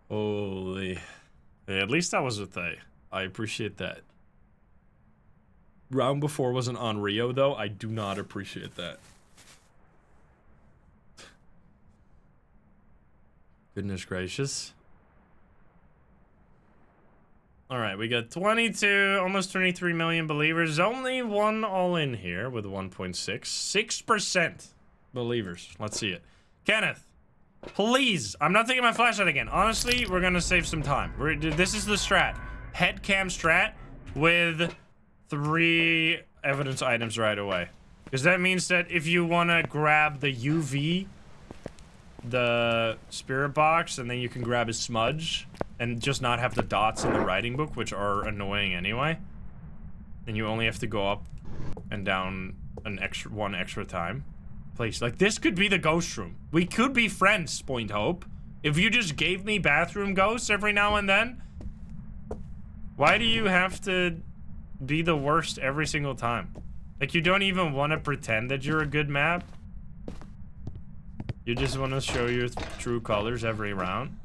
Holy. Hey, at least that was a Thay. I appreciate that. Round before wasn't on Rio, though. I do not appreciate that. Goodness gracious. Alright, we got 22, almost 23 million believers. Only one all-in here with 1.6. 6% believers. Let's see it. Kenneth, Please. I'm not taking my flashlight again. Honestly, we're gonna save some time. This is the strat. Head cam strat with 3 evidence items right away. Because that means that if you want to grab the UV, the spirit box, and then you can grab a smudge and just not have the dots in the writing book, which are annoying anyway. And you only have to go up and down one extra time. Please, like, this could be the ghost room. We could be friends, Point Hope. If you just gave me bathroom ghosts every now and then. Why do you have to be the worst every single time? Like, you don't even want to pretend that you're a good map. You just want to show your true colors every round.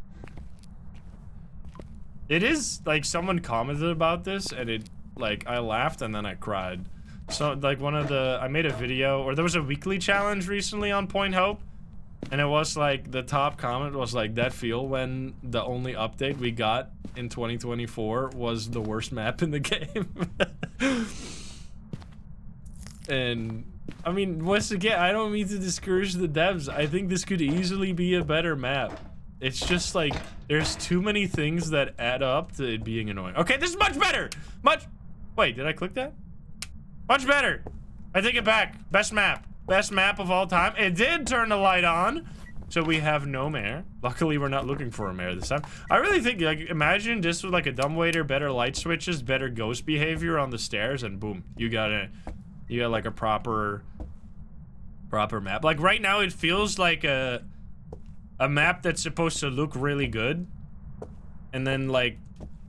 It is, like, someone commented about this, and it, like, I laughed and then I cried. So, like, I made a video, or there was a weekly challenge recently on Point Hope, and it was, like, the top comment was, like, that feel when the only update we got in 2024 was the worst map in the game. And, I mean, once again, I don't mean to discourage the devs. I think this could easily be a better map. It's just, like, there's too many things that add up to it being annoying. Okay, this is much better! Wait, did I click that? Much better! I take it back. Best map. Best map of all time. It did turn the light on, so we have no mare. Luckily, we're not looking for a mare this time. I really think, like, imagine this with, like, a dumbwaiter, better light switches, better ghost behavior on the stairs, and boom, you got like a proper map. Like, right now, it feels like a map that's supposed to look really good, and then, like,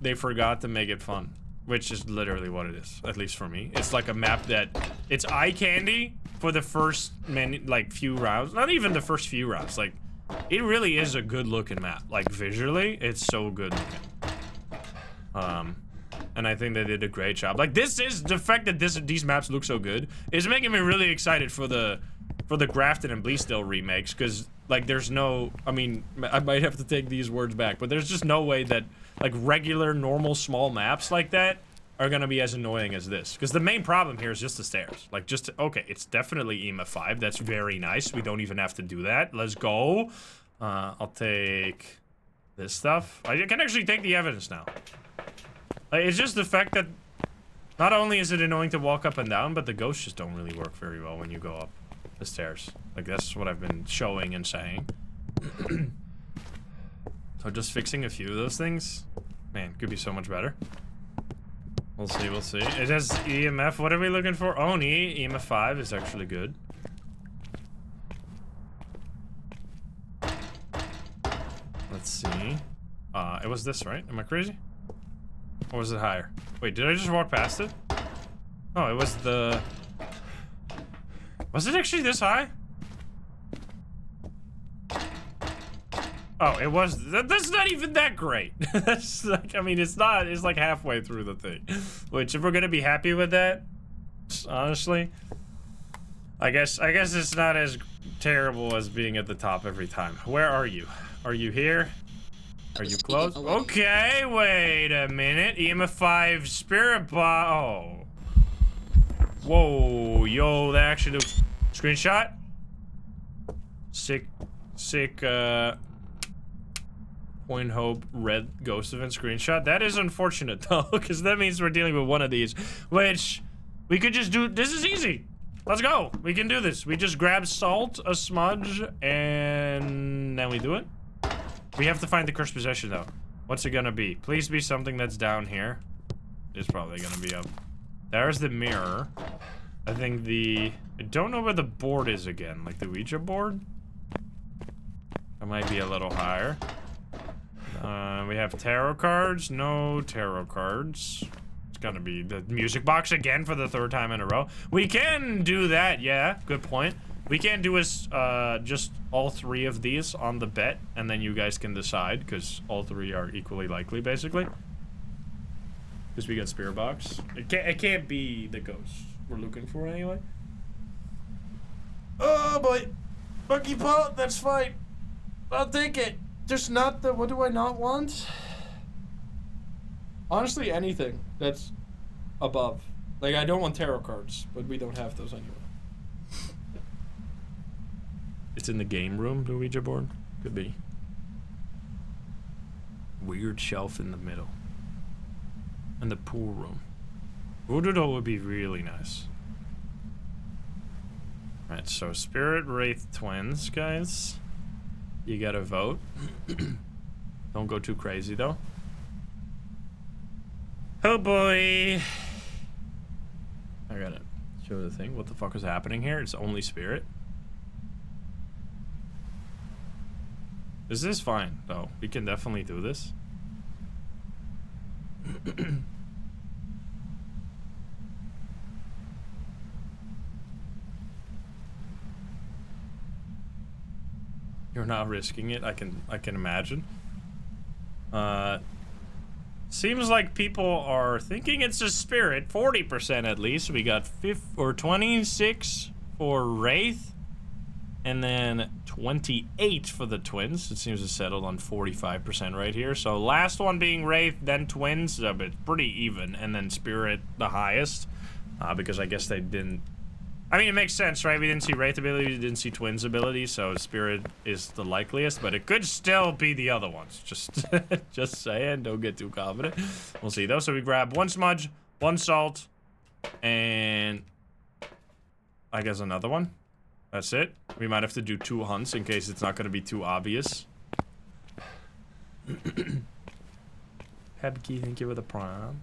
they forgot to make it fun. Which is literally what it is, at least for me. It's like a map that, it's eye candy for the first few rounds. Not even the first few rounds, like, it really is a good looking map. Like, visually, it's so good looking. And I think they did a great job. Like, this is, the fact that these maps look so good is making me really excited for the Grafton and Bleasdale remakes, because, like, there's no, I mean, I might have to take these words back, but there's just no way that, like, regular, normal, small maps like that are gonna be as annoying as this. Because the main problem here is just the stairs. Like, okay, it's definitely EMA 5. That's very nice. We don't even have to do that. Let's go. I'll take this stuff. I can actually take the evidence now. It's just the fact that not only is it annoying to walk up and down, but the ghosts just don't really work very well when you go up the stairs. Like, that's what I've been showing and saying. So just fixing a few of those things, man, could be so much better. We'll see, we'll see. It has EMF. What are we looking for? Oh, EMF 5 is actually good. Let's see. It was this, right? Am I crazy? Or was it higher? Wait, did I just walk past it? Oh, it was the... Was it actually this high? Oh, it was. That's not even that great. That's like, I mean, it's not. It's like halfway through the thing. Which, if we're gonna be happy with that, honestly, I guess it's not as terrible as being at the top every time. Where are you? Are you here? Are you close? Okay, wait a minute. EMF 5 spirit oh. Whoa, yo, that actually looks. Screenshot. Sick. Point Hope red ghost event screenshot. That is unfortunate though, because that means we're dealing with one of these, which we could just do. This is easy. Let's go. We can do this. We just grab salt, a smudge, and then we do it. We have to find the cursed possession though. What's it gonna be? Please be something that's down here. It's probably gonna be up. There's the mirror. I think I don't know where the board is again. Like the Ouija board? That might be a little higher. We have tarot cards. No tarot cards. It's gonna be the music box again for the 3rd time in a row. We can do that, yeah. Good point. We can do is just all 3 of these on the bet, and then you guys can decide, because all 3 are equally likely, basically. Because we got spirit box. It can't be the ghost we're looking for anyway. Oh boy, monkey paw. That's fine. I'll take it. Just not the. What do I not want? Honestly, anything that's above. Like, I don't want tarot cards, but we don't have those anyway. It's in the game room, the Ouija board. Could be. Weird shelf in the middle. And the pool room. Voodoo doll would be really nice. Alright, so Spirit Wraith Twins, guys. You gotta vote. Don't go too crazy, though. Oh boy! I gotta show the thing. What the fuck is happening here? It's only Spirit. This is fine, though. We can definitely do this. You're not risking it. I can imagine. Seems like people are thinking it's a Spirit. 40% at least. We got 26 for Wraith, and then 28 for the Twins. It seems to settle on 45% right here. So last one being Wraith, then Twins. So it's pretty even, and then Spirit the highest, because I guess they didn't. I mean, it makes sense, right? We didn't see Wraith ability, we didn't see Twins ability, so Spirit is the likeliest, but it could still be the other ones. Just, just saying, don't get too confident. We'll see, though. So we grab one Smudge, one Salt, and I guess another one. That's it. We might have to do 2 hunts in case it's not going to be too obvious. Hebkey, thank you for the prime.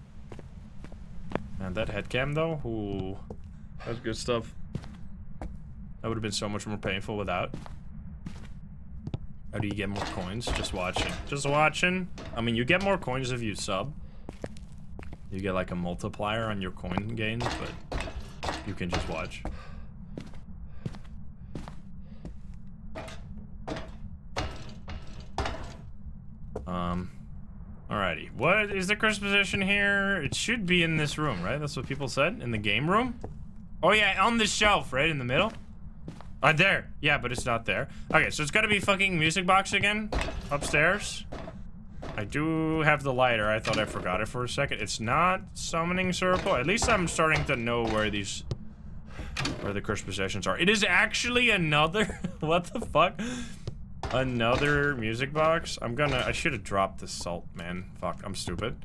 And that headcam, though, ooh. That's good stuff. That would have been so much more painful without. How do you get more coins? Just watching. Just watching. I mean, you get more coins if you sub. You get like a multiplier on your coin gains, but you can just watch. Alrighty. What is the Chris position here? It should be in this room, right? That's what people said? In the game room? Oh yeah, on the shelf, right in the middle. There. Yeah, but it's not there. Okay, so it's gotta be fucking music box again, upstairs. I do have the lighter. I thought I forgot it for a second. It's not summoning circle. At least I'm starting to know where the cursed possessions are. It is actually another. What the fuck? Another music box. I should have dropped the salt, man. Fuck, I'm stupid.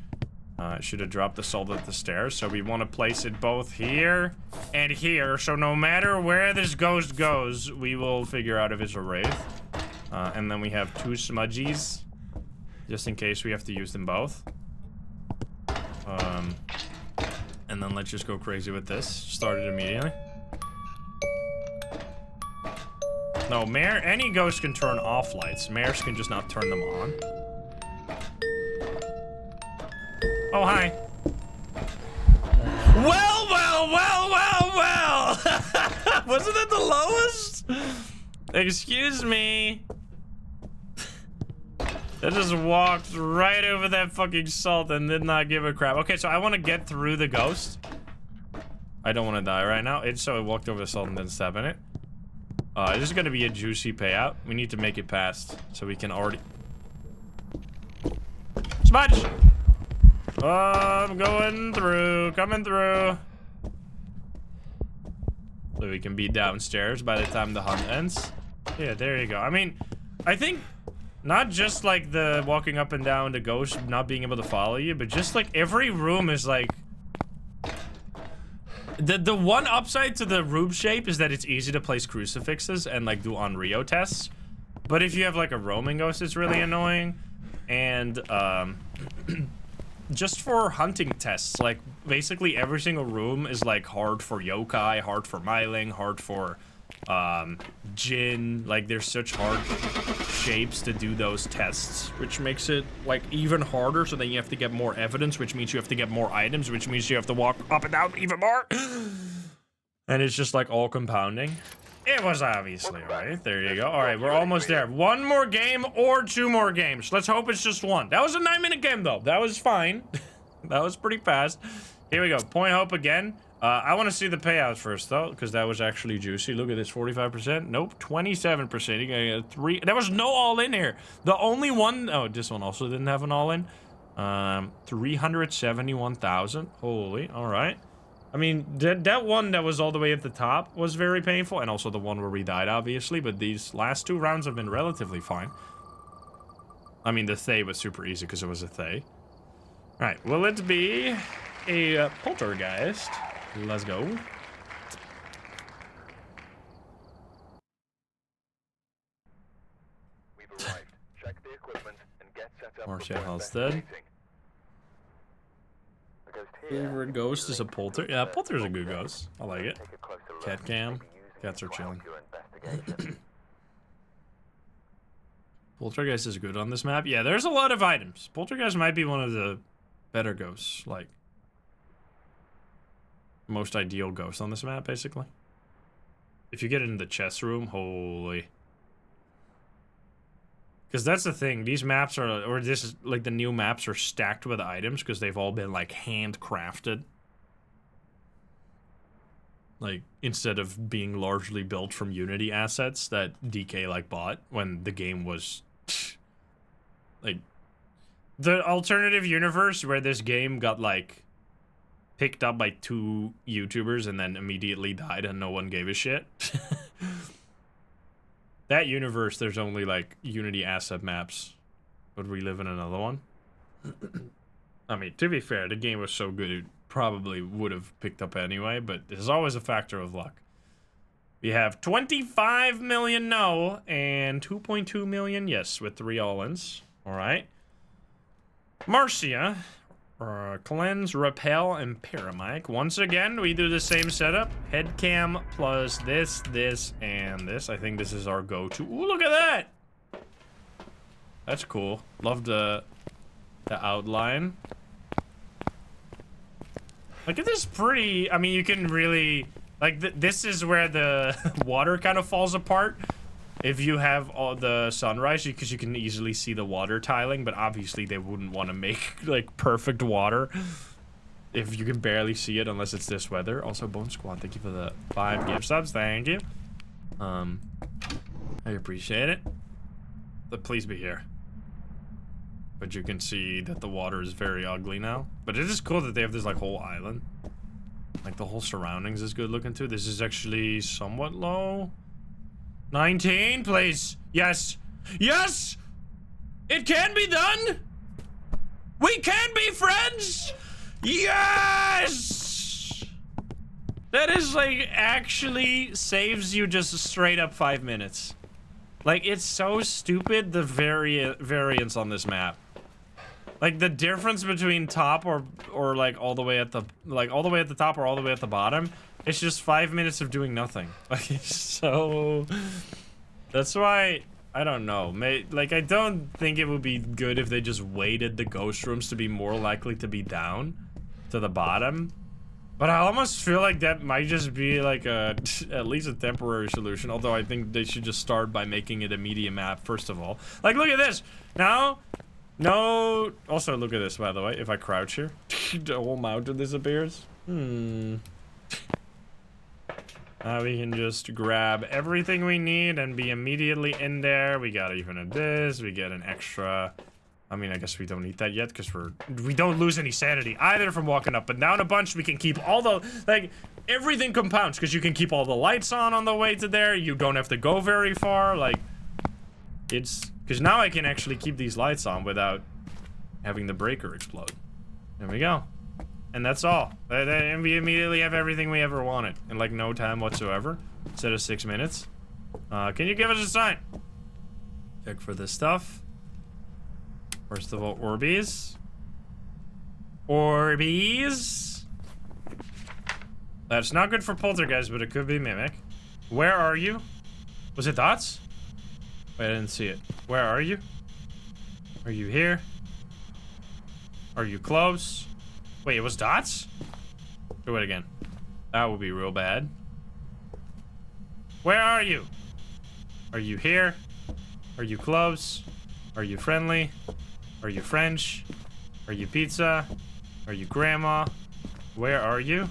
I should have dropped the salt at the stairs, so we want to place it both here and here, so no matter where this ghost goes, we will figure out if it's a Wraith. And then we have 2 Smudgies, just in case we have to use them both. And then let's just go crazy with this. Start it immediately. No, any ghost can turn off lights. Mares can just not turn them on. Oh, hi. Well. Wasn't that the lowest? Excuse me. I just walked right over that fucking salt and did not give a crap. Okay, so I want to get through the ghost. I don't want to die right now. So I walked over the salt and didn't step in it. This is going to be a juicy payout. We need to make it past so we can already... Smudge! I'm going through, coming through. So we can be downstairs by the time the hunt ends. Yeah, there you go. I mean, I think not just like the walking up and down, the ghost not being able to follow you, but just like every room is like... The one upside to the room shape is that it's easy to place crucifixes and like do on Rio tests. But if you have like a roaming ghost, it's really annoying. And, just for hunting tests, like, basically every single room is, like, hard for yokai, hard for myling, hard for, Jinn. Like, there's such hard shapes to do those tests, which makes it, like, even harder, so then you have to get more evidence, which means you have to get more items, which means you have to walk up and down even more. And it's just, like, all compounding. It was obviously, right? There you go. All right, we're almost there. 1 more game or 2 more games. Let's hope it's just 1. That was a 9-minute game, though. That was fine. That was pretty fast. Here we go. Point hope again. I want to see the payouts first, though, because that was actually juicy. Look at this, 45%. Nope, 27%. You gotta get 3. There was no all-in here. The only one... Oh, this one also didn't have an all-in. 371,000. Holy, all right. I mean, that one that was all the way at the top was very painful, and also the one where we died, obviously, but these last 2 rounds have been relatively fine. I mean, the Thay was super easy because it was a Thay. Alright, will it be a poltergeist? Let's go. We've arrived. Check the equipment and get set up Marcia before Halstead. investigating. The ghost here. Favorite ghost is a polter. Yeah, polter's a good ghost. I like it. Take a closer look. Cat cam. Maybe using Cats it are to help chilling. your investigation. Poltergeist is good on this map. Yeah, there's a lot of items. Poltergeist might be one of the better ghosts. Like, most ideal ghost on this map, basically. If you get in the chess room, holy. Because that's the thing. These maps are, or this is, like, the new maps are stacked with items because they've all been, like, handcrafted. Like, instead of being largely built from Unity assets that DK, like, bought when the game was... like, the alternative universe where this game got, like, picked up by 2 YouTubers and then immediately died and no one gave a shit. That universe, there's only, like, Unity asset maps. Would we live in another one? I mean, to be fair, the game was so good it probably would have picked up anyway, but there's always a factor of luck. We have 25 million no, and 2.2 million yes, with 3 all-ins. Alright. Marcia, Cleanse, Repel, and Paramike. Once again, we do the same setup. Headcam plus this, and this. I think this is our go-to. Ooh, look at that! That's cool. Love the outline. Look at this pretty... I mean, you can really... Like, this is where the water kind of falls apart. If you have all the sunrise, because you can easily see the water tiling, but obviously they wouldn't want to make, like, perfect water if you can barely see it unless it's this weather. Also, Bone Squad, thank you for the 5 gift subs. Thank you. I appreciate it. But please be here. But you can see that the water is very ugly now. But it is cool that they have this, like, whole island. Like, the whole surroundings is good looking, too. This is actually somewhat low. 19, please. Yes. Yes! It can be done! We can be friends! Yes! That is, like, actually saves you just straight up 5 minutes. Like, it's so stupid, the variance on this map. Like, the difference between top or like all the way at the top or all the way at the bottom, it's just 5 minutes of doing nothing. Like, it's so... That's why, I don't know. Like, I don't think it would be good if they just waited the ghost rooms to be more likely to be down to the bottom. But I almost feel like that might just be like at least a temporary solution. Although I think they should just start by making it a media map, first of all. Like, look at this. Now... No. Also, look at this, by the way. If I crouch here, the whole mountain disappears. Now we can just grab everything we need and be immediately in there. We got even of this. We get an extra. I mean, I guess we don't need that yet because we don't lose any sanity either from walking up and down a bunch. We can keep all the, like, everything compounds because you can keep all the lights on the way to there. You don't have to go very far. Like, it's... Because now I can actually keep these lights on without having the breaker explode. There we go. And that's all. And we immediately have everything we ever wanted in, like, no time whatsoever. Instead of 6 minutes. Can you give us a sign? Check for this stuff. First of all, Orbeez. Orbeez. That's not good for Poltergeist, but it could be Mimic. Where are you? Was it Dots? Wait, I didn't see it. Where are you? Are you here? Are you close? Wait, it was Dots? Do it again. That would be real bad. Where are you? Are you here? Are you close? Are you friendly? Are you French? Are you pizza? Are you grandma? Where are you?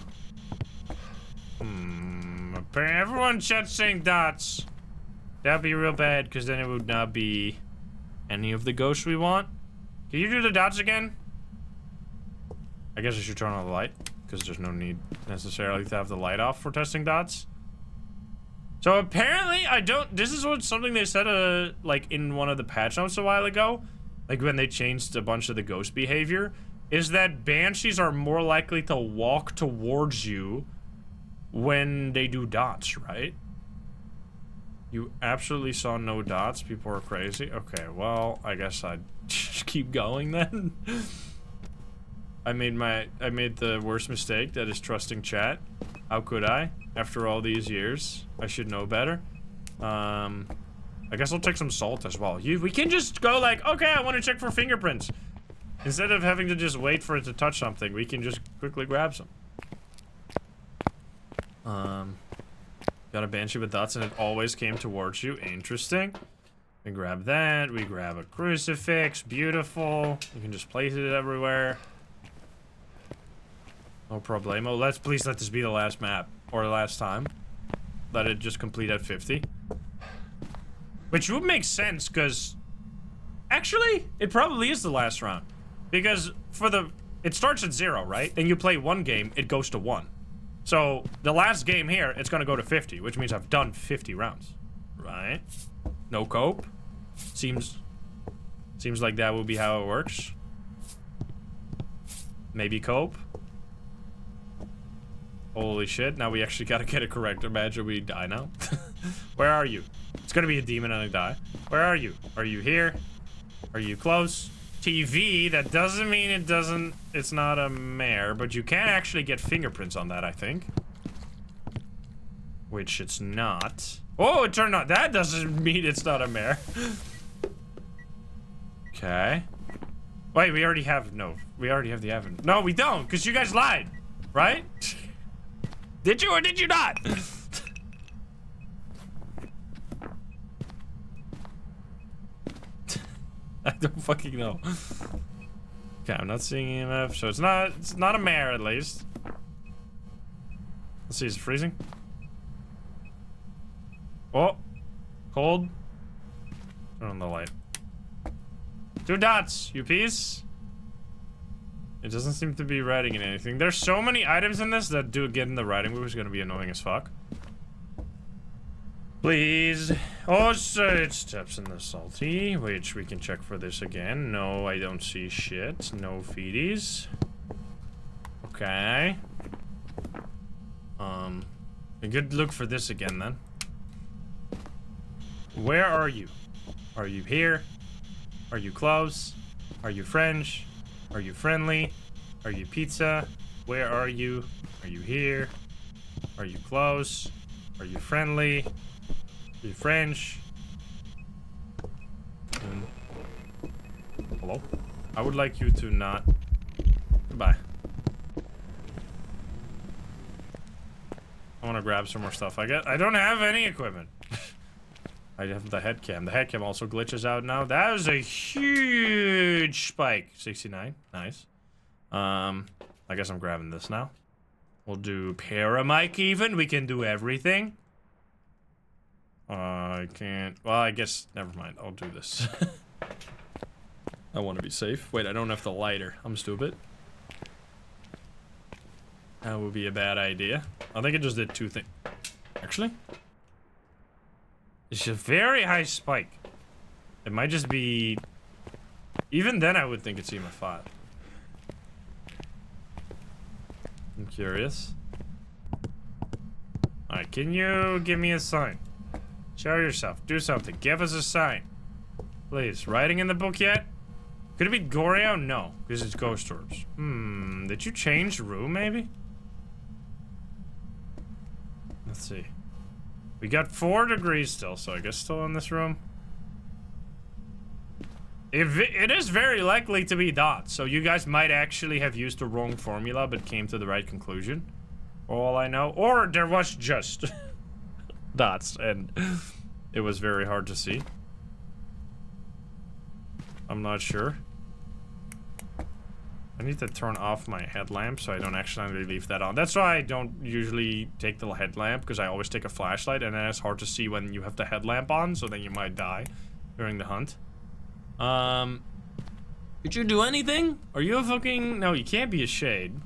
Everyone chat saying Dots. That'd be real bad, because then it would not be any of the ghosts we want. Can you do the Dots again? I guess I should turn on the light. because there's no need necessarily to have the light off for testing dots. So apparently, this is something they said, like, in one of the patch notes a while ago, like when they changed a bunch of the ghost behavior, is that banshees are more likely to walk towards you when they do dots, right? You absolutely saw no dots? People are crazy? Okay, well, I guess I'd just keep going then. I made the worst mistake, that is trusting chat. How could I? After all these years, I should know better. I guess I'll take some salt as well. We can just go like, okay, I want to check for fingerprints. Instead of having to just wait for it to touch something, we can just quickly grab some. Got a banshee with dots and it always came towards you. Interesting. We grab that. We grab a crucifix. Beautiful. You can just place it everywhere. No problemo. Please let this be the last map. Or the last time. Let it just complete at 50. Which would make sense, because... Actually, it probably is the last round. Because it starts at 0, right? Then you play one game, it goes to 1. So, the last game here, it's gonna go to 50, which means I've done 50 rounds. Right? No cope. Seems like that would be how it works. Maybe cope. Holy shit, now we actually gotta get it correct. Imagine we die now. Where are you? It's gonna be a demon and I die. Where are you? Are you here? Are you close? TV, that doesn't mean it's not a mare, but you can actually get fingerprints on that, I think. Which it's not. Oh, it turned out, that doesn't mean it's not a mare. Okay. Wait, we already have the evidence. No, we don't, because you guys lied, right? Did you or did you not? I don't fucking know. Okay, I'm not seeing EMF, so it's not a mare at least. Let's see, is it freezing? Oh, cold. Turn on the light. 2 dots, you piece. It doesn't seem to be writing in anything. There's so many items in this that getting the writing, which is gonna be annoying as fuck. Please. Oh, so it steps in the salty, which we can check for this again. No, I don't see shit. No feedies. Okay. A good look for this again then. Where are you? Are you here? Are you close? Are you French? Are you friendly? Are you pizza? Where are you? Are you here? Are you close? Are you friendly? Are you French? Hello? I would like you to not... Goodbye. I want to grab some more stuff. I don't have any equipment. I have the head cam. The head cam also glitches out now. That was a huge spike. 69. Nice. I guess I'm grabbing this now. We'll do paramic even. We can do everything. I can't. Well, I guess. Never mind. I'll do this. I want to be safe. Wait, I don't have the lighter. I'm stupid. That would be a bad idea. I think it just did 2 things. Actually. It's a very high spike. It might just be... Even then, I would think it's EMF 5. I'm curious. Alright, can you give me a sign? Show yourself. Do something. Give us a sign. Please. Writing in the book yet? Could it be Goreo? No, because it's ghost orbs. Did you change room, maybe? Let's see. We got 4 degrees still, so I guess still in this room. It is very likely to be dots, so you guys might actually have used the wrong formula, but came to the right conclusion. For all I know. Or there was just dots, and it was very hard to see. I'm not sure. I need to turn off my headlamp so I don't accidentally leave that on. That's why I don't usually take the headlamp, because I always take a flashlight, and then it's hard to see when you have the headlamp on, so then you might die during the hunt. Did you do anything? Are you a fucking... No, you can't be a shade.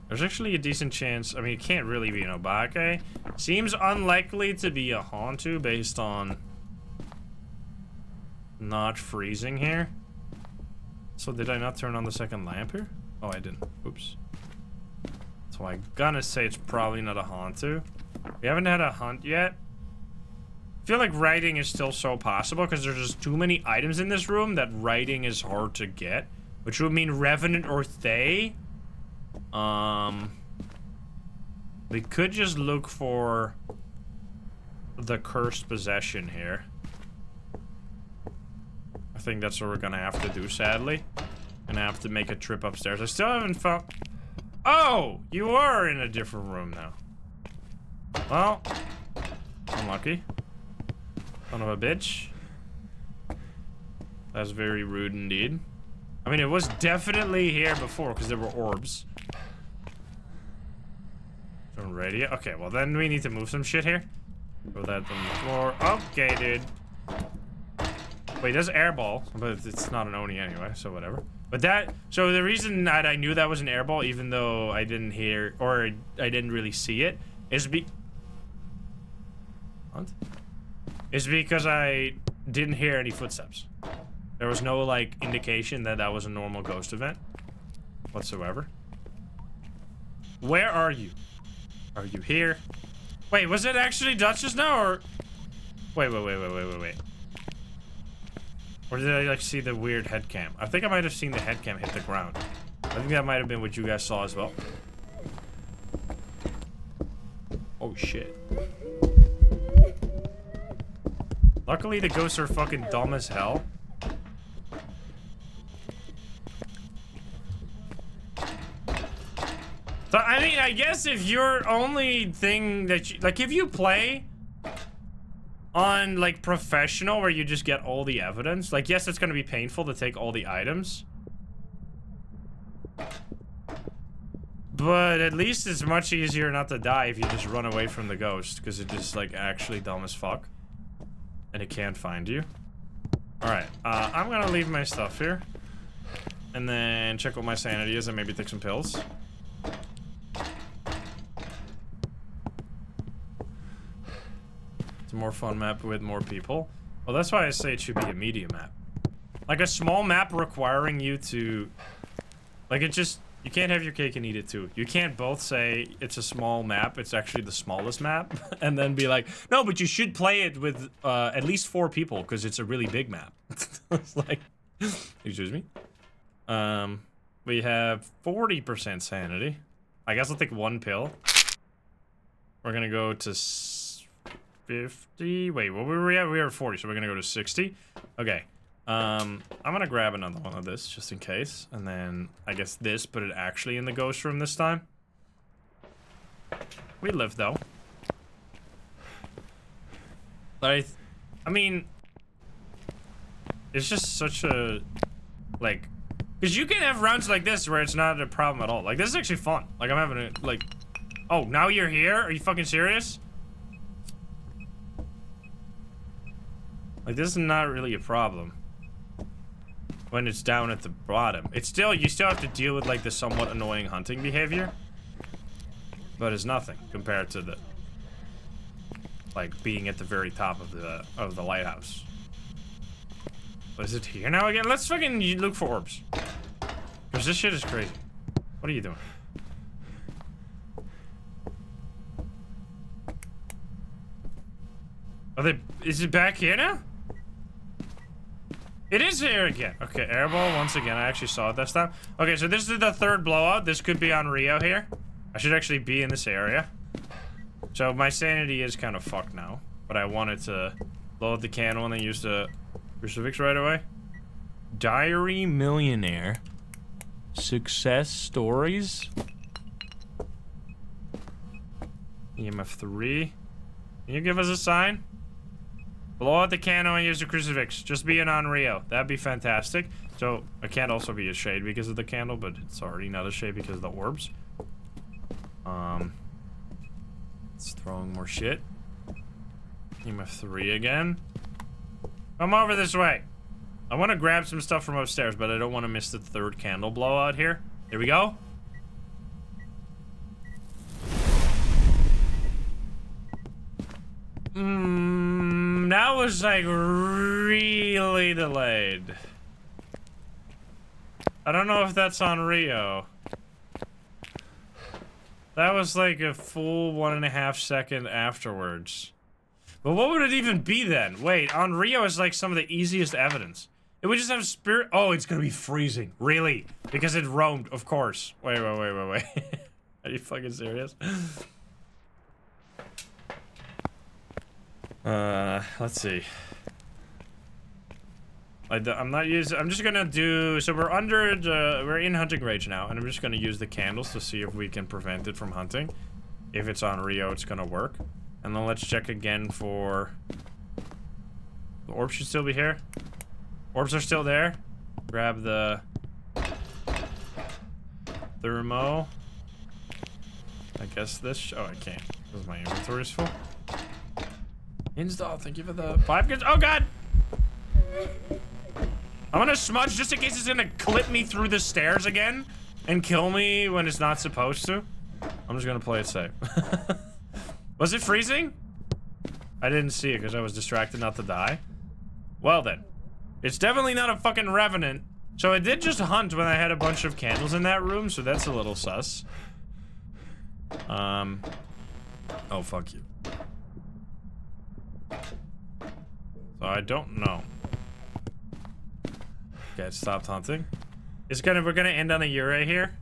There's actually a decent chance. I mean, it can't really be an Obake. Seems unlikely to be a Hantu based on not freezing here. So did I not turn on the second lamp here? Oh, I didn't. Oops. So I'm gonna say it's probably not a Hantu. We haven't had a hunt yet. I feel like writing is still so possible because there's just too many items in this room that writing is hard to get. Which would mean Revenant or Thay. We could just look for the cursed possession here. I think that's what we're gonna have to do, sadly. Gonna have to make a trip upstairs. I still haven't found... Oh! You are in a different room now. Well, unlucky. Son of a bitch. That's very rude indeed. I mean, it was definitely here before because there were orbs. Radio. Okay, well then we need to move some shit here. Throw that on the floor. Okay, dude. Wait, there's airball, but it's not an Oni anyway, so whatever. But that, so the reason that I knew that was an airball, even though I didn't hear, or I didn't really see it, is because I didn't hear any footsteps. There was no, like, indication that that was a normal ghost event whatsoever. Where are you? Are you here? Wait, was it actually Duchess now, or... Wait. Or did I, like, see the weird head cam? I think I might have seen the head cam hit the ground. I think that might have been what you guys saw as well. Oh, shit. Luckily, the ghosts are fucking dumb as hell. So, I mean, I guess if your only thing that you... Like, if you play on, like, professional where you just get all the evidence, like, yes, it's gonna be painful to take all the items. But at least it's much easier not to die if you just run away from the ghost, because it's just, like, actually dumb as fuck. And it can't find you. Alright, I'm gonna leave my stuff here. And then check what my sanity is and maybe take some pills. It's a more fun map with more people. Well, that's why I say it should be a medium map. Like a small map requiring you to... Like, it just... You can't have your cake and eat it too. You can't both say it's a small map, it's actually the smallest map, and then be like, no, but you should play it with at least 4 people, because it's a really big map. It's like... Excuse me? We have 40% sanity. I guess I'll take 1 pill. We're gonna go to 50. Wait, what were we at? We were 40, so we're gonna go to 60. Okay. I'm gonna grab another one of this just in case, and then I guess this, put it actually in the ghost room this time. We live though. But I mean, it's just such a like, because you can have rounds like this where it's not a problem at all. Like, this is actually fun. Like, I'm having a like. Oh, now you're here? Are you fucking serious? Like, this is not really a problem when it's down at the bottom. It's still, you still have to deal with like the somewhat annoying hunting behavior, but it's nothing compared to the like being at the very top of the lighthouse. But is it here now again? Let's fucking look for orbs, because this shit is crazy. What are you doing? Are they? Is it back here now? It is here again. Okay, airball once again. I actually saw it this time. Okay, so this is the 3rd blowout. This could be on Rio here. I should actually be in this area. So my sanity is kind of fucked now. But I wanted to blow up the candle and then use the crucifix right away. Diary Millionaire. Success stories. EMF 3. Can you give us a sign? Blow out the candle and use the crucifix. Just be an on Rio. That'd be fantastic. So, it can't also be a shade because of the candle, but it's already not a shade because of the orbs. It's throwing more shit. EMF 3 again. Come over this way. I want to grab some stuff from upstairs, but I don't want to miss the 3rd candle blowout here. Here we go. That was like really delayed. I don't know if that's on Rio. That was like a full 1.5 second afterwards. But what would it even be then? Wait, on Rio is like some of the easiest evidence. It would just have spirit. Oh, it's gonna be freezing. Really? Because it roamed, of course. Wait. Are you fucking serious? Let's see. I'm not using. I'm just gonna do. So we're in hunting range now, and I'm just gonna use the candles to see if we can prevent it from hunting. If it's on Rio, it's gonna work. And then let's check again for. The orbs should still be here. Orbs are still there. Grab the thermo. I guess this. Oh, I can't. Because my inventory is full. Install. Thank you for the 5 goods. Oh God. I'm gonna smudge just in case it's gonna clip me through the stairs again and kill me when it's not supposed to. I'm just gonna play it safe. Was it freezing? I didn't see it because I was distracted not to die. Well then. It's definitely not a fucking revenant. So I did just hunt when I had a bunch of candles in that room, so that's a little sus. Oh, fuck you. So I don't know. Okay, it stopped hunting. We're gonna end on a Ure here.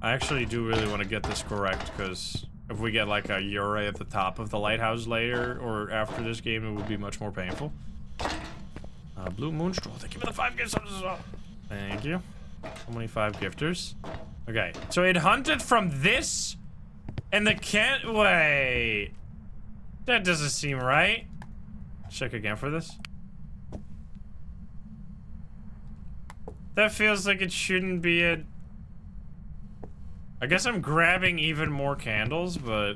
I actually do really want to get this correct, because if we get like a Ure at the top of the lighthouse later, or after this game, it would be much more painful. Blue Moonstraw, thank you for the 5 gifts as well. Thank you. How many 5 gifters? Okay, so it hunted from this, and the wait. That doesn't seem right. Check again for this. That feels like it shouldn't be it. I guess I'm grabbing even more candles, but...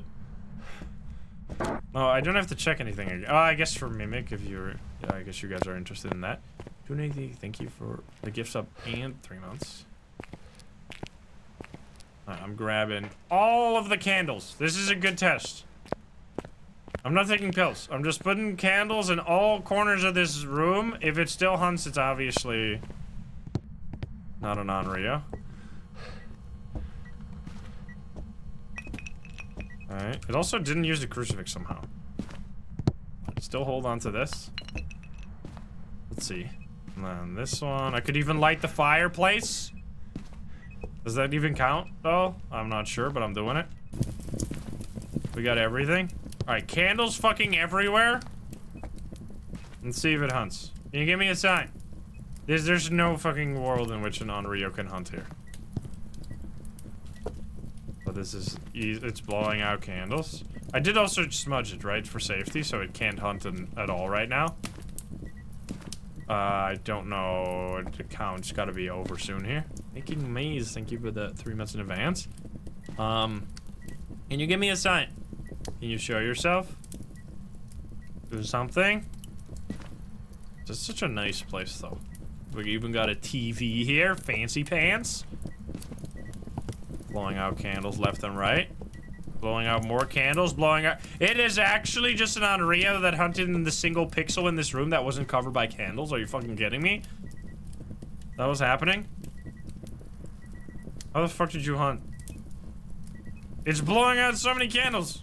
No, I don't have to check anything again. Oh, I guess for Mimic, if you're... Yeah, I guess you guys are interested in that. 280, thank you for the gifts up and 3 months. Alright, I'm grabbing all of the candles. This is a good test. I'm not taking pills. I'm just putting candles in all corners of this room. If it still hunts, it's obviously not a non-Rio. Alright. It also didn't use the crucifix somehow. Still hold on to this. Let's see. And then this one. I could even light the fireplace. Does that even count, though? I'm not sure, but I'm doing it. We got everything. Alright, candles fucking everywhere. Let's see if it hunts. Can you give me a sign? There's no fucking world in which a non-Rio can hunt here. But this is it's blowing out candles. I did also smudge it, right, for safety, so it can't hunt at all right now. I don't know. The count's gotta be over soon here. Making maze, thank you for the 3 months in advance. Can you give me a sign? Can you show yourself? Do something? This is such a nice place, though. We even got a TV here. Fancy pants. Blowing out candles left and right. Blowing out more candles. Blowing out... It is actually just an Onryo that hunted in the single pixel in this room that wasn't covered by candles. Are you fucking kidding me? That was happening? How the fuck did you hunt? It's blowing out so many candles.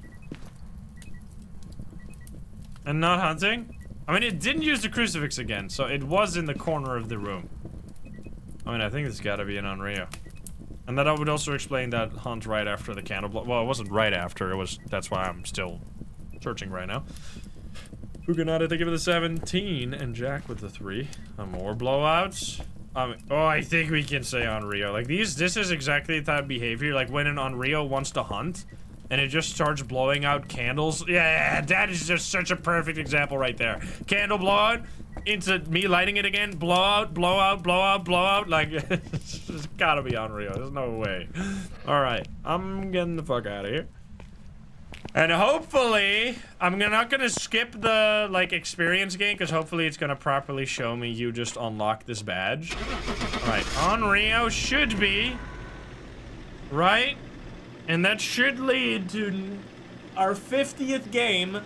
And not hunting? I mean, it didn't use the crucifix again, so it was in the corner of the room. I mean, I think it's gotta be an Onryo. And that would also explain that hunt right after the candle blow. Well, it wasn't right after, it was... That's why I'm still searching right now. Fuganada, thank you for the 17, and Jack with the 3. More blowouts. Oh, I think we can say Onryo. Like, this is exactly the type of behavior, like when an Onryo wants to hunt, and it just starts blowing out candles. Yeah, that is just such a perfect example right there. Candle blowout, into me lighting it again, blowout, blowout, blowout, blowout. Like, it's gotta be Onryo. There's no way. Alright, I'm getting the fuck out of here. And hopefully, I'm not gonna skip the, like, experience game, because hopefully it's gonna properly show me you just unlock this badge. Alright, Onryo should be... Right? And that should lead to our 50th game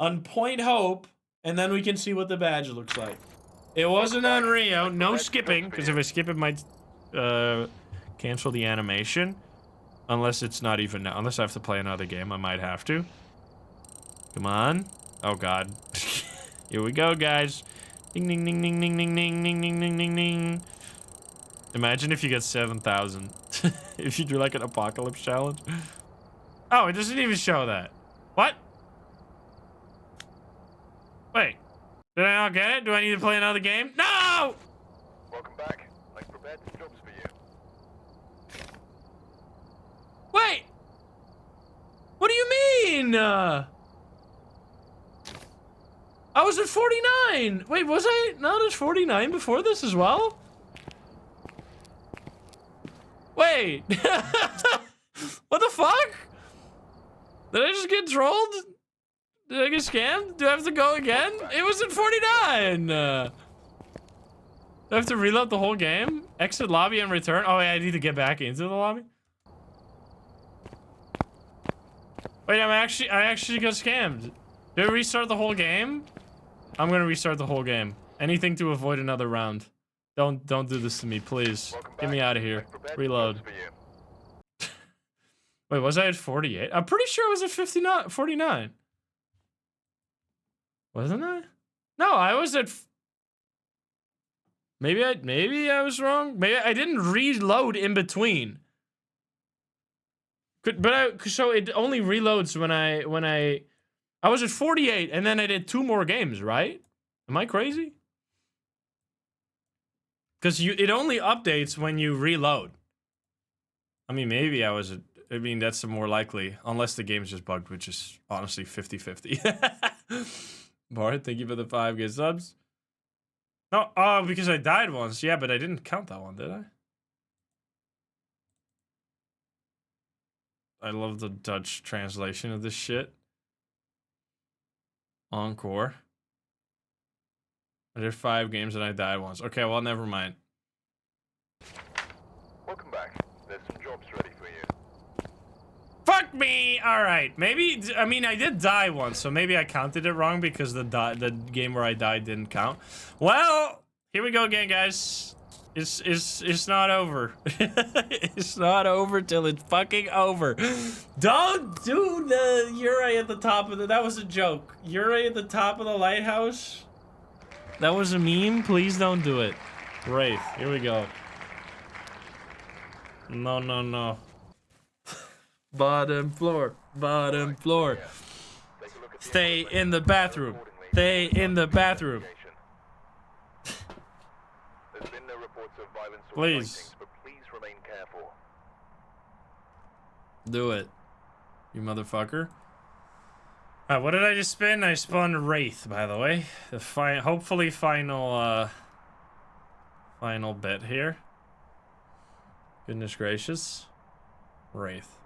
on Point Hope, and then we can see what the badge looks like. It wasn't on Rio. No skipping, because if I skip it might cancel the animation. Unless it's not even now. Unless I have to play another game, I might have to. Come on. Oh god. Here we go, guys. Ding ding ding ding ding ding ding ding ding ding ding ding. Imagine if you get 7,000. If you do like an apocalypse challenge. Oh, it doesn't even show that. What? Wait. Did I not get it? Do I need to play another game? No! Welcome back. I've prepared some jobs for you. Wait! What do you mean? I was at 49! Wait, was I not at 49 before this as well? Wait! What the fuck? Did I just get trolled? Did I get scammed? Do I have to go again? It was at 49! Do I have to reload the whole game? Exit lobby and return? Oh yeah, I need to get back into the lobby? Wait, I actually got scammed. Did I restart the whole game? I'm gonna restart the whole game. Anything to avoid another round. Don't do this to me, please. Get me out of here. Reload. Wait, was I at 48? I'm pretty sure I was at 49. Wasn't I? No, I was at... Maybe I was wrong. Maybe I didn't reload in between. So it only reloads when I was at 48 and then I did 2 more games, right? Am I crazy? Because it only updates when you reload. I mean, maybe I was... I mean, that's the more likely. Unless the game's just bugged, which is honestly 50-50. Bart, thank you for the 5 good subs. No, oh, because I died once. Yeah, but I didn't count that one, did I? I love the Dutch translation of this shit. Encore. I did 5 games and I died once. Okay, well, never mind. Welcome back. There's some jobs ready for you. Fuck me! Alright, maybe... I mean, I did die once, so maybe I counted it wrong because the game where I died didn't count. Well, here we go again, guys. It's not over. It's not over till it's fucking over. Don't do the Uri at the top of the... That was a joke. Uri at the top of the lighthouse? That was a meme? Please don't do it. Wraith, here we go. No, no, no. Bottom floor. Bottom floor. Stay in the bathroom. Stay in the bathroom. There's been no reports of violence or Please. sightings, but please remain careful. Do it. You motherfucker. Alright, what did I just spin? I spun Wraith, by the way. The hopefully final bit here. Goodness gracious. Wraith.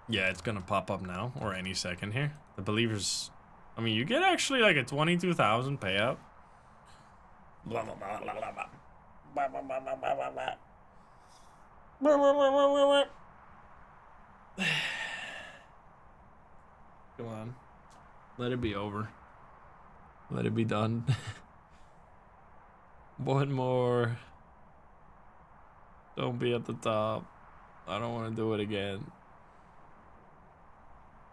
Yeah, it's gonna pop up now, or any second here. The Believers... I mean, you get actually like a 22,000 payout. Blah, blah, blah, blah, blah, blah. Blah, blah, blah, blah, blah, blah, blah. Blah, blah, blah, blah, blah, blah. Come on. Let it be over. Let it be done. One more. Don't be at the top. I don't want to do it again.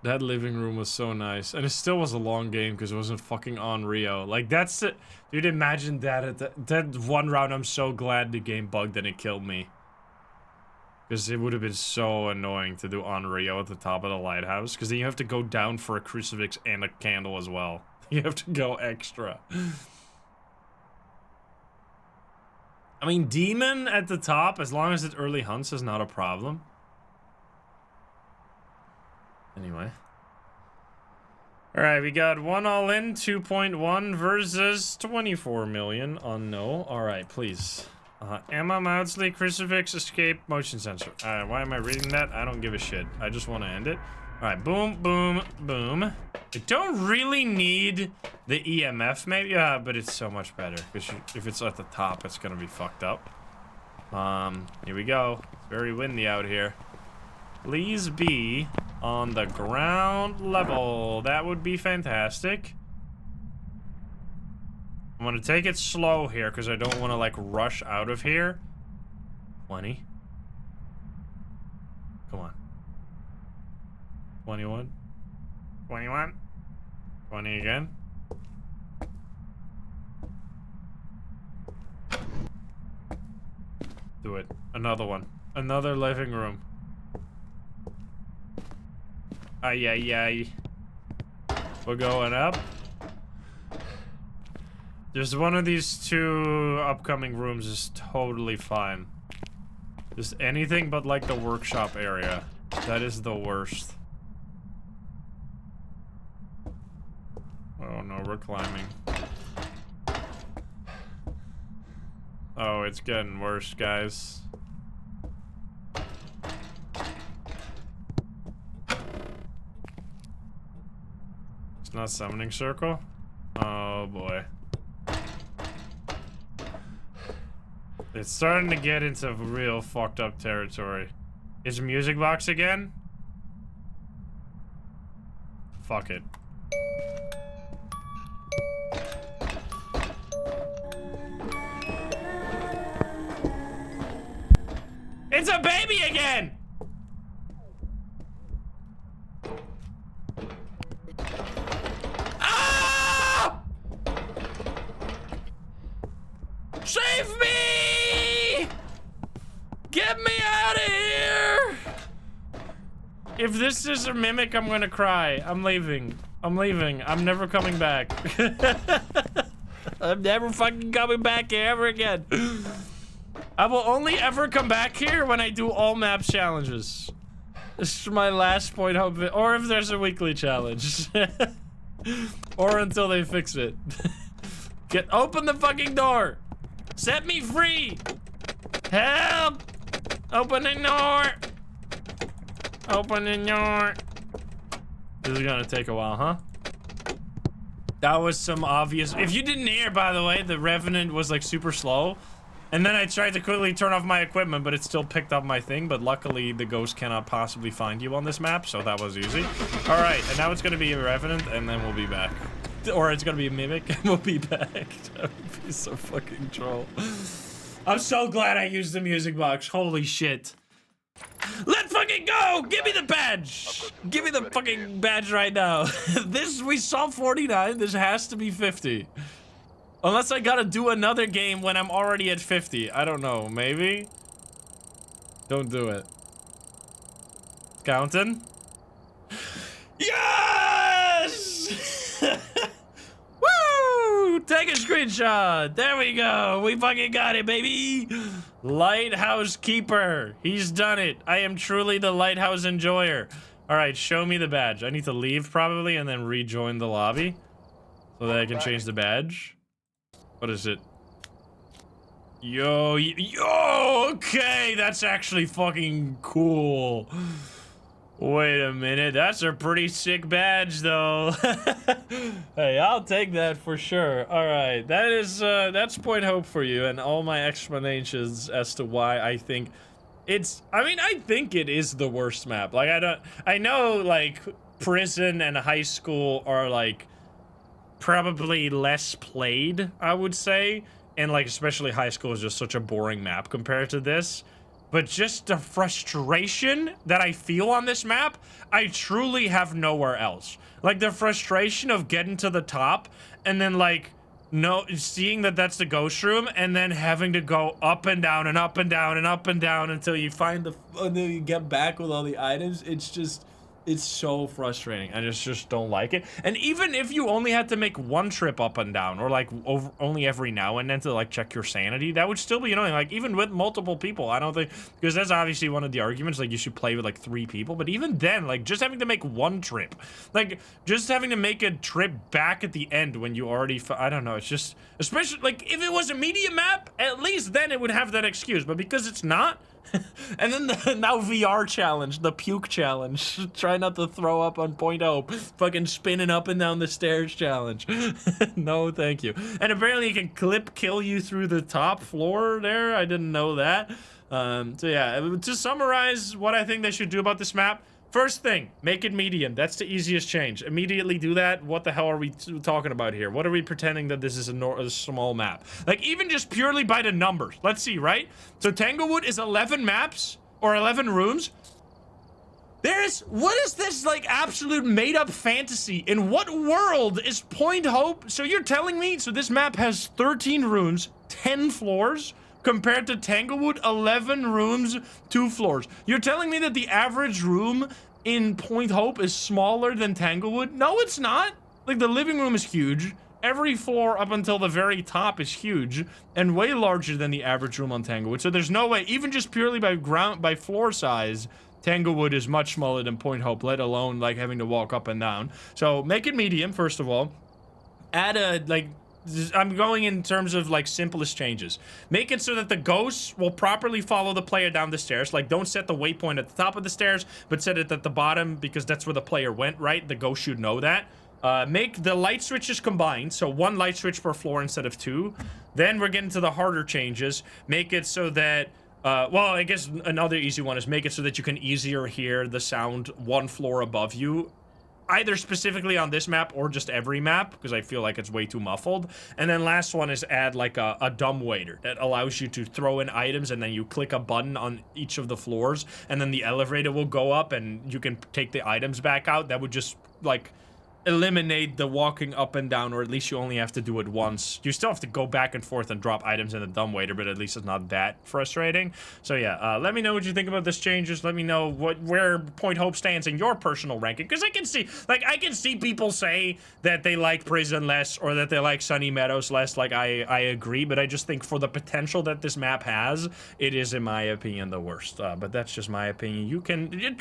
That living room was so nice. And it still was a long game because it wasn't fucking on Rio. Like, that's it. Dude, imagine that at that one round. I'm so glad the game bugged and it killed me. Because it would have been so annoying to do on Rio at the top of the lighthouse. Because then you have to go down for a crucifix and a candle as well. You have to go extra. I mean, Demon at the top, as long as it early hunts, is not a problem. Anyway. Alright, we got 1 all-in, 2.1 versus 24 million on no. Alright, please. Emma Maudsley, Crucifix, Escape, Motion Sensor. Alright, why am I reading that? I don't give a shit. I just want to end it. Alright, boom, boom, boom. I don't really need the EMF, maybe. Yeah, but it's so much better. Because if it's at the top, it's gonna be fucked up. Here we go. It's very windy out here. Please be on the ground level. That would be fantastic. I'm gonna take it slow here because I don't want to like rush out of here. 20. Come on. 21. 21. 20 again. Do it. Another one. Another living room. Ay, ay, ay. We're going up. There's one of these two upcoming rooms is totally fine. Just anything but like the workshop area. That is the worst. Oh no, we're climbing. Oh, it's getting worse, guys. It's not summoning circle? Oh boy. It's starting to get into real fucked up territory. Is music box again? Fuck it. It's a baby again! Ah! Save me! Get me out of here! If this is a mimic, I'm gonna cry. I'm leaving. I'm leaving. I'm never coming back. I'm never fucking coming back here ever again. I will only ever come back here when I do all map challenges. This is my last point hope, or if there's a weekly challenge. Or until they fix it. Open the fucking door. Set me free. Help. Open the door. Open the door. This is gonna take a while, huh? That was some obvious. If you didn't hear, by the way, the Revenant was like super slow. And then I tried to quickly turn off my equipment, but it still picked up my thing. But luckily, the ghost cannot possibly find you on this map, so that was easy. All right, and now it's gonna be a Revenant, and then we'll be back. Or it's gonna be a Mimic, and we'll be back. That would be so fucking troll. I'm so glad I used the music box. Holy shit. Let's fucking go! Give me the badge! Give me the fucking badge right now. We saw 49. This has to be 50. Unless I gotta do another game when I'm already at 50. I don't know. Maybe? Don't do it. Counting? Yes! Woo! Take a screenshot. There we go. We fucking got it, baby. Lighthouse keeper. He's done it. I am truly the lighthouse enjoyer. All right, show me the badge. I need to leave probably and then rejoin the lobby so that I can change the badge. What is it? Yo, okay, that's actually fucking cool. Wait a minute, that's a pretty sick badge though. Hey, I'll take that for sure. All right, that's point hope for you and all my explanations as to why I think I think it is the worst map. Like, I know like prison and high school are like probably less played, I would say, and like especially high school is just such a boring map compared to this. But just the frustration that I feel on this map, I truly have nowhere else. Like the frustration of getting to the top and then like seeing that that's the ghost room and then having to go up and down and up and down and up and down until you find until you get back with all the items. It's so frustrating. I just don't like it. And even if you only had to make one trip up and down, or like only every now and then to like check your sanity, that would still be annoying. Like even with multiple people, I don't think, because that's obviously one of the arguments, like you should play with like 3 people. But even then, like just having to make one trip, like just having to make a trip back at the end when you already, I don't know, it's just, especially like if it was a medium map, at least then it would have that excuse. But because it's not, and then the now VR challenge, the puke challenge. Try not to throw up on point hope. Fucking spinning up and down the stairs challenge. No, thank you. And apparently it can kill you through the top floor there. I didn't know that. So yeah, to summarize what I think they should do about this map, First thing, make it medium. That's the easiest change. Immediately do that. What the hell are we talking about here? What are we pretending that this is a small map? Like, even just purely by the numbers. Let's see, right? So Tanglewood is 11 maps or 11 rooms. What is this, like, absolute made-up fantasy? In what world is Point Hope? So you're telling me, so this map has 13 rooms, 10 floors, compared to Tanglewood, 11 rooms, 2 floors. You're telling me that the average room in Point Hope is smaller than Tanglewood? No, it's not. Like, the living room is huge. Every floor up until the very top is huge and way larger than the average room on Tanglewood. So there's no way, even just purely by floor size, Tanglewood is much smaller than Point Hope, let alone, like, having to walk up and down. So make it medium, first of all. Add a, like, I'm going in terms of, like, simplest changes. Make it so that the ghosts will properly follow the player down the stairs. Like, don't set the waypoint at the top of the stairs, but set it at the bottom, because that's where the player went, right? The ghost should know that. Make the light switches combined, so 1 light switch per floor instead of 2. Then we're getting to the harder changes. Make it so that, well, I guess another easy one is make it so that you can easier hear the sound 1 floor above you. Either specifically on this map or just every map, because I feel like it's way too muffled. And then last one is add like a dumbwaiter that allows you to throw in items, and then you click a button on each of the floors, and then the elevator will go up and you can take the items back out. That would just, like, eliminate the walking up and down, or at least you only have to do it once. You still have to go back and forth and drop items in the dumbwaiter, but at least it's not that frustrating. So yeah, let me know what you think about this changes. Let me know where Point Hope stands in your personal ranking, because I can see people say that they like Prison less or that they like Sunny Meadows less. Like, I agree, but I just think for the potential that this map has, it is, in my opinion, the worst. But that's just my opinion.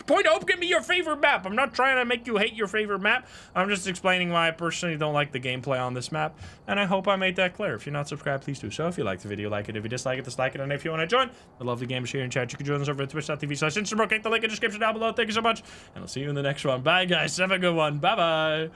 Point Hope can be your favorite map. I'm not trying to make you hate your favorite map. I'm just explaining why I personally don't like the gameplay on this map, and I hope I made that clear. If you're not subscribed, please do so. If you like the video, like it. If you dislike it, dislike it. And if you want to join the lovely gamers here in chat, you can join us over at twitch.tv/Insym. Click the link in the description down below. Thank you so much, and I'll see you in the next one. Bye, guys. Have a good one. Bye-bye.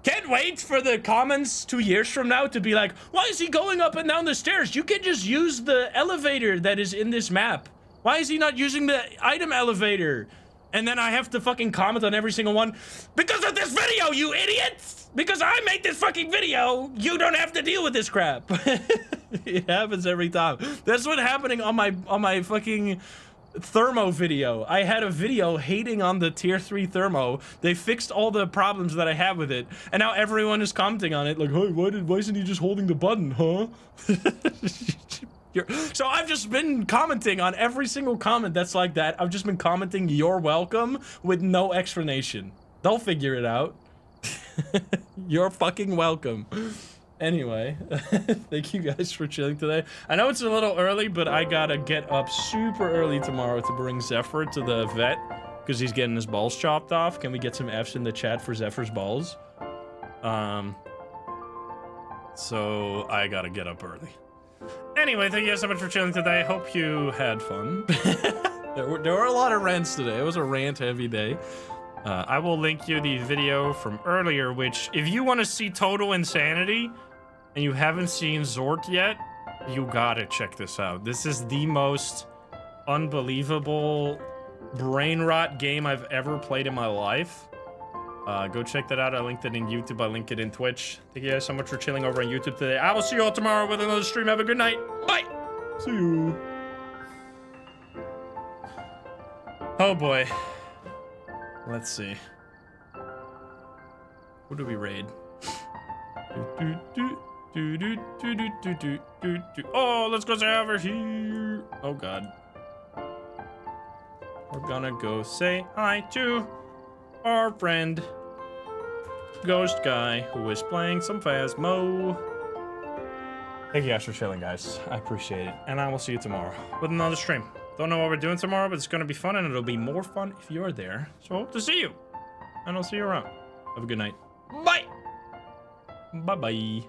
Can't wait for the comments 2 years from now to be like, why is he going up and down the stairs? You can just use the elevator that is in this map. Why is he not using the item elevator? And then I have to fucking comment on every single one. Because of this video, you idiots! Because I made this fucking video, you don't have to deal with this crap. It happens every time. That's what's happening on my fucking thermo video. I had a video hating on the tier 3 thermo. They fixed all the problems that I have with it, and now everyone is commenting on it like, hey, why isn't he just holding the button, huh? So I've just been commenting on every single comment that's like that. I've just been commenting "you're welcome" with no explanation. They'll figure it out. You're fucking welcome. Anyway, thank you guys for chilling today. I know it's a little early, but I gotta get up super early tomorrow to bring Zephyr to the vet because he's getting his balls chopped off. Can we get some F's in the chat for Zephyr's balls? So I gotta get up early. Anyway, thank you guys so much for chilling today. Hope you had fun. There were a lot of rants today. It was a rant-heavy day. I will link you the video from earlier, which, if you want to see total insanity and you haven't seen Zort yet, you gotta check this out. This is the most unbelievable brain rot game I've ever played in my life. Go check that out. I linked it in YouTube. I linked it in Twitch. Thank you guys so much for chilling over on YouTube today. I will see you all tomorrow with another stream. Have a good night. Bye. See you. Oh boy. Let's see. Who do we raid? Oh, let's go say over here. Oh god. We're gonna go say hi to our friend Ghost Guy, who is playing some Phasmo. Thank you guys for chilling, guys. I appreciate it. And I will see you tomorrow with another stream. Don't know what we're doing tomorrow, but it's gonna be fun, and it'll be more fun if you're there. So hope to see you. And I'll see you around. Have a good night. Bye! Bye-bye.